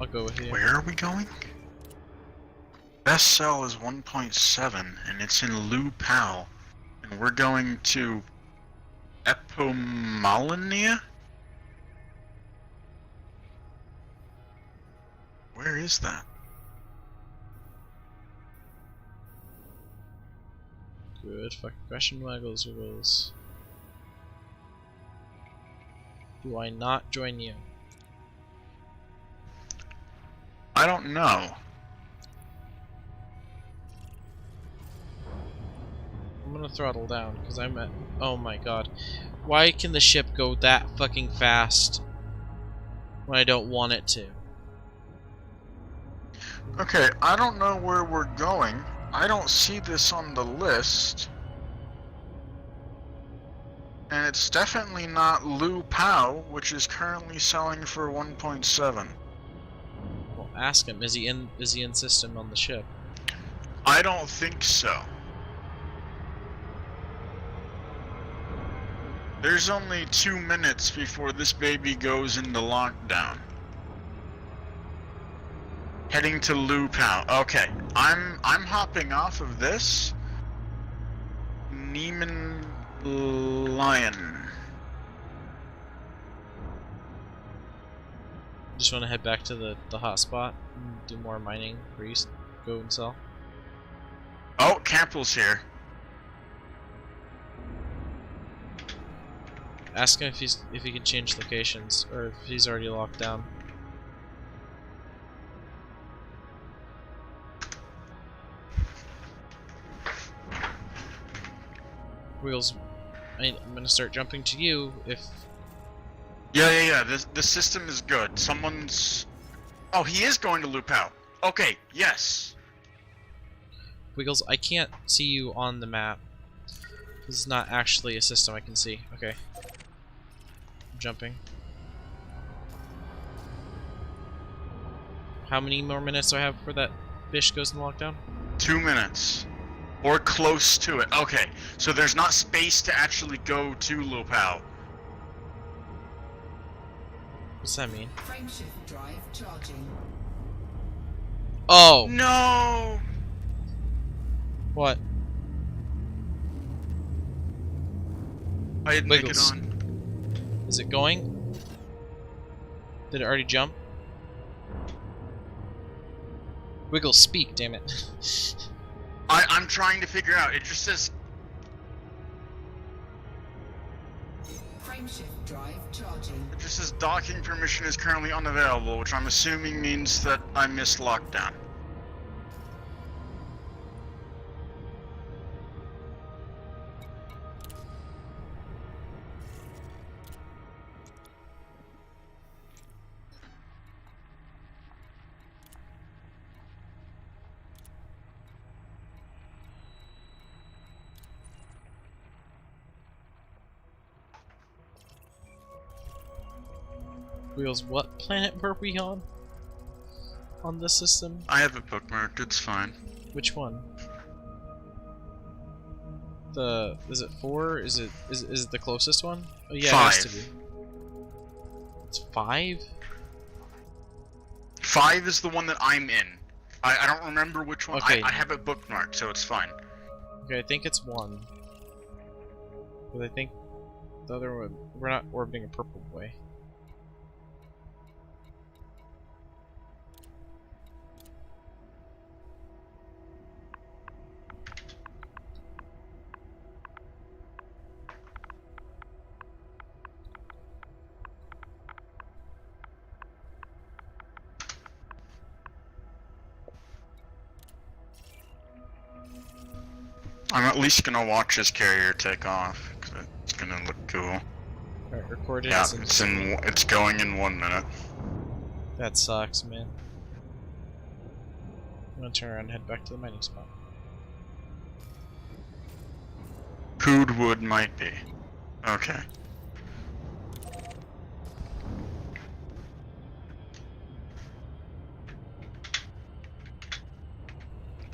I'll go with you. Where are we going? Best sell is 1.7, and it's in Lu Pao. And we're going to Epomalinia? Where is that? Good fucking question, Waggles Wiggles. Do I not join you? I don't know. I'm gonna throttle down because I'm at. Oh my god. Why can the ship go that fucking fast when I don't want it to? Okay, I don't know where we're going. I don't see this on the list. And it's definitely not Lu Pao, which is currently selling for 1.7. Well, ask him. Is he in system on the ship? I don't think so. There's only 2 minutes before this baby goes into lockdown. Heading to Lu Pao. Okay, I'm hopping off of this. Neiman Lion. Just want to head back to the hot spot and do more mining where you go and sell. Oh, Campbell's here. Ask him if he can change locations or if he's already locked down. Wheels, I'm gonna start jumping to you if. Yeah. The system is good. Someone's. Oh, he is going to Lu Pao. Okay, yes. Wiggles, I can't see you on the map. This is not actually a system I can see. Okay. I'm jumping. How many more minutes do I have before that fish goes in lockdown? 2 minutes. Or close to it. Okay, so there's not space to actually go to Lu Pao. What's that mean? Frameshift drive charging. Oh! No! What? I didn't make it Wiggles. on. Is it going? Did it already jump? Wiggles, speak, damn it. I'm trying to figure out. It just says. Frameshift drive charging. It just says docking permission is currently unavailable, which I'm assuming means that I missed lockdown. Wheels, what planet were we on? On this system? I have it bookmarked. It's fine. Which one? Is it 4? Is it the closest one? Oh yeah, 5. it has to be. It's 5? 5 is the one that I'm in. I don't remember which one. Okay. I have it bookmarked, so it's fine. Okay, I think it's 1. But I think the other one, we're not orbiting a purple way. I'm at least gonna watch his carrier take off, because it's gonna look cool. Alright, recorded. Yeah, it's going in 1 minute. That sucks, man. I'm gonna turn around and head back to the mining spot. Poodwood might be. Okay.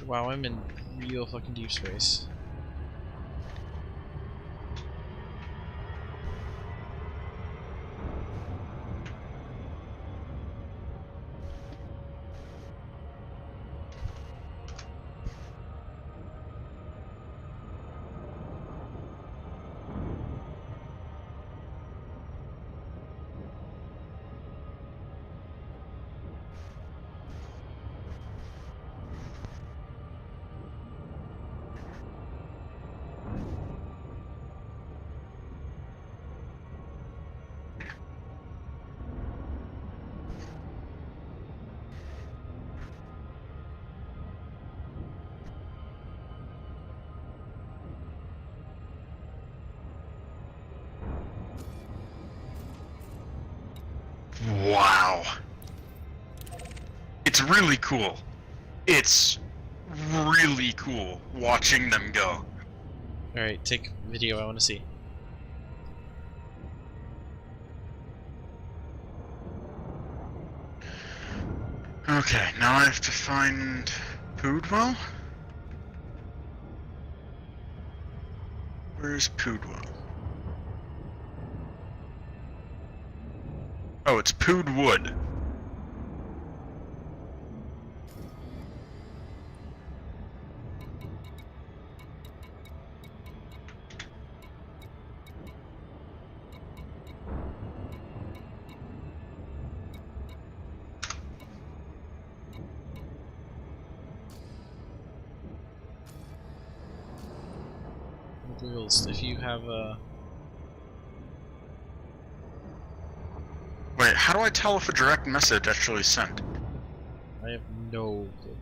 Wow, I'm in real fucking deep space. Wow. It's really cool. It's really cool watching them go. Alright, take video, I want to see. Okay, now I have to find Poodwell? Where's Poodwell? Oh, it's Poodwood. If you have a... Wait, how do I tell if a direct message actually sent? I have no clue.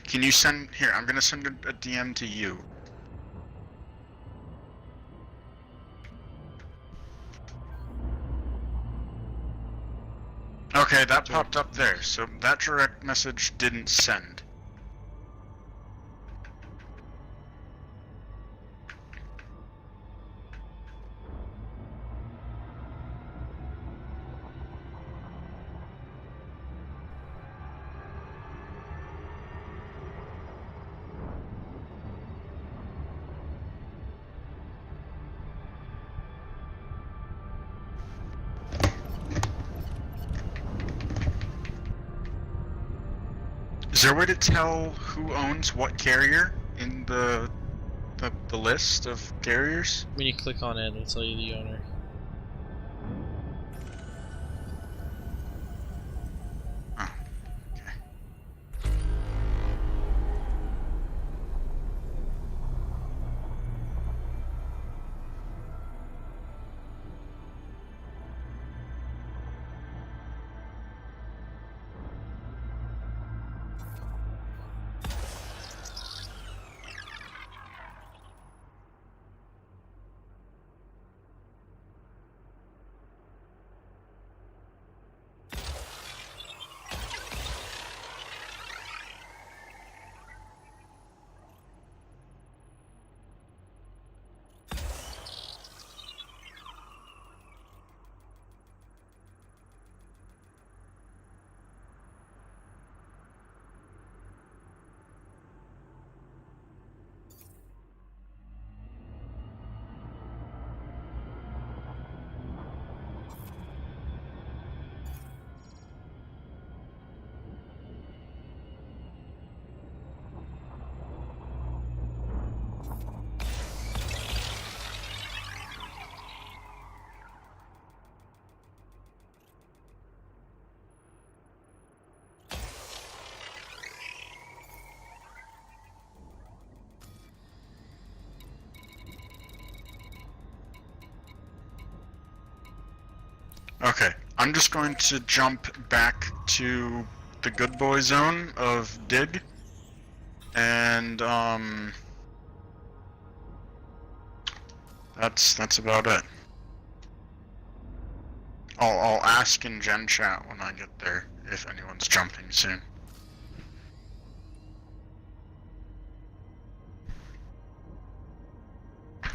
Can you send... Here, I'm gonna send a DM to you. Okay, that popped up there, so that direct message didn't send. Is there a way to tell who owns what carrier in the list of carriers? When you click on it, it'll tell you the owner. Oh, okay. Okay, I'm just going to jump back to the good boy zone of dig. And that's about it. I'll ask in Gen Chat when I get there if anyone's jumping soon.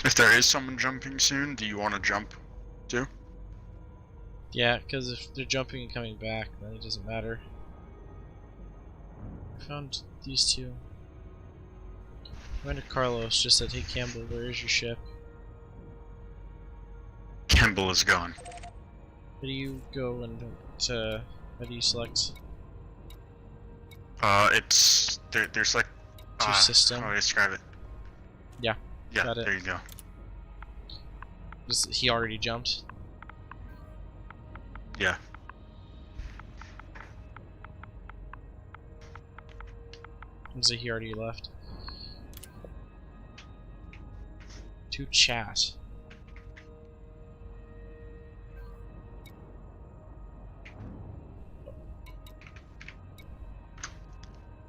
If there is someone jumping soon, do you want to jump too? Yeah, because if they're jumping and coming back, then it doesn't matter. I found these two. I went to Carlos, just said, hey Campbell, where is your ship? Campbell is gone. How do you go and how do you select? It's there's like system. How do I describe it? Yeah. Yeah, got it. there you go. He already jumped? Yeah. So he already left. To chat.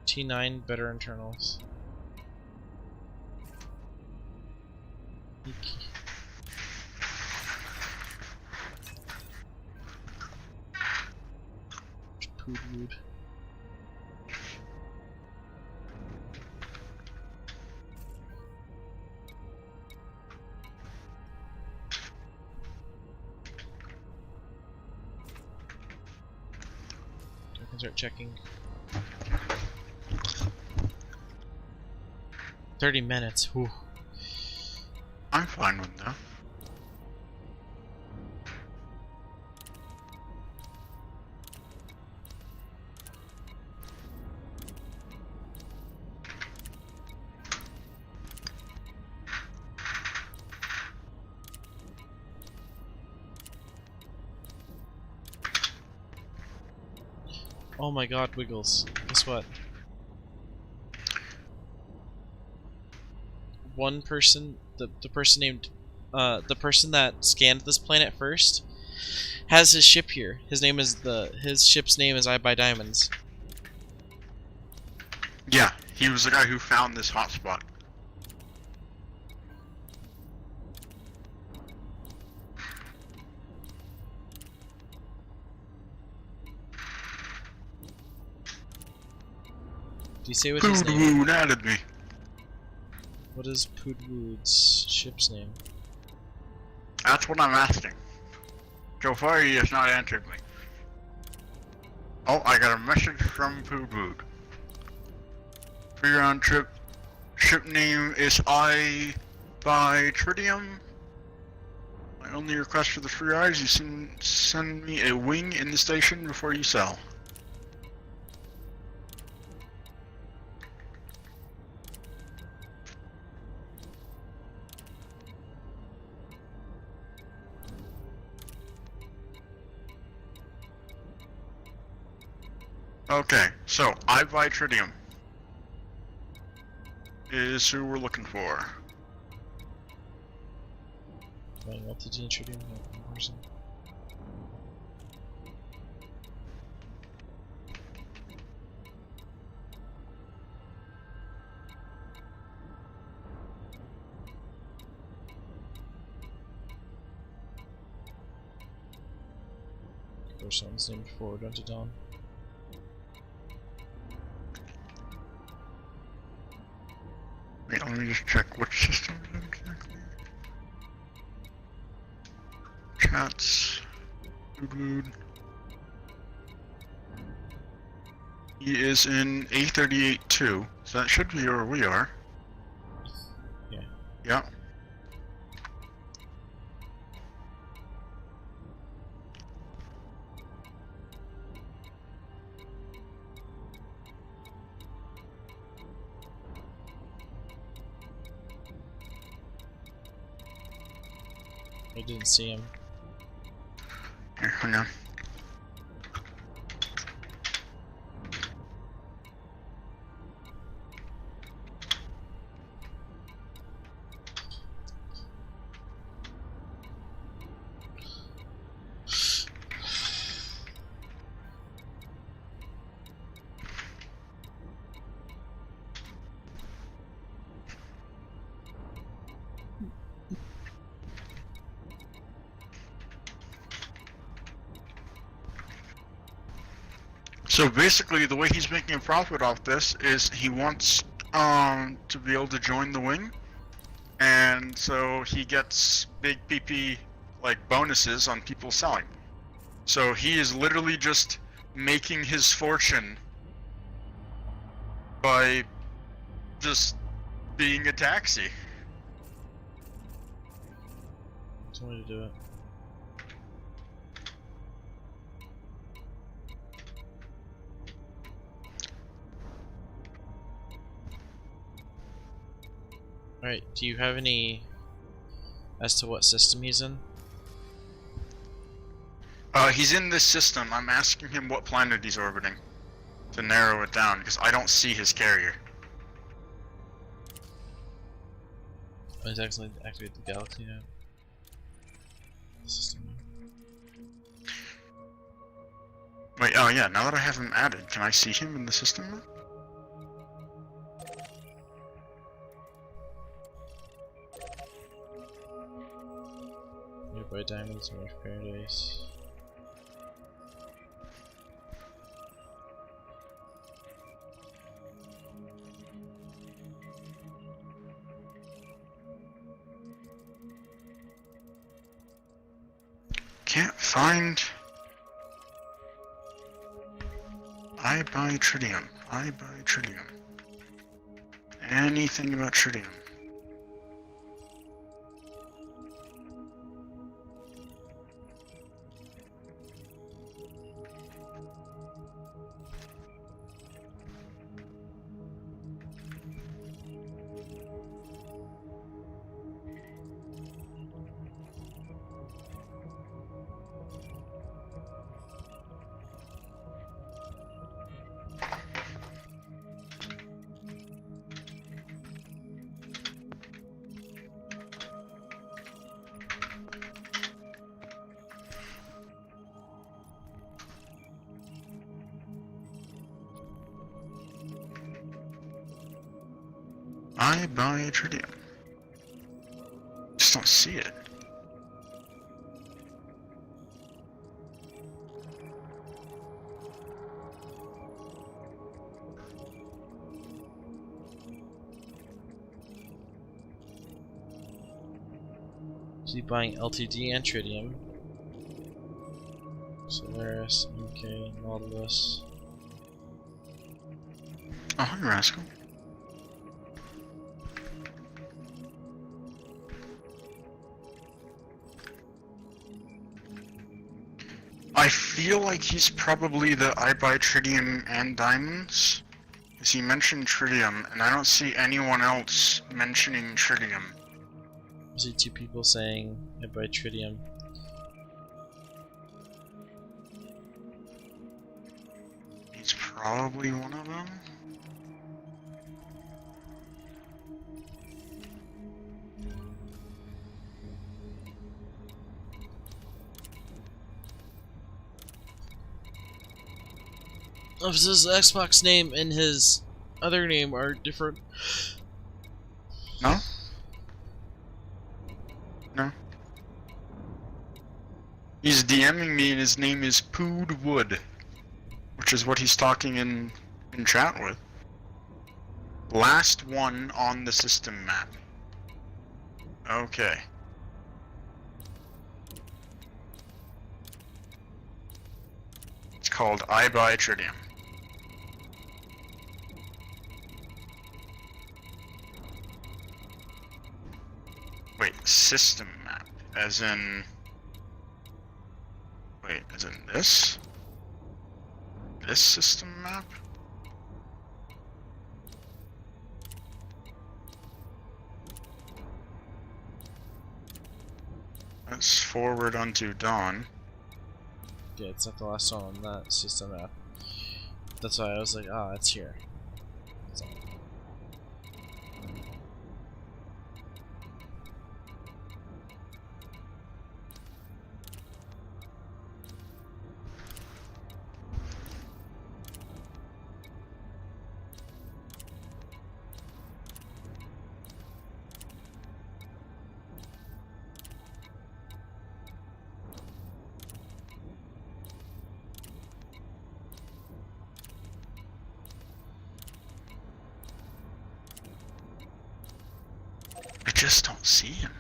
T9 better internals. Poodwood. I can start checking. 30 minutes. Whew. I'm fine with that. Oh my god, Wiggles. Guess what? One person, the person named, the person that scanned this planet first, has his ship here. His ship's name is I Buy Diamonds. Yeah, he was the guy who found this hotspot. Do you say what his name? Poodwood added me. What is Poodwood's ship's name? That's what I'm asking. So far, he has not answered me. Oh, I got a message from Poodwood. For your round trip, ship name is I by Tritium. My only request for the free rides, you send me a wing in the station before you sell. Okay, so I buy Tritium is who we're looking for. Wait, what did you introduce? Person? Or something's named Forward Unto Dawn. Wait, let me just check which system is it exactly. Chats. Poodwood. He is in A38-2, so that should be where we are. Yeah. Yeah. I didn't see him. Here, hang on. So basically, the way he's making a profit off this is he wants to be able to join the wing, and so he gets big PP like bonuses on people selling. So he is literally just making his fortune by just being a taxi. That's one way to do it. Alright, do you have any as to what system he's in? He's in this system. I'm asking him what planet he's orbiting to narrow it down, because I don't see his carrier. Oh, he's actually activated the galaxy now. System. Wait, oh yeah, now that I have him added, can I see him in the system now? Nearby diamonds, North Paradise. Can't find... I buy tritium. I buy tritium. Anything about tritium? I buy tritium. Just don't see it. Is he buying LTD and tritium? Solaris, MK, Nautilus. Oh, hi, Rascal. I feel like he's probably the I buy tritium and diamonds, because he mentioned tritium, and I don't see anyone else mentioning tritium. I see two people saying I buy tritium. He's probably one of them. If his Xbox name and his other name are different. No? No. He's DMing me and his name is Pood Wood, which is what he's talking in chat with. Last one on the system map. Okay. It's called I Buy Tritium. Wait, system map, as in... Wait, as in this? This system map? Let's forward onto Dawn. Yeah, it's not the last one on that system map. That's why I was like, ah, it's here. So. just don't see him.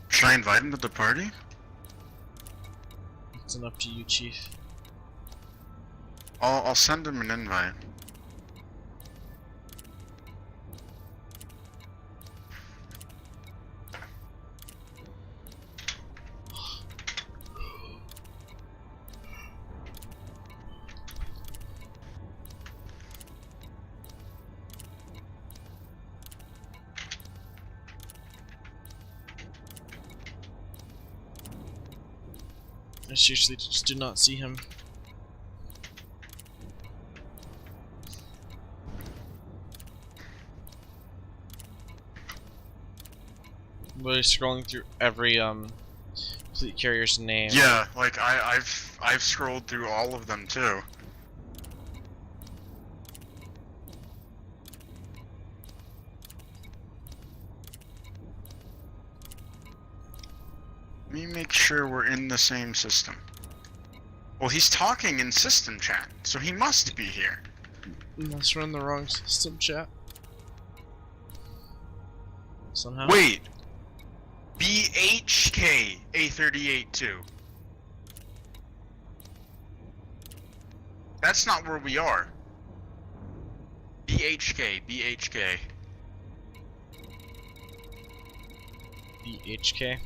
Should I invite him to the party? It's up to you, Chief. I'll send him an invite. I seriously just did not see him. I'm really scrolling through every fleet carrier's name. Yeah, like I've scrolled through all of them too. Let me make sure we're in the same system. Well, he's talking in system chat, so he must be here. You must run the wrong system chat. Somehow. Wait! BHK A38-2. That's not where we are. BHK. BHK. BHK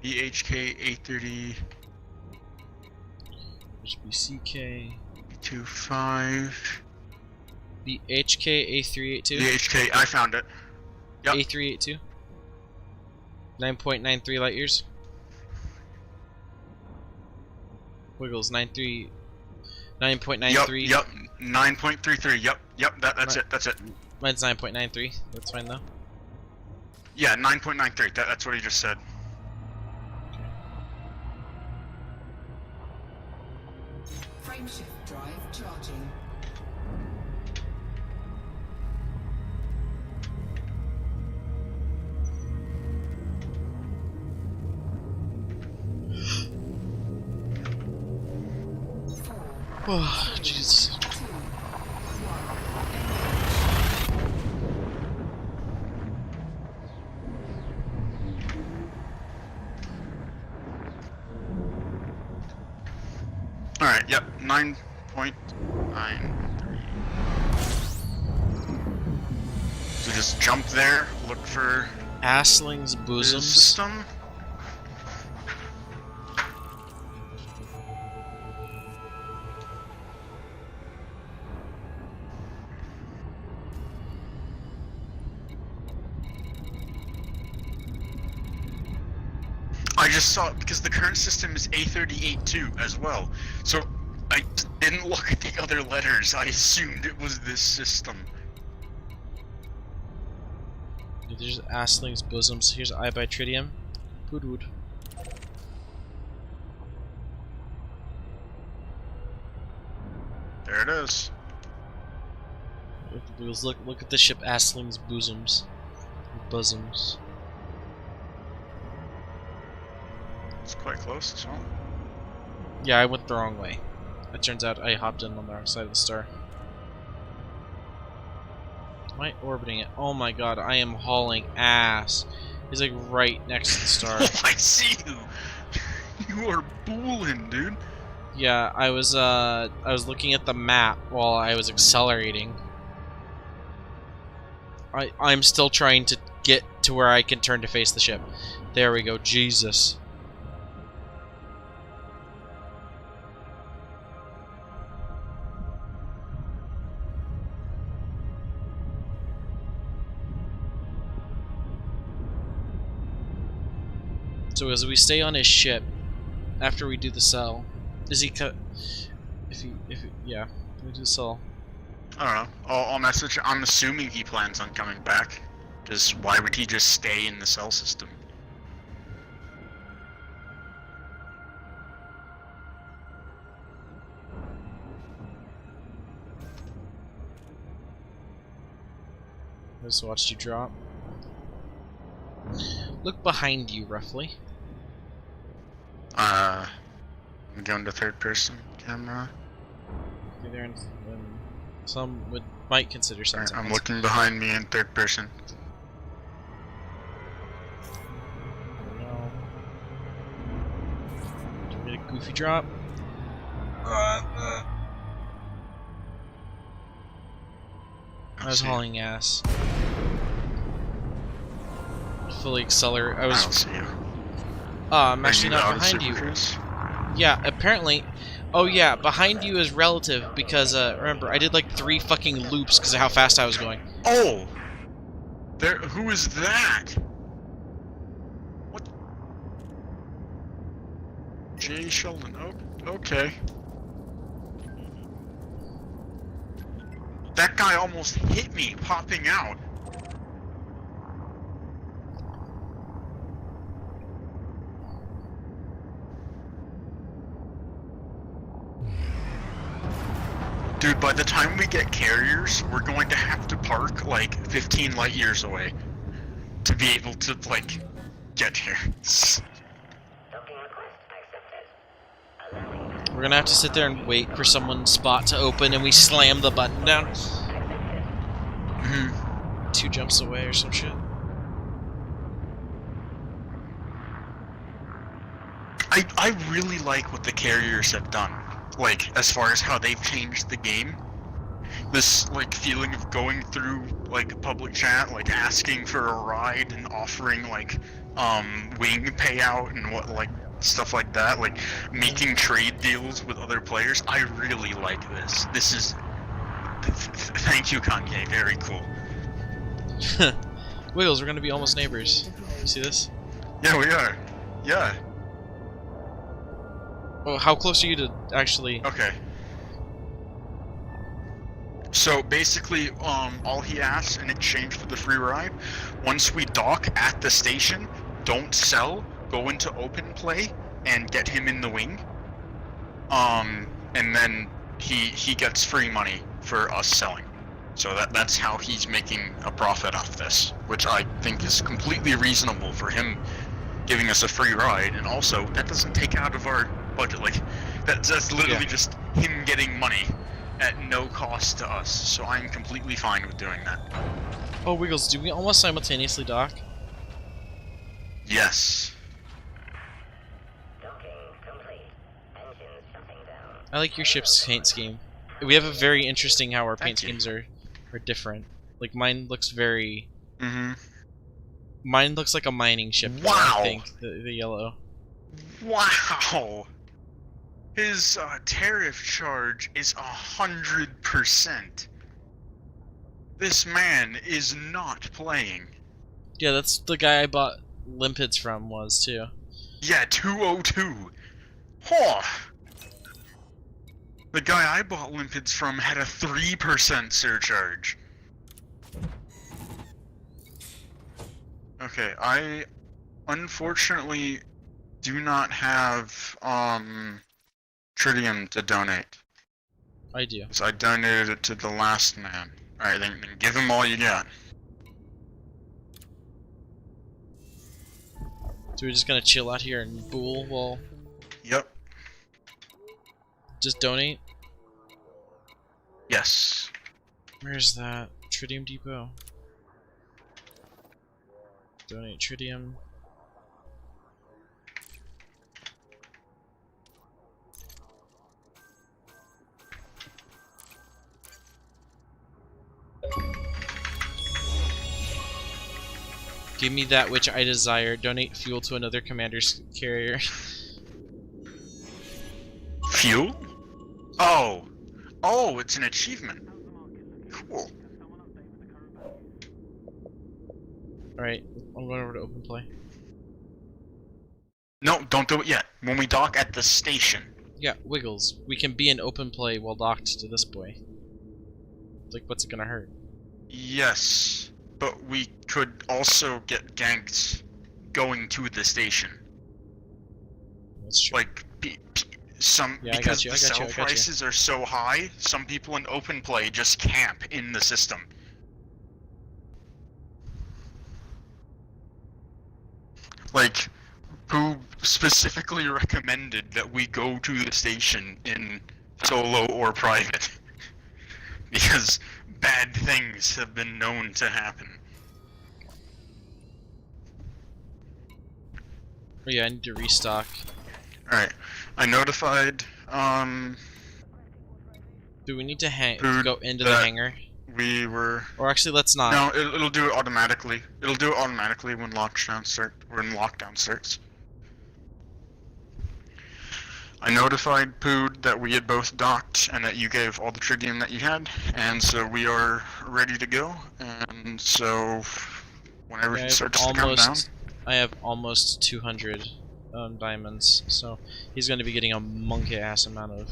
A30. BCK. 25. BHK A382. BHK, I found it. Yep. A382. 9.93 light years. Wiggles 9.93. Yep. 9.33. Yep. That's it. Mine's 9.93. That's fine though. Yeah, 9.93. That's what he just said. Frameshift drive charging. Oh, Jesus. Alright, yep, 9.93. So just jump there, look for Assling's his bosoms. system. I just saw it because the current system is A38-2 as well. So I didn't look at the other letters. I assumed it was this system. There's Assling's bosoms. Here's Ibitritium. Wood. There it is. Look at the ship Assling's bosoms. Bosoms. It's quite close as well. Yeah, I went the wrong way. It turns out I hopped in on the wrong side of the star. Am I orbiting it? Oh my god, I am hauling ass. He's like right next to the star. Oh, I see you. You are booling, dude. Yeah, I was looking at the map while I was accelerating. I'm still trying to get to where I can turn to face the ship. There we go. Jesus. So as we stay on his ship, after we do the cell, is he cut? Yeah, we do the cell. I don't know. I'll message. I'm assuming he plans on coming back. Because why would he just stay in the cell system? I just watched you drop. Look behind you, roughly. I'm going to third person camera. Okay, there, and some might consider something. I'm looking behind me in third person. No. Did we get a goofy drop? I was hauling ass. Fully accelerate. I don't see you. I'm actually not behind you. Yeah, apparently. Oh yeah, behind you is relative because remember I did like 3 fucking loops because of how fast I was going. Oh, there. Who is that? What? Jay Sheldon. Oh, okay. That guy almost hit me popping out. Dude, by the time we get carriers, we're going to have to park like 15 light years away to be able to like get here. We're gonna have to sit there and wait for someone's spot to open, and we slam the button down. 2 jumps away or some shit. I really like what the carriers have done. Like, as far as how they've changed the game. This, like, feeling of going through, like, public chat, like, asking for a ride and offering, like, wing payout and what, like, stuff like that. Like, making trade deals with other players. I really like this. This is... Thank you, Kanye. Very cool. Wiggles, we're gonna be almost neighbors. You see this? Yeah, we are. Yeah. Oh, how close are you to actually... Okay. So basically, all he asks in exchange for the free ride, once we dock at the station, don't sell, go into open play, and get him in the wing. And then he gets free money for us selling. So that's how he's making a profit off this, which I think is completely reasonable for him giving us a free ride, and also that doesn't take out of our budget. Like that's literally just him getting money at no cost to us. So I'm completely fine with doing that. Oh, Wiggles, do we almost simultaneously dock? Yes. I like your ship's paint scheme. We have a very interesting how our paint schemes are different. Like mine looks very. Mine looks like a mining ship. Wow. I think the yellow. Wow. His tariff charge is 100%. This man is not playing. Yeah, that's the guy I bought limpids from was too. Yeah, 202. Huh. The guy I bought limpids from had a 3% surcharge. Okay, I unfortunately do not have tritium to donate. I do. So I donated it to the last man. Alright, then give him all you got. So we're just gonna chill out here and bool while... Yep. Just donate? Yes. Where's that? Tritium depot. Donate tritium. Give me that which I desire. Donate fuel to another commander's carrier. Fuel? Oh! Oh, it's an achievement. Cool. Alright, I'm going over to open play. No, don't do it yet. When we dock at the station. Yeah, Wiggles. We can be in open play while docked to this boy. Like, what's it gonna hurt? Yes, but we could also get ganked going to the station. That's true. Like, Yeah, because the sell prices are so high, some people in open play just camp in the system. Like, who specifically recommended that we go to the station in solo or private? Because bad things have been known to happen. Oh, yeah, I need to restock. Alright, I notified, Do we need to go into the hangar? We were... Or actually, let's not. No, it'll do it automatically. It'll do it automatically when lockdown starts. I notified Pood that we had both docked and that you gave all the tritium that you had, and so we are ready to go. And so, whenever he starts to come down... I have almost 200 diamonds, so he's going to be getting a monkey-ass amount of...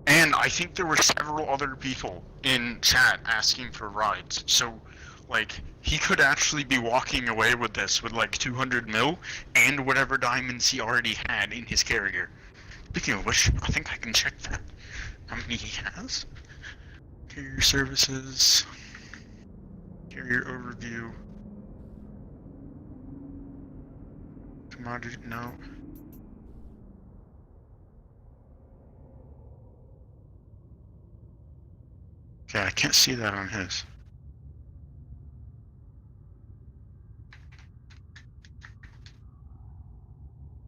And I think there were several other people in chat asking for rides, so, like, he could actually be walking away with this with, like, 200 mil, and whatever diamonds he already had in his carrier. Speaking of which, I think I can check that. How many he has? Carrier services... Carrier overview... Commodity, no. Okay, I can't see that on his.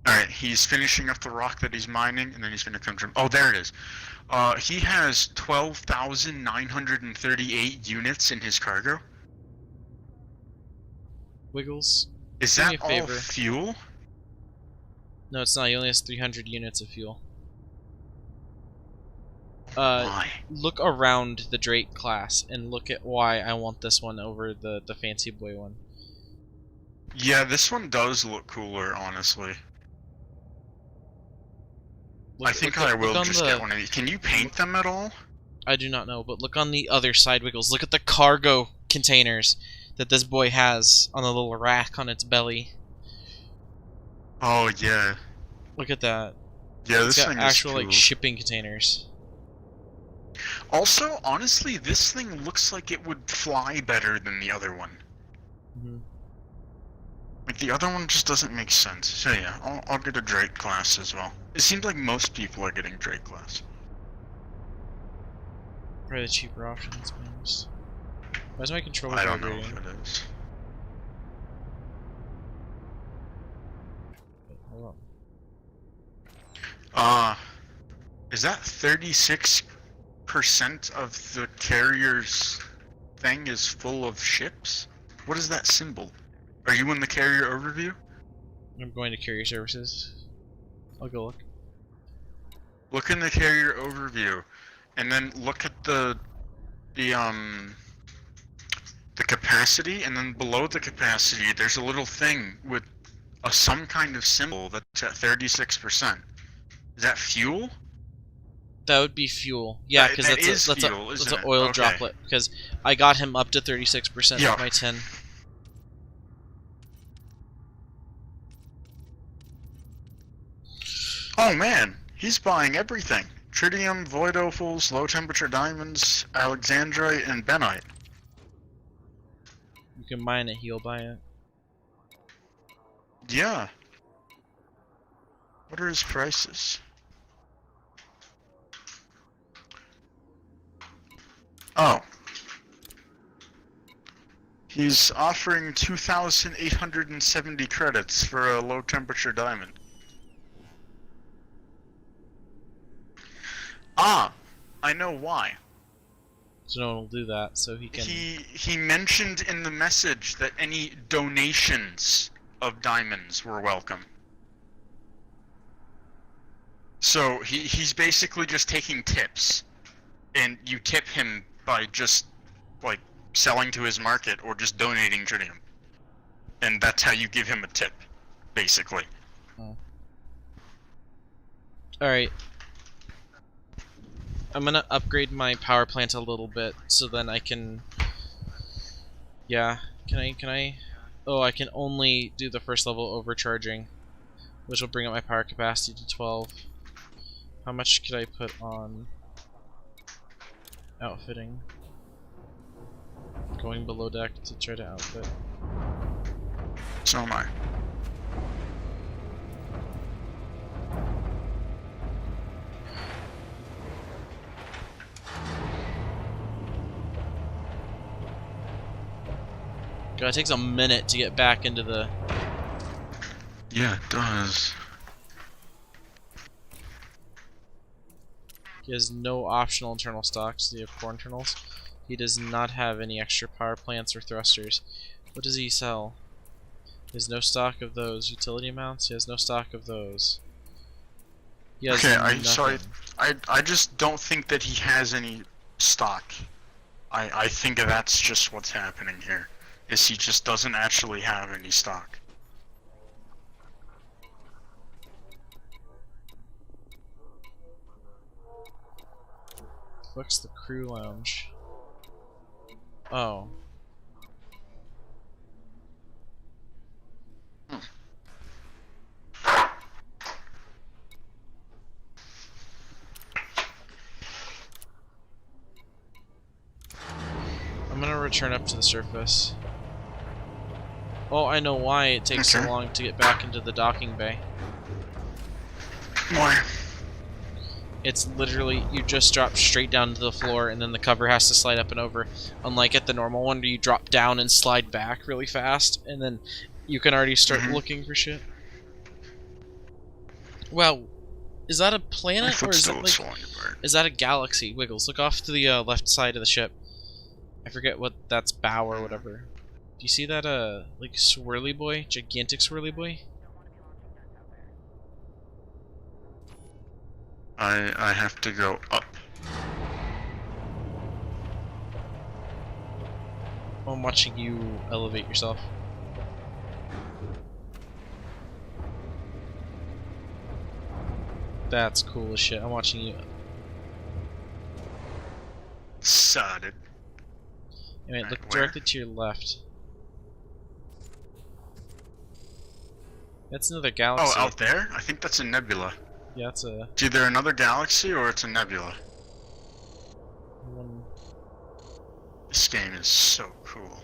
Alright, he's finishing up the rock that he's mining, and then he's gonna come to... Oh, there it is. He has 12,938 units in his cargo. Wiggles? Is that all fuel? No, it's not. He only has 300 units of fuel. Why? Look around the Drake class and look at why I want this one over the Fancy Boy one. Yeah, this one does look cooler, honestly. I think I will just get one of these. Can you paint them at all? I do not know, but look on the other side, Wiggles. Look at the cargo containers that this boy has on the little rack on its belly. Oh, yeah. Look at that. Yeah, this thing is actual, cool. like, shipping containers. Also, honestly, this thing looks like it would fly better than the other one. Mm-hmm. Like, the other one just doesn't make sense. So yeah, I'll get a Drake class as well. It seems like most people are getting Drake class. Probably the cheaper options, maybe. Why is my controller I don't vibrating? know if it is. Wait, hold on. Is that 36% of the carrier's thing is full of ships? What is that symbol? Are you in the carrier overview? I'm going to carrier services. I'll go look. Look in the carrier overview, and then look at the capacity, and then below the capacity, there's a little thing with some kind of symbol that's at 36%. Is that fuel? That would be fuel. Yeah, because that's an oil droplet. Because I got him up to 36% of my 10. Oh man, he's buying everything. Tritium, void opals, low temperature diamonds, alexandrite, and benite. You can mine it, he'll buy it. Yeah. What are his prices? Oh. He's offering 2,870 credits for a low temperature diamond. Ah, I know why. So no one will do that, so he can... He mentioned in the message that any donations of diamonds were welcome. So he's basically just taking tips, and you tip him by just, like, selling to his market or just donating tritium. And that's how you give him a tip, basically. Oh. Alright. I'm gonna upgrade my power plant a little bit so then I can. Yeah, can I? Oh, I can only do the first level overcharging, which will bring up my power capacity to 12. How much could I put on outfitting? Going below deck to try to outfit. So am I. God, it takes a minute to get back into the... Yeah, it does. He has no optional internal stocks. Does he have 4 internals? He does not have any extra power plants or thrusters. What does he sell? He has no stock of those. Utility mounts? He has no stock of those. He has Okay, I just don't think that he has any stock. I think that's just what's happening here. Is he just doesn't actually have any stock. What's the crew lounge? Oh. I'm gonna return up to the surface. Oh, I know why it takes so long to get back into the docking bay. Why? It's literally, you just drop straight down to the floor and then the cover has to slide up and over. Unlike at the normal one where you drop down and slide back really fast and then you can already start looking for shit. Wow, is that a planet or is it like, is that a galaxy? Wiggles, look off to the left side of the ship. I forget what that's bow or whatever. Do you see that like swirly boy? Gigantic swirly boy? I have to go up. I'm watching you elevate yourself. That's cool as shit. I'm watching you. Sodded. Anyway, look directly to your left. That's another galaxy. Oh, out there? I think that's a nebula. Yeah, it's a... It's either another galaxy or it's a nebula. This game is so cool.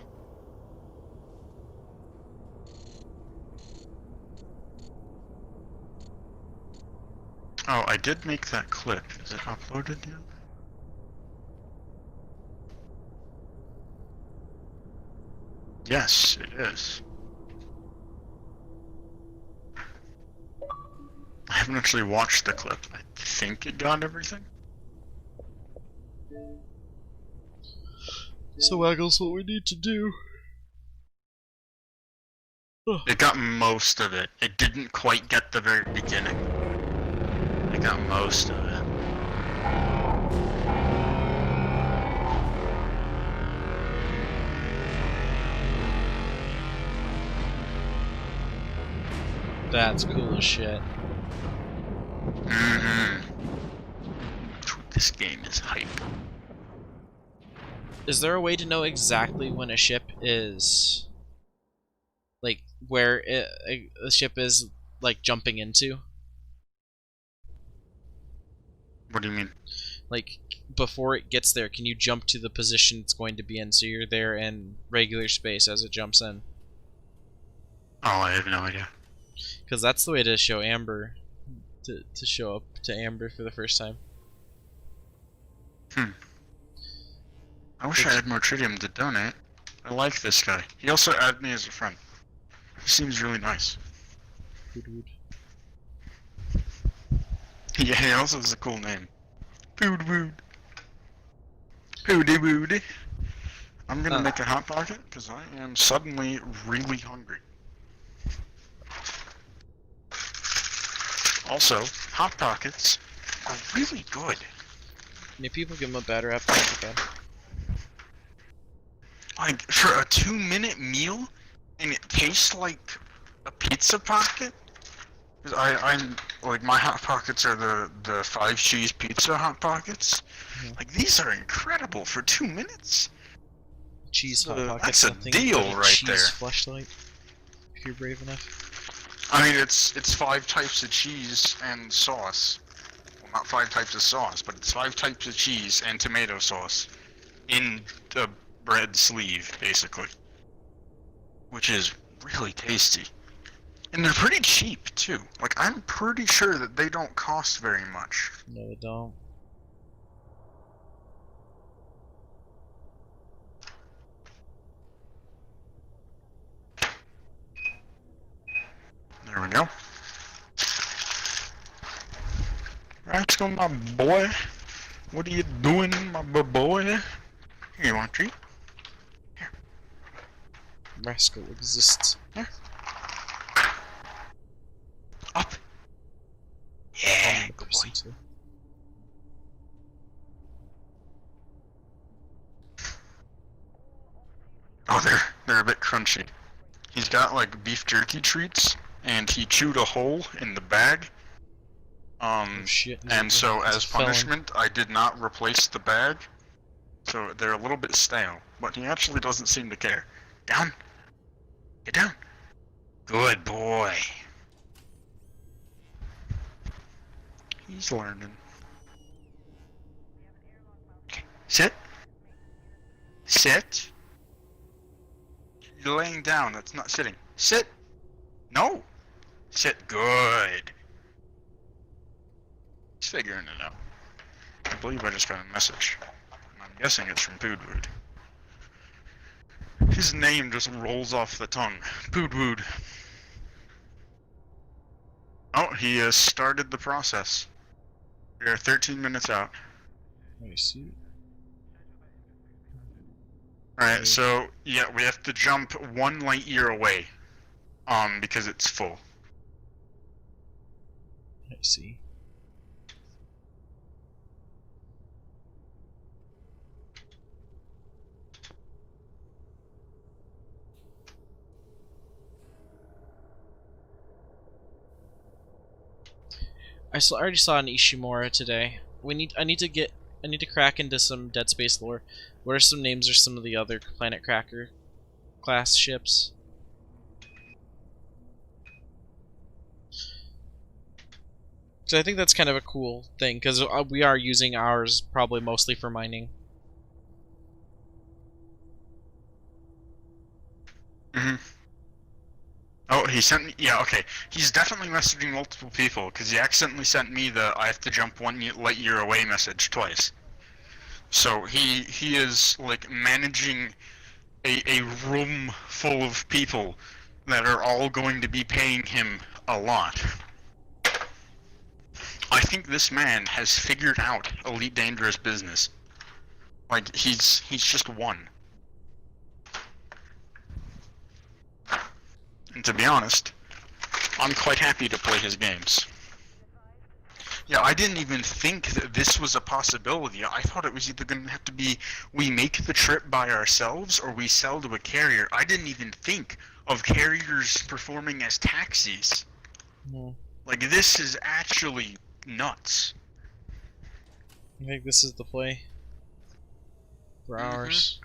Oh, I did make that clip. Is it uploaded yet? Yes, it is. I haven't actually watched the clip. I think it got everything. So Waggles, what we need to do... It got most of it. It didn't quite get the very beginning. It got most of it. That's cool as shit. This game is hype. Is there a way to know exactly when a ship is... like, where a ship is, like, jumping into? What do you mean? Like, before it gets there, can you jump to the position it's going to be in so you're there in regular space as it jumps in? Oh, I have no idea. Because that's the way to show Amber, to show up to Amber for the first time. I wish I had more tritium to donate. I like this guy. He also added me as a friend. He seems really nice. Yeah, he also has a cool name. Food wood. Foody woody. I'm gonna make a hot pocket because I am suddenly really hungry. Also, hot pockets are really good. Yeah, people give them a bad rap. Bad. Like, for a 2-minute meal, and it tastes like a pizza pocket? 'Cause I'm like, my hot pockets are the 5 cheese pizza hot pockets. Like, these are incredible for 2 minutes. Cheese hot pockets. That's a deal right cheese there. Fleshlight, if you're brave enough. I mean, it's 5 types of cheese and sauce. Well, not 5 types of sauce, but it's 5 types of cheese and tomato sauce in the bread sleeve, basically, which is really tasty. And they're pretty cheap, too. Like, I'm pretty sure that they don't cost very much. No, they don't. There we go. Let's go, my boy. What are you doing, my boy? Here, you want a treat? Here. Rascal exists. Here. Up. Yeah, good boy. Oh, they're a bit crunchy. He's got like beef jerky treats, and he chewed a hole in the bag. Oh, shit. And so as punishment, I did not replace the bag. So they're a little bit stale, but he actually doesn't seem to care. Down. Get down. Good boy. He's learning. Okay. Sit. Sit. You're laying down. That's not sitting. Sit. No. Sit. Good. He's figuring it out. I believe I just got a message. I'm guessing it's from Poodwood. His name just rolls off the tongue. Poodwood. Oh, he has started the process. We are 13 minutes out. I see. Alright, so, yeah, we have to jump 1 light year away. Because it's full. I see. I already saw an Ishimura today. I need to crack into some Dead Space lore. What are some names or some of the other Planet Cracker class ships? So I think that's kind of a cool thing, because we are using ours probably mostly for mining. Mm-hmm. Oh, he sent me. Yeah, okay. He's definitely messaging multiple people because he accidentally sent me the "I have to jump 1 light year away" message twice. So he is like managing a room full of people that are all going to be paying him a lot. I think this man has figured out Elite Dangerous business. Like he's just won. And to be honest, I'm quite happy to play his games. Yeah, I didn't even think that this was a possibility. I thought it was either going to have to be we make the trip by ourselves or we sell to a carrier. I didn't even think of carriers performing as taxis. No. Like, this is actually nuts. I think this is the play for ours.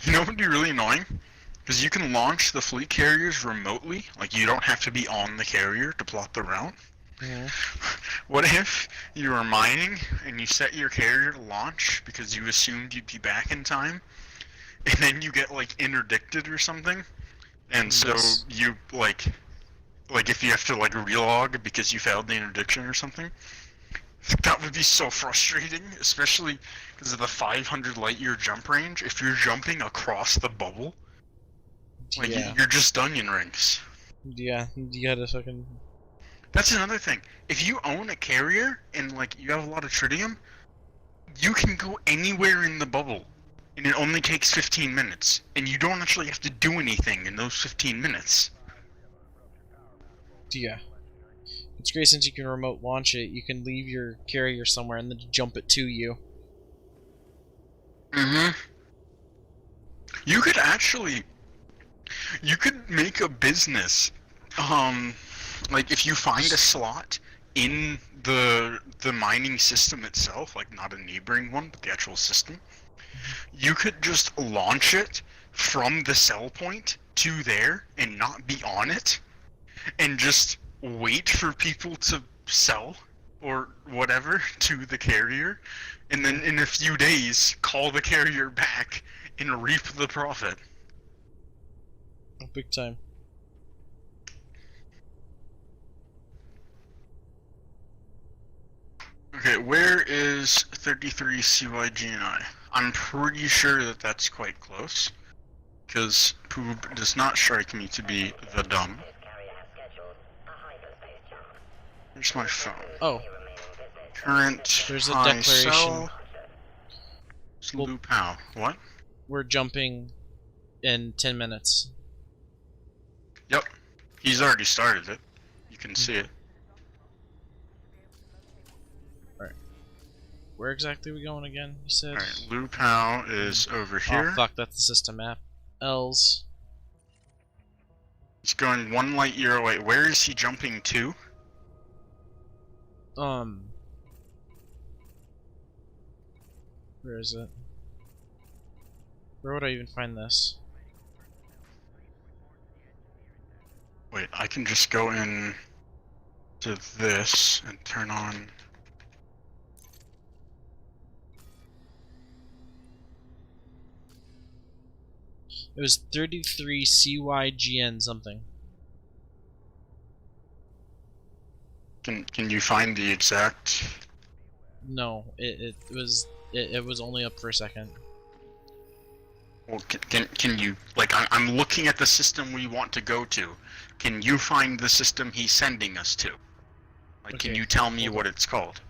You know what would be really annoying? Because you can launch the fleet carriers remotely. Like, you don't have to be on the carrier to plot the route. Yeah. What if you were mining and you set your carrier to launch because you assumed you'd be back in time, and then you get, like, interdicted or something? And so you, like if you have to, like, relog because you failed the interdiction or something? That would be so frustrating, especially because of the 500 light year jump range. If you're jumping across the bubble, like, you're just onion rings. Yeah, you gotta fucking... That's another thing. If you own a carrier and, like, you have a lot of tritium, you can go anywhere in the bubble, and it only takes 15 minutes, and you don't actually have to do anything in those 15 minutes. Yeah. It's great since you can remote launch it. You can leave your carrier somewhere and then jump it to you. Mm-hmm. You could actually, you could make a business. Like if you find a slot in the mining system itself, like not a neighboring one, but the actual system, you could just launch it from the sell point to there and not be on it, and just wait for people to sell or whatever to the carrier, and then in a few days call the carrier back and reap the profit. Big time. Okay, where is 33 CYGNI? I'm pretty sure that that's quite close, because Poob does not strike me to be the dumb. Here's my phone. Oh. Current There's a high declaration. Cell. Well, Loop how? What? We're jumping in 10 minutes. Yep. He's already started it. You can see it. Alright. Where exactly are we going again? You said? Alright, Lupao is over here. Oh fuck, that's the system map. L's. He's going 1 light year away. Where is he jumping to? Where is it? Where would I even find this? Wait, I can just go in to this and turn on. It was 33 CYGN something. Can you find the exact? No, it was only up for a second. Well, can you, like, I'm looking at the system we want to go to. Can you find the system he's sending us to? Like, Okay, can you tell me hold what on. it's called?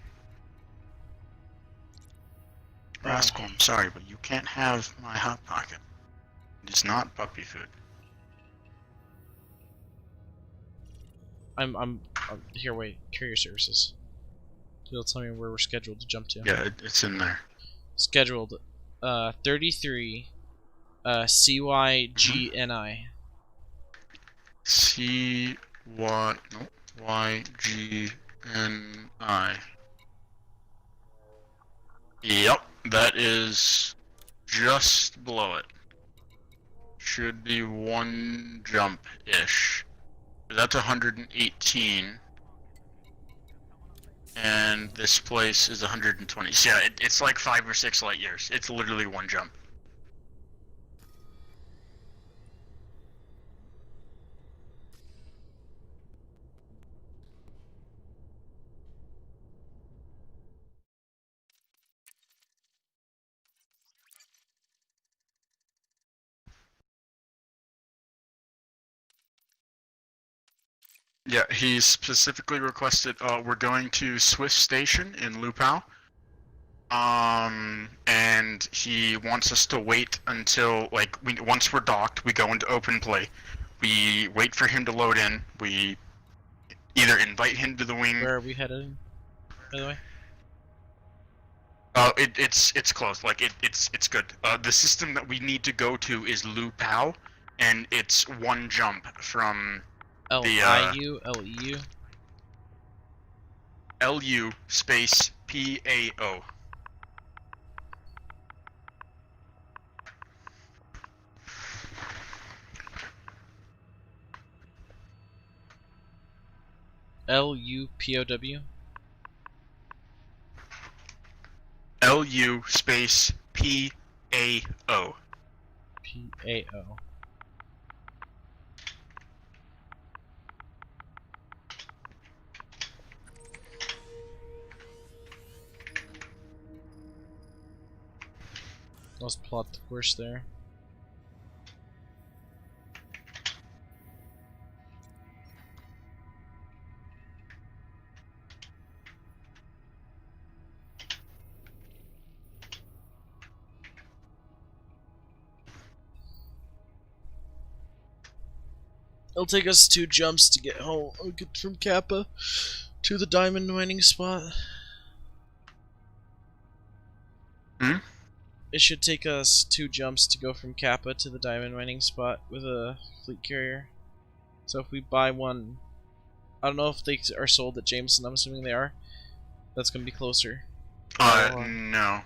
Rascal, I'm sorry, but you can't have my Hot Pocket. It's not puppy food. I'm here. Wait, carrier services. It'll tell me where we're scheduled to jump to. Yeah, it's in there. Scheduled, 33, CYGNI. CYGNI. Yep, that is just below it. Should be 1 jump-ish. That's 118. And this place is 120. So yeah, it's like 5 or 6 light years. It's literally 1 jump. Yeah, he specifically requested, we're going to Swift Station in Lupao. And he wants us to wait until, like, once we're docked, we go into open play. We wait for him to load in, we either invite him to the wing... Where are we headed, by the way? It's close, like, it's good. The system that we need to go to is Lupao, and it's 1 jump from... LIU, LEU? LU space PAO. LUPOW? LU space PAO. PAO. Let's plot the course there. It'll take us 2 jumps to get home. Get from Kappa to the diamond mining spot. Hmm? it should take us 2 jumps to go from Kappa to the diamond mining spot with a fleet carrier. So if we buy one, I don't know if they are sold at Jameson. I'm assuming they are. That's gonna be closer. No.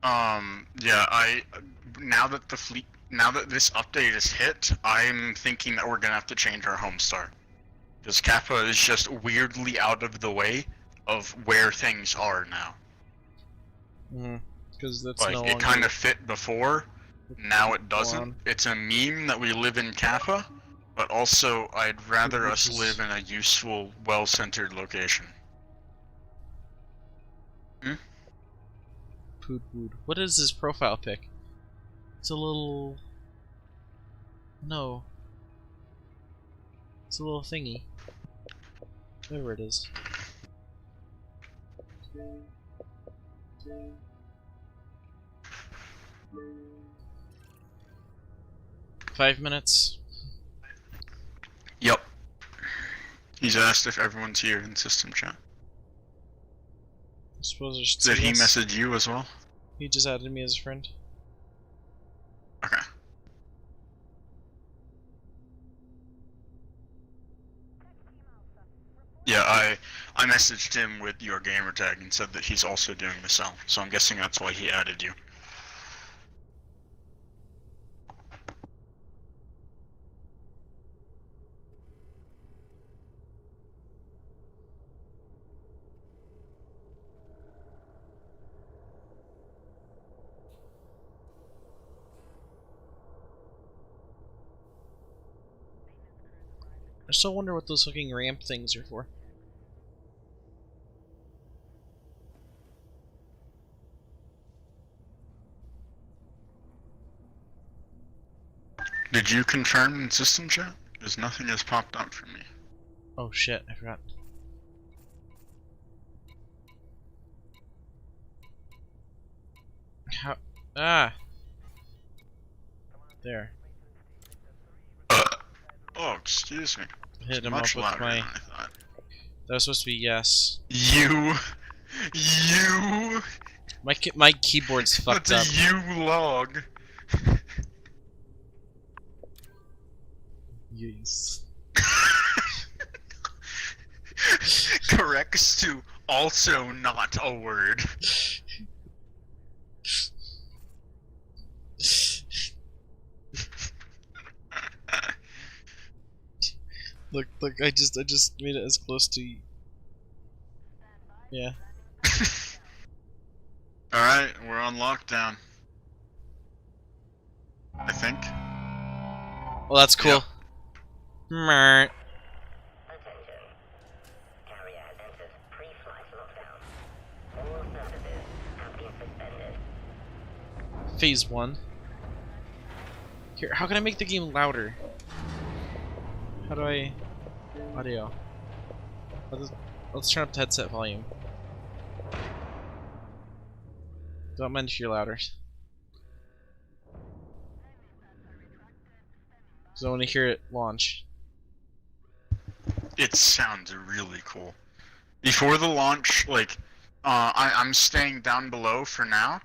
Yeah, now that this update is hit, I'm thinking that we're gonna have to change our home star. Because Kappa is just weirdly out of the way of where things are now. Because that's like, no it kind of fit before, now it doesn't. It's a meme that we live in Kappa, but also I'd rather us live in a useful, well-centered location. Pood. What is this profile pic? It's a little... No. It's a little thingy. Whatever it is. Five minutes. Yep. He's asked if everyone's here in system chat. I suppose there's Did he message you as well? He just added me as a friend. Okay. Yeah, I messaged him with your gamer tag and said that he's also doing the cell, so I'm guessing that's why he added you. I still wonder what those fucking ramp things are for. Did you confirm in system chat? Because nothing has popped up for me. Oh shit, I forgot. How? Ah! There. Oh, excuse me. Hit him up with my... That was supposed to be yes. You! My keyboard's fucked up. That's a U log. Yes. Corrects to also not a word. Look, I just made it as close to... Yeah. Alright, we're on lockdown. I think. Well, that's cool. Yep. Phase 1. Here, how can I make the game louder? How do I... Audio. Let's turn up the headset volume. Don't mind if you're louder. Because I want to hear it launch. It sounds really cool. Before the launch, like, I'm staying down below for now,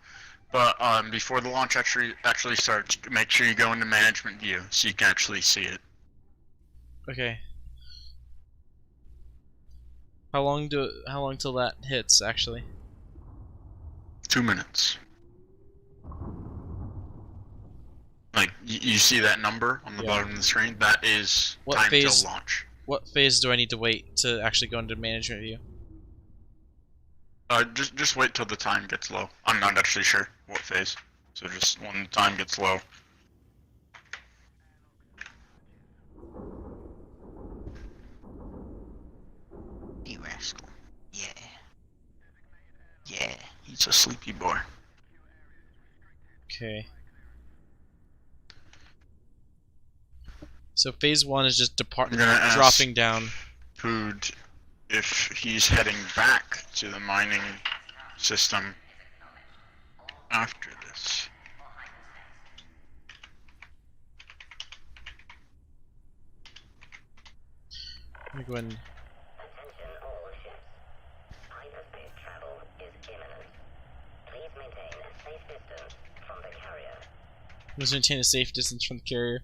but before the launch actually starts, make sure you go into management view so you can actually see it. Okay. How long till that hits actually? 2 minutes. Like, you see that number on the bottom of the screen? That is time till launch. What phase do I need to wait to actually go into management view? Just wait till the time gets low. I'm not actually sure what phase. So just when the time gets low. You rascal. Yeah. Yeah, he's a sleepy boy. Okay. So phase 1 is just dropping down. Pood if he's heading back to the mining system after this. Let me go in. Attention all ships. Hyperspace travel is imminent. Please Must maintain a safe distance from the carrier.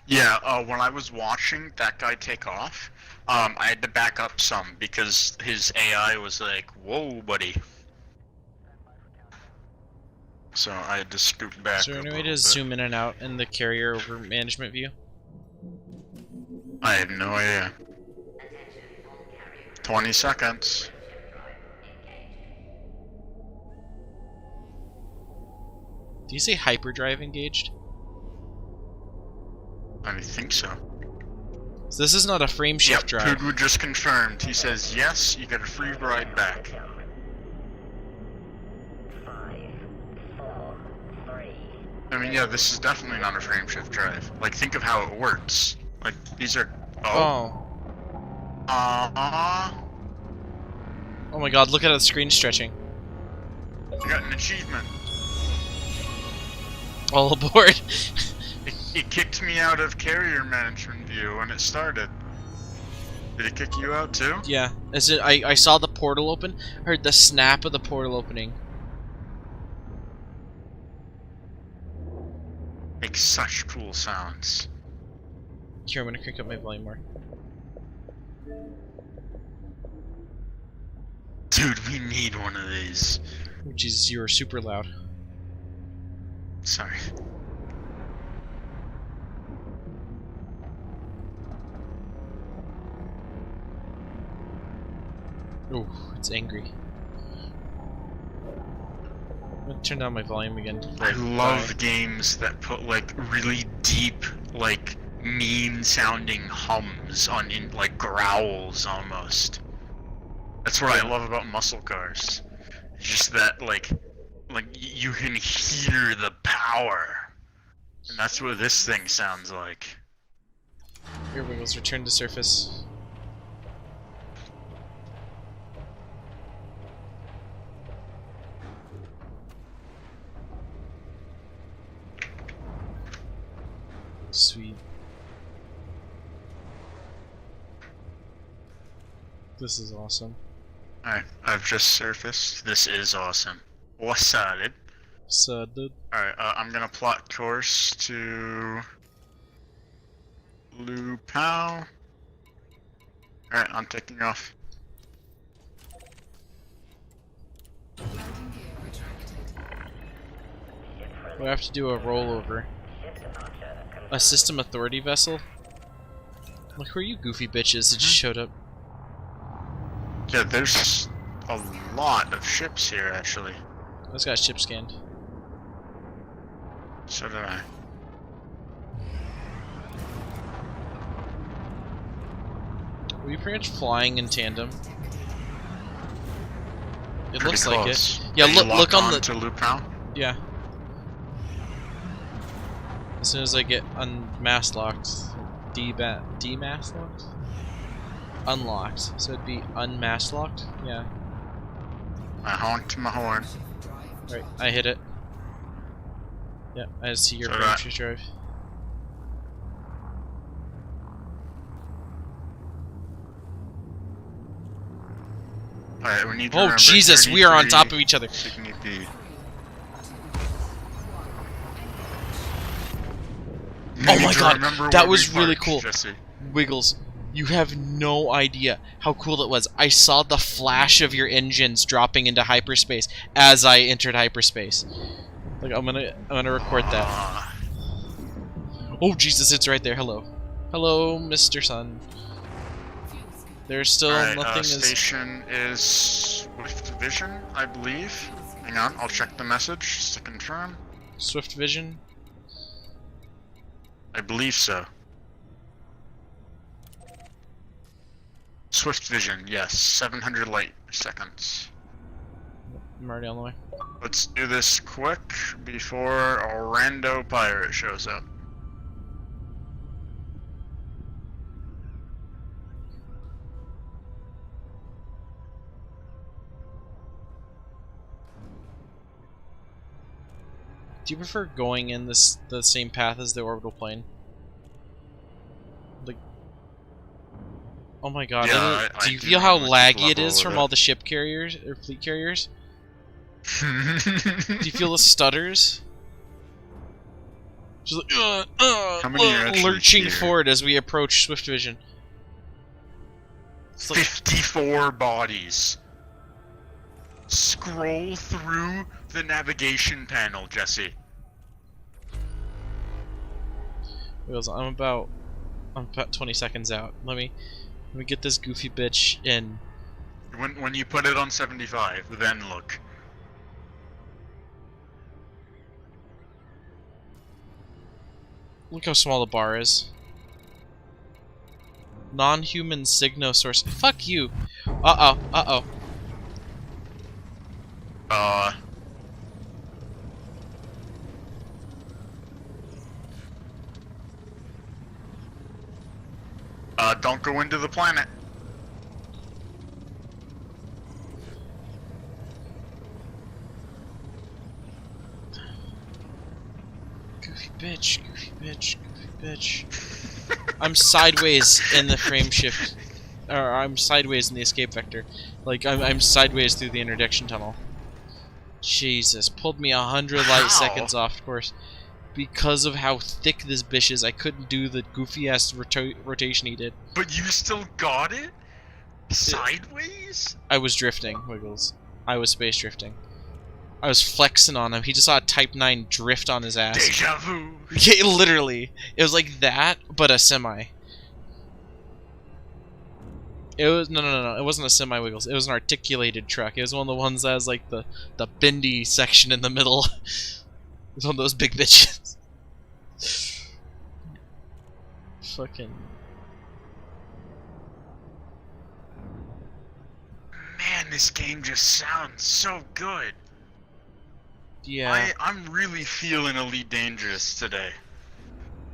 Yeah, when I was watching that guy take off, I had to back up some because his AI was like, "Whoa, buddy." So I had to scoot back. Is there any way to zoom in and out in the carrier over management view? I have no idea. 20 seconds. Do you say hyperdrive engaged? I think so. So this is not a frame shift drive. Pudwood just confirmed. He says yes, you get a free ride back. 5, 4, 3. I mean, yeah, this is definitely not a frame shift drive. Like, think of how it works. Like, these are... Oh my god, look at the screen stretching. You got an achievement. All aboard. It kicked me out of carrier management view when it started. Did it kick you out too? Yeah. As in, I saw the portal open, heard the snap of the portal opening. Makes such cool sounds. Here, I'm gonna crank up my volume more. Dude, we need one of these. Oh, Jesus, you are super loud. Sorry. Oh, it's angry. I'm gonna turn down my volume again. I love games that put like really deep, like mean-sounding hums on like growls almost. That's what I love about muscle cars. It's just that like you can hear the power, and that's what this thing sounds like. Here, Wiggles, return to surface. Sweet. This is awesome. Alright, I've just surfaced. This is awesome. What's up, dude? So, dude. Alright, I'm gonna plot course to Lupao. Alright, I'm taking off. We have to do a rollover. A system authority vessel? Look, who are you goofy bitches that just showed up? Yeah, there's a lot of ships here, actually. I just got ship scanned. So did I. Were you pretty much flying in tandem? It Pretty looks close. like it. Yeah, Are you look on the. to Lupao? Yeah. As soon as I get unmast locked, demast locked, unlocked. So it'd be unmast locked. Yeah. I honked my horn. Right, I hit it. Yeah, I see your So frame drive. Alright, we need to Oh remember Jesus, we are on 33 top of each other. Signity. Oh my god, that was really cool. Jesse. Wiggles, you have no idea how cool it was. I saw the flash of your engines dropping into hyperspace as I entered hyperspace. Like I'm gonna record that. Oh Jesus, it's right there. Hello, hello, Mr. Sun. There's still nothing. Station is Swift Vision, I believe. Hang on, I'll check the message just to confirm. Swift Vision. I believe so. Swift Vision, yes, 700 light seconds. I'm already on the way. Let's do this quick before a rando pirate shows up. Do you prefer going in the same path as the orbital plane? Like, Oh my god, Yeah, do you I feel how know laggy it's it is level from with all it. the ship carriers, or fleet carriers? Do you feel the stutters? Just like, How many are actually lurching here? forward as we approach Swift Vision. It's like, 54 bodies. Scroll through the navigation panel, Jesse. Wheels, I'm about 20 seconds out. Let me get this goofy bitch in. When you put it on 75, then look. Look how small the bar is. Non-human Signo source. Fuck you. Uh oh. Don't go into the planet. Goofy bitch. I'm sideways in the frame shift. Or I'm sideways in the escape vector. Like, I'm sideways through the interdiction tunnel. Jesus, pulled me 100 light How? seconds off course. Because of how thick this bitch is, I couldn't do the goofy-ass rotation he did. But you still got it? Sideways? I was drifting, Wiggles. I was space drifting. I was flexing on him. He just saw a Type 9 drift on his ass. Deja vu. Yeah, literally. It was like that, but a semi. It was no. It wasn't a semi, Wiggles. It was an articulated truck. It was one of the ones that has like the bendy section in the middle. It was one of those big bitches. Fucking. Man, this game just sounds so good. Yeah. I'm really feeling Elite Dangerous today.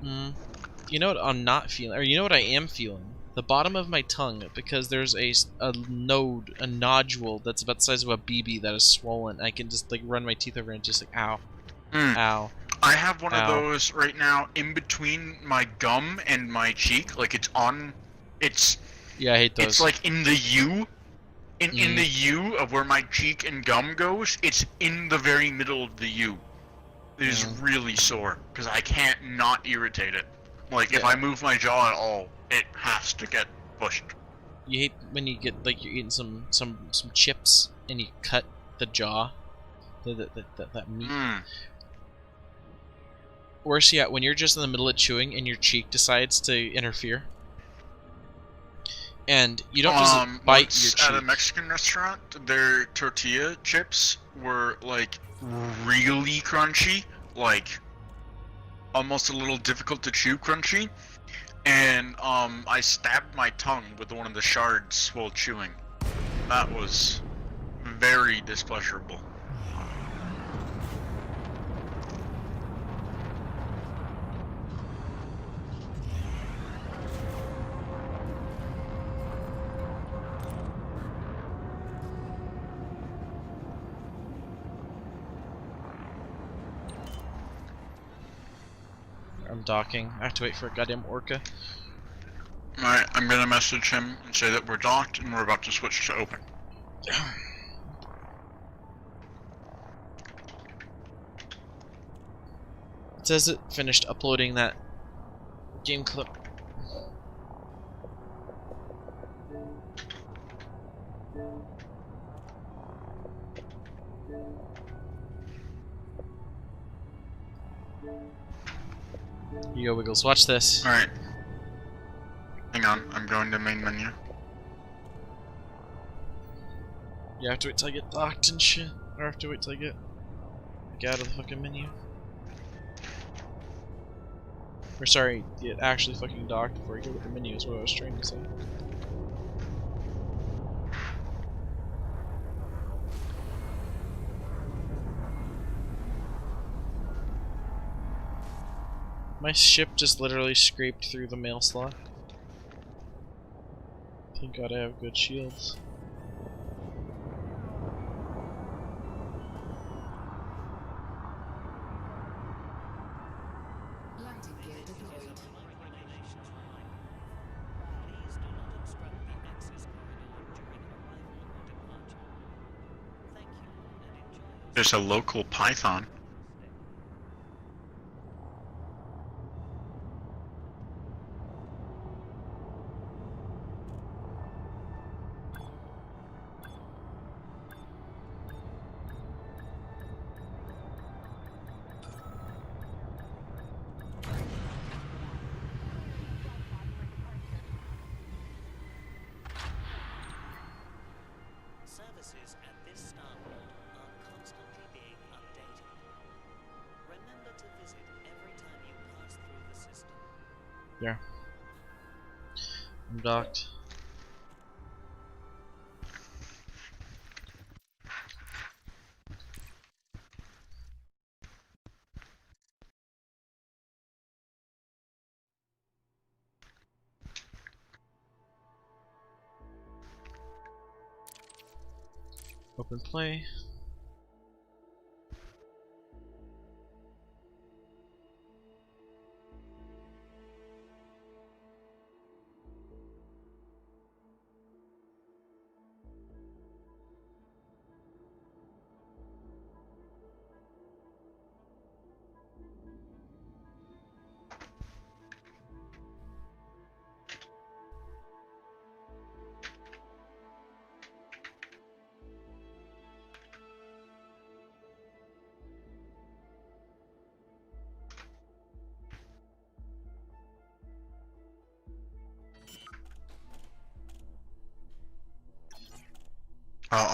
You know what I'm not feeling, or you know what I am feeling? The bottom of my tongue, because there's a nodule that's about the size of a BB that is swollen. I can just like run my teeth over it and just like ow, ow. I have one Ow. of those right now in between my gum and my cheek. Like it's on. Yeah, I hate those. It's like in the U. In the U of where my cheek and gum goes, it's in the very middle of the U. It is really sore because I can't not irritate it. Like if I move my jaw at all, it has to get pushed. You hate when you get like you're eating some chips and you cut the jaw, that meat. Worse yet, when you're just in the middle of chewing and your cheek decides to interfere. And you don't just bite your cheek. At a Mexican restaurant, their tortilla chips were like really crunchy, like almost a little difficult to chew crunchy. And I stabbed my tongue with one of the shards while chewing. That was very displeasurable. I'm docking. I have to wait for a goddamn orca. Alright, I'm gonna message him and say that we're docked and we're about to switch to open. It says it finished uploading that game clip. Here you go, Wiggles. Watch this. Alright. Hang on, I'm going to main menu. You have to wait till I get docked and shit. Or I have to wait till I get out of the fucking menu. Or sorry, get actually fucking docked before you go to the menu is what I was trying to say. My ship just literally scraped through the mail slot. Thank God I have good shields. Landing gear deployed. There's a local python. Services at this starport are constantly being updated. Remember to visit every time you pass through the system. Yeah. I'm docked. Open play.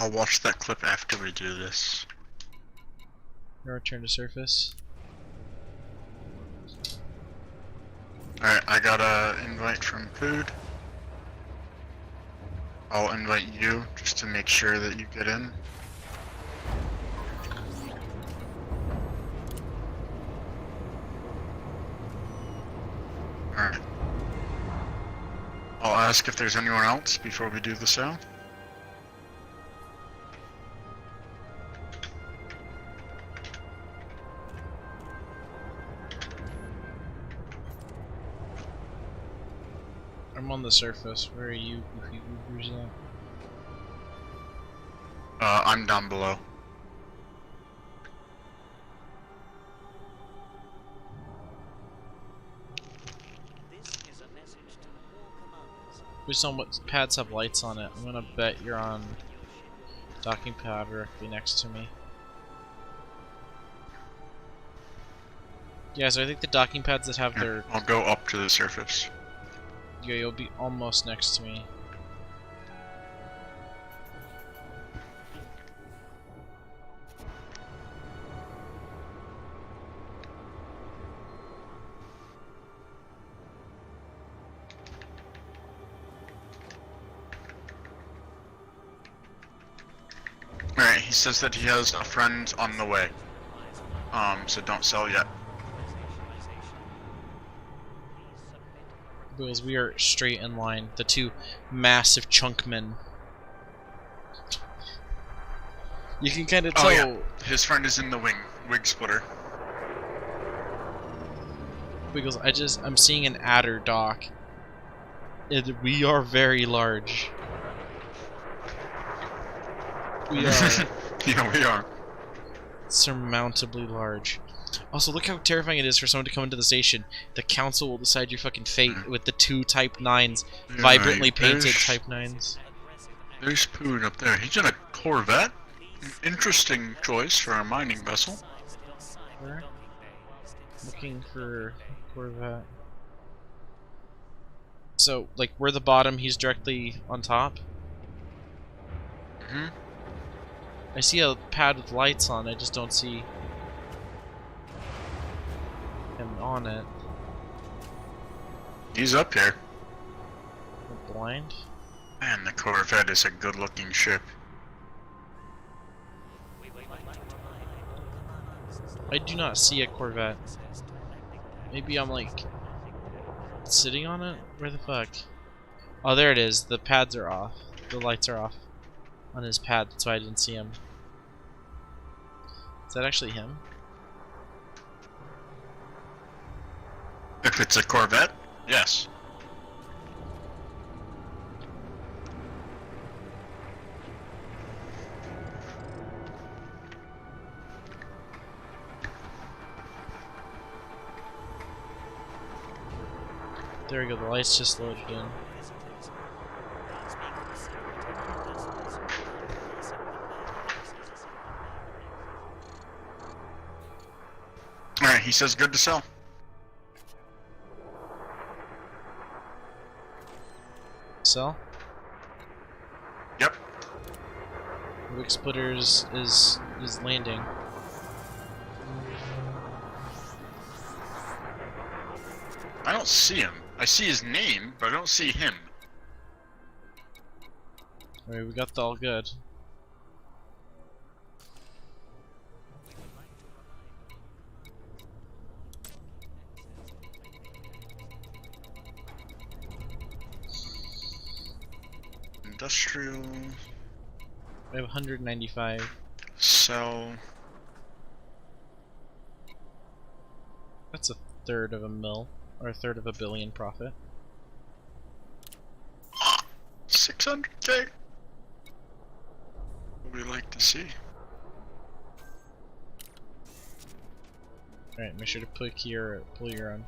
I'll watch that clip after we do this. Return to surface. Alright, I got a invite from Food. I'll invite you just to make sure that you get in. Alright. I'll ask if there's anyone else before we do the sale. I'm on the surface. Where are you, goofy goobers at? I'm down below. This is a message to all commanders. Based on what pads have lights on it, I'm gonna bet you're on docking pad directly next to me. Yeah, so I think the docking pads that have their... I'll go up to the surface. Yeah, you'll be almost next to me. Alright, he says that he has a friend on the way. So don't sell yet. Because we are straight in line. The two massive chunkmen. You can kind of tell. Oh yeah, his friend is in the wig splitter. Because I'm seeing an adder dock. We are very large. We are Yeah, we are. surmountably large. Also, look how terrifying it is for someone to come into the station. The council will decide your fucking fate with the two Type 9s, Yeah, vibrantly right. painted There's- Type 9s. There's Poon up there. He's in a Corvette. Interesting choice for a mining vessel. Where? Looking for Corvette. So, like, we're the bottom, he's directly on top. Hmm. I see a pad with lights on, I just don't see him on it. He's up here. I'm blind? Man, the Corvette is a good-looking ship. I do not see a Corvette. Maybe I'm like sitting on it? Where the fuck? Oh, there it is. The pads are off. The lights are off on his pad. That's why I didn't see him. Is that actually him? If it's a Corvette, yes. There we go, the lights just loaded in. visitors. These being considerate vessels, Alright, he says good to sell. Sell? Yep. Wick Splitters is landing. I don't see him. I see his name, but I don't see him. Alright, we got the all good. Industrial. We have 195. Sell. That's a third of a mil, or a third of a billion profit. 600K. What we like to see. Alright, make sure to pull your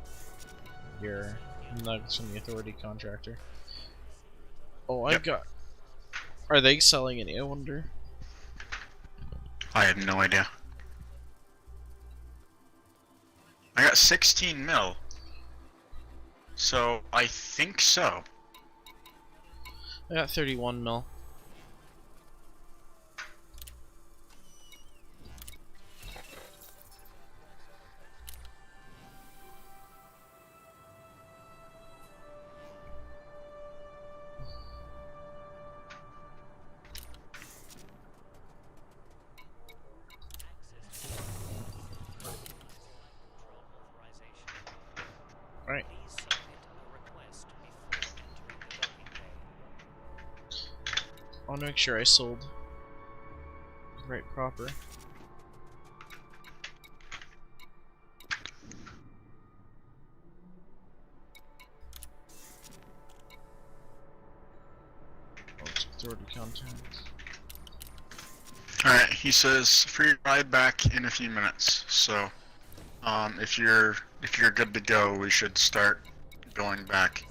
nuggets from the authority contractor. Oh, I Yep. got. Are they selling any? I wonder. I have no idea. I got 16 mil. So, I think so. I got 31 mil. Right. Please submit a request before entering the docking bay. I want to make sure I sold right proper. Oh, it's authority content. Alright, he says free ride back in a few minutes. So, if you're good to go, we should start going back.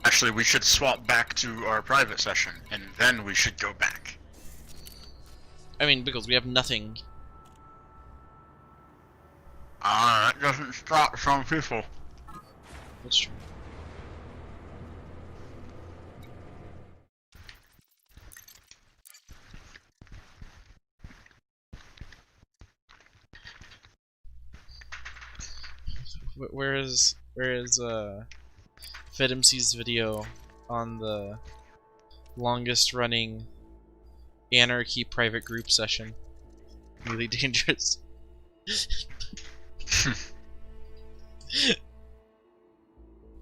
Actually, we should swap back to our private session, and then we should go back. I mean, because we have nothing. That doesn't stop some people. That's true. Where is FedMC's video on the longest running anarchy private group session? Really dangerous.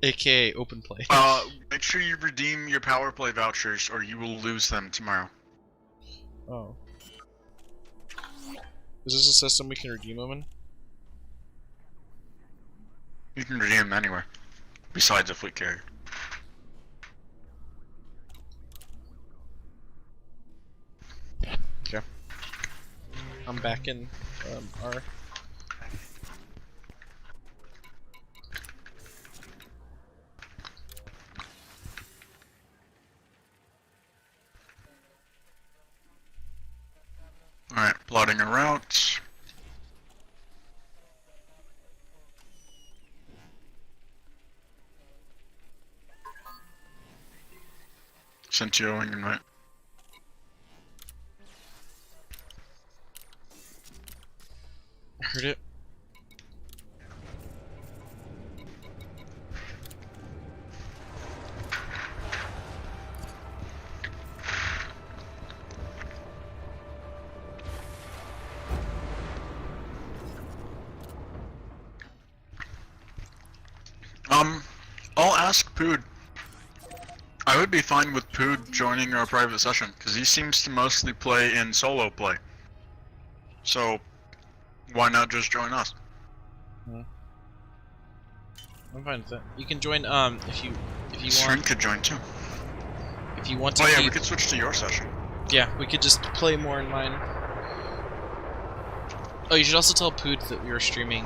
AKA open play. Make sure you redeem your power play vouchers, or you will lose them tomorrow. Oh. Is this a system we can redeem them in? You can redeem them anywhere, besides a fleet carrier. Okay. I'm back in R. Alright, plotting a route. Sent you a wing invite. Heard it. I'll ask Pood. I would be fine with Pood joining our private session, because he seems to mostly play in solo play. So, why not just join us? I'm fine with that. You can join if you String want. could join too. If you want to. Oh yeah, keep, we could switch to your session. Yeah, we could just play more in mine. Oh, you should also tell Pood that we were streaming.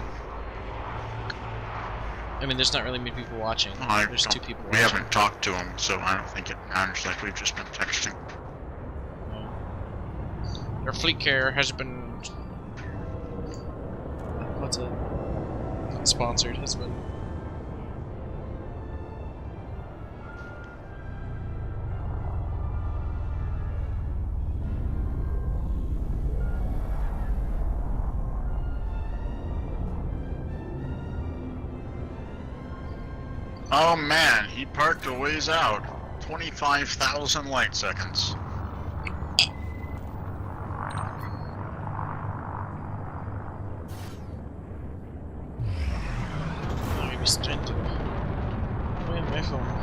I mean, there's not really many people watching. There's 2 people We watching. haven't talked to him, so I don't think it matters. Like we've just been texting. Your fleet carrier has been... What's it? Sponsored, has been... Oh man, he parked a ways out. 25,000 light seconds. Oh, he was trying to... Why my phone?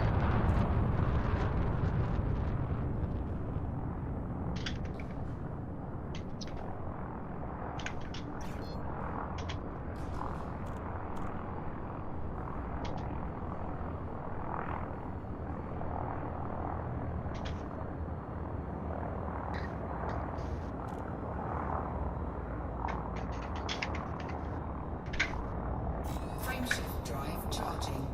Frameshift drive charging.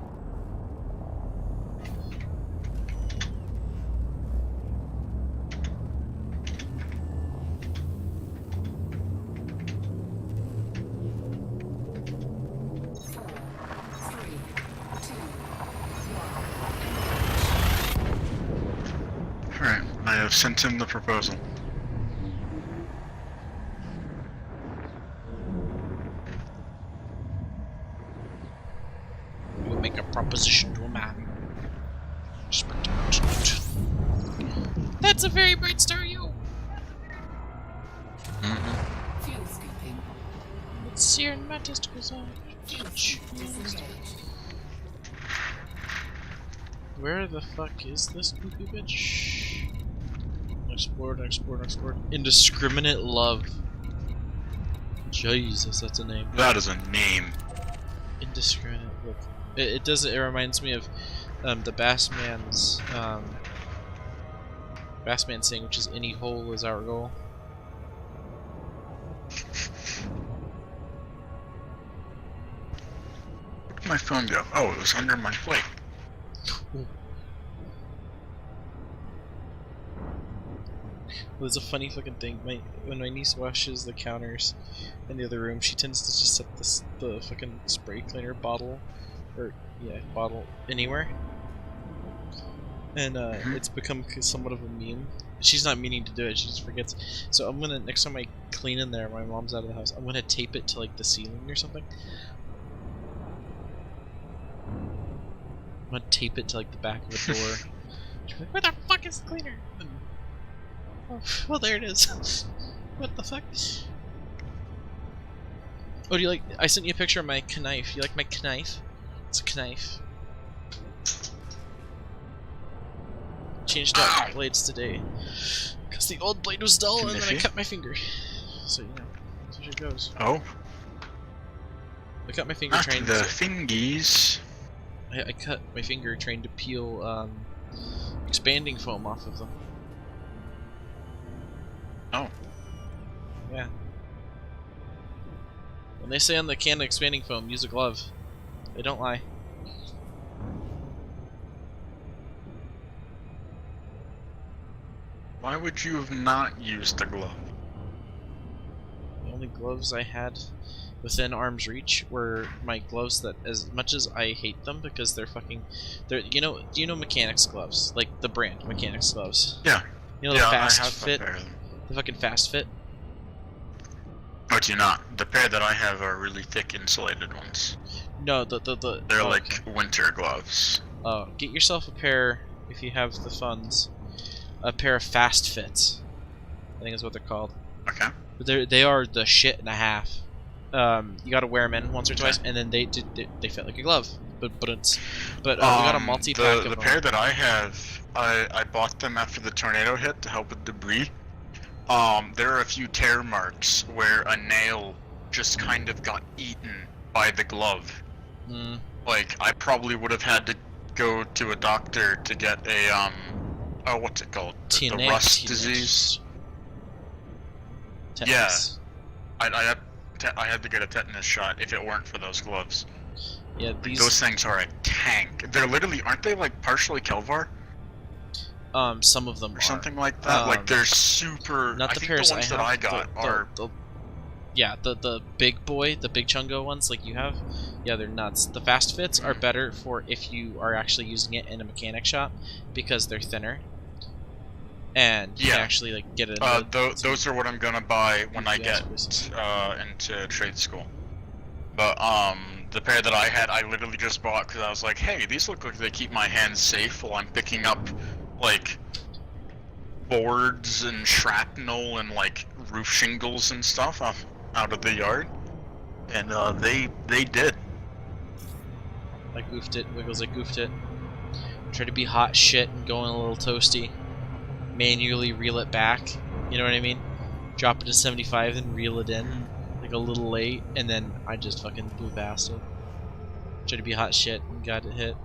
Alright, I have sent him the proposal. We will make a proposition to a man. That's a very bright star, you! Fuel scooping. Let's see your testicles on. Fuel scoop disengaged. Where the fuck is this goopy bitch? Explored. Indiscriminate love. Jesus, that's a name. That is a name. Indiscriminate love. It does. It reminds me of the Bassman's Bassman saying, which is "Any hole is our goal." Where did my phone go? Oh, it was under my plate. There's a funny fucking thing. When my niece washes the counters in the other room, she tends to just set the fucking spray cleaner bottle, bottle anywhere, and it's become somewhat of a meme. She's not meaning to do it; she just forgets. So I'm gonna, next time I clean in there, my mom's out of the house, I'm gonna tape it to like the ceiling or something. I'm gonna tape it to like the back of a door. She'll be like, "Where the fuck is the cleaner?" And, oh, well, there it is. What the fuck? Oh, do you like? I sent you a picture of my knife. You like my knife? It's a knife. Changed out blades today because the old blade was dull, and then I cut my finger. So you know, that's where it goes. Oh. I cut my finger Not trying the to. fingies. I cut my finger trying to peel expanding foam off of them. Oh. Yeah. When they say on the can of expanding foam, use a glove. They don't lie. Why would you have not used the glove? The only gloves I had within arm's reach were my gloves that, as much as I hate them because they're do you know Mechanics gloves? Like the brand Mechanics gloves. Yeah. You know yeah, the fast I have fit? a pair of them. The fucking fast fit? Oh, do you not? The pair that I have are really thick insulated ones. No, They're like winter gloves. Get yourself a pair, if you have the funds, a pair of fast fits. I think is what they're called. Okay. But they are the shit and a half. You gotta wear them in once or twice, and then they fit like a glove. But we got a multi-pack of them. The pair that I have, I bought them after the tornado hit to help with debris. There are a few tear marks where a nail just kind of got eaten by the glove. Mm. Like, I probably would have had to go to a doctor to get a, what's it called? The rust disease? Tetanus. Yeah. I had to get a tetanus shot if it weren't for those gloves. Yeah, Like, these those things are a tank. They're literally, aren't they like partially Kelvar some of them or are. something like that? Like they're super. Not I the think pairs the ones that have, I got are. Yeah, the big boy, the big chungo ones like you have, yeah, they're nuts. The fast fits are better for if you are actually using it in a mechanic shop because they're thinner, and you can actually like get it. Those are what I'm gonna buy when I get places. into trade school. But the pair that I had, I literally just bought because I was like, hey, these look like they keep my hands safe while I'm picking up like boards and shrapnel and like roof shingles and stuff out of the yard, and they did. I goofed it, Wiggles. I goofed it. Try to be hot shit and going a little toasty. Manually reel it back. You know what I mean? Drop it to 75, then reel it in like a little late, and then I just fucking blew past it. Try to be hot shit and got it hit.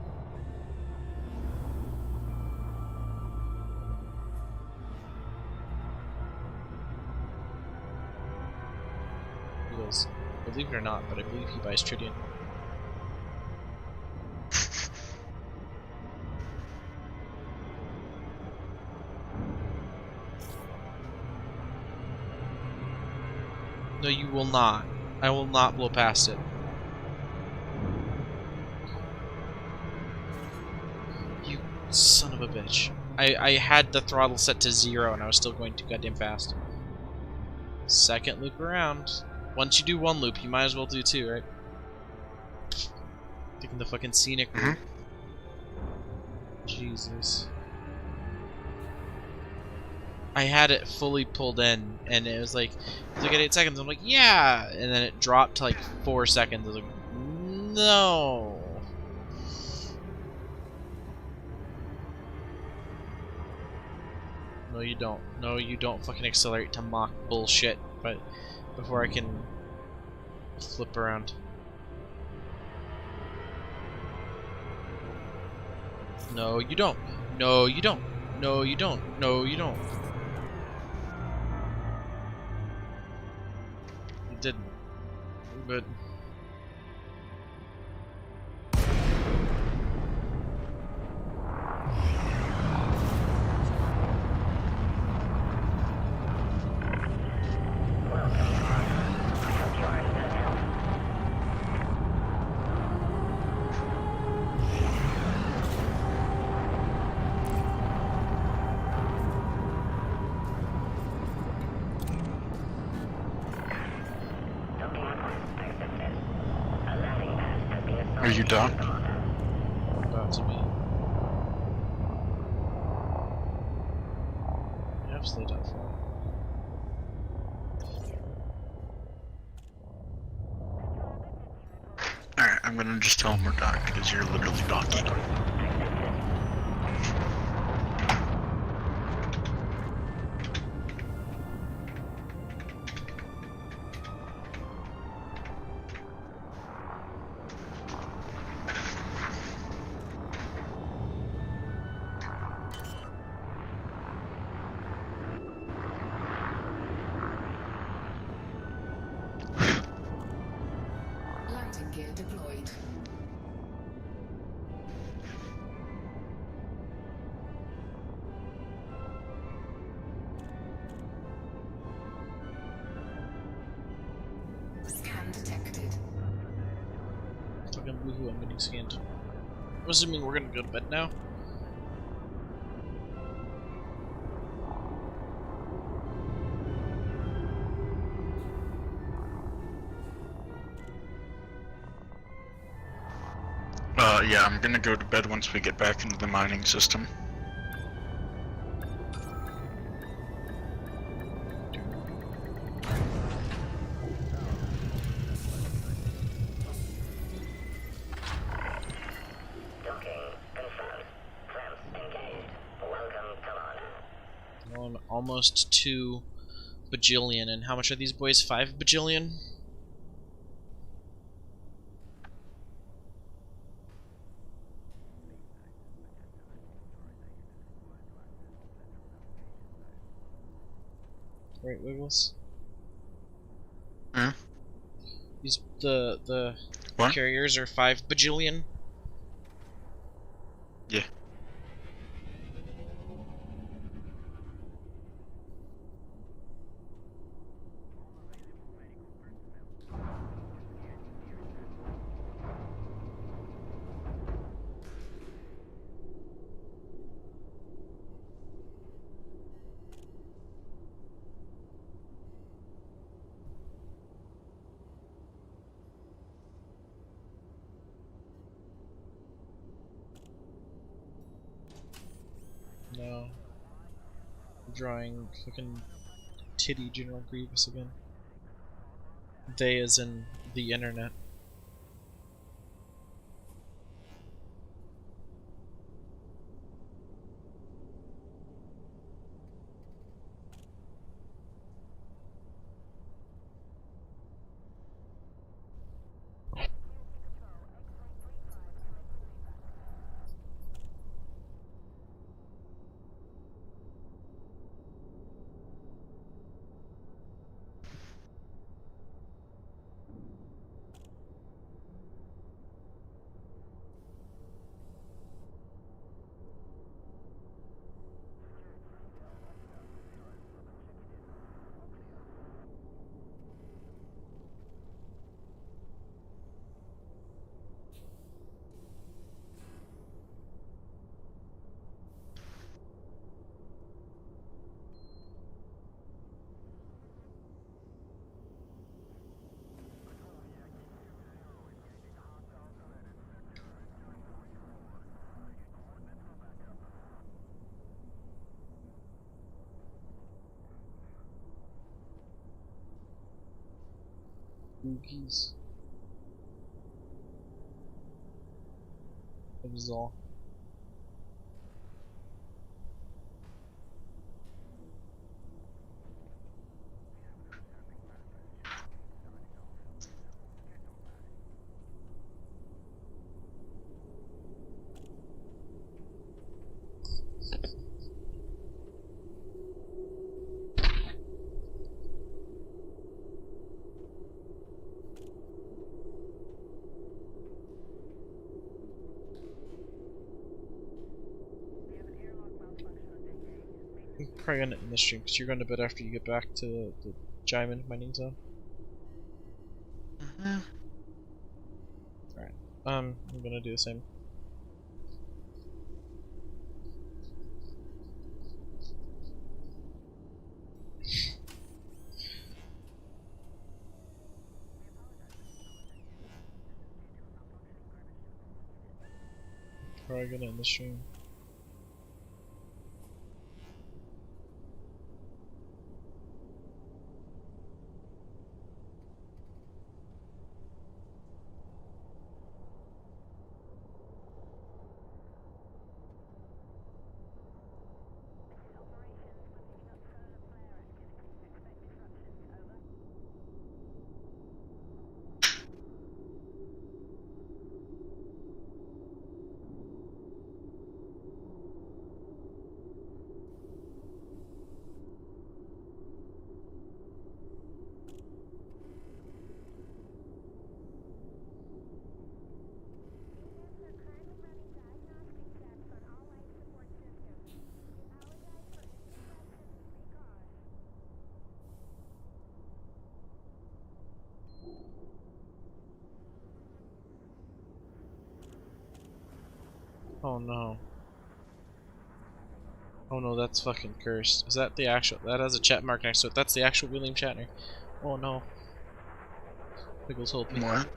Wiggles. Believe it or not, but I believe he buys Tridion. No, you will not. I will not blow past it. You son of a bitch. I had the throttle set to 0 and I was still going too goddamn fast. Second loop around. Once you do one loop, you might as well do 2, right? Taking the fucking scenic route. Jesus. I had it fully pulled in, and it was like, at 8 seconds, I'm like, yeah! And then it dropped to like 4 seconds. I was like, no! No, you don't. No, you don't fucking accelerate to mock bullshit, but before I can flip around. No, you don't. No, you don't. No, you don't. No, you don't. You didn't. But... Are you done? About to be. Absolutely doubtful. Alright, I'm gonna just tell him we're done because you're literally donkey. Landing gear deployed. Scan detected. Fucking boohoo, I'm getting scanned. I'm assuming we're gonna go to bed now. Yeah, I'm gonna go to bed once we get back into the mining system. Docking confirmed. Clamps engaged. Welcome, Commander. On almost 2 bajillion, and how much are these boys? 5 bajillion? Right, Wiggles? Hmm? These the What? carriers are 5 bajillion. Yeah. No. I'm drawing fucking titty General Grievous again. They as in the internet. Boogies. That was all. I'm probably gonna end the stream because you're going to bed after you get back to the Jaimin mining zone. Alright. I'm gonna do the same. Probably gonna end the stream. Oh no. Oh no, that's fucking cursed. Is that the actual? That has a chat mark next to it. That's the actual William Shatner. Oh no. Pickles hold me. What?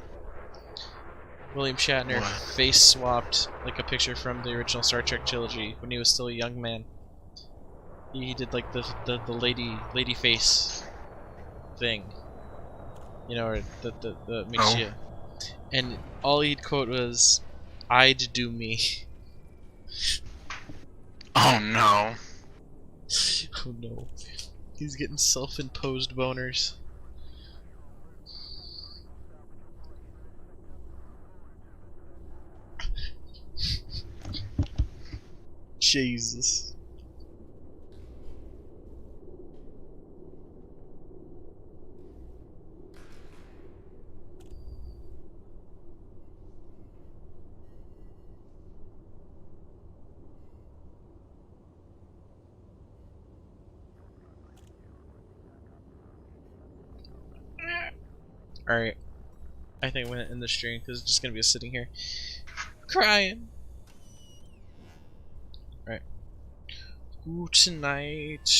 William Shatner What? face swapped like a picture from the original Star Trek trilogy when he was still a young man. He did like the lady face thing. You know, or the makes you. And all he'd quote was, "I'd do me." Oh no. Oh no. He's getting self-imposed boners. Jesus. Alright. I think I'm gonna end the stream because it's just gonna be us sitting here crying. Alright. Good night.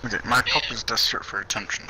Okay, my pup is desperate for attention,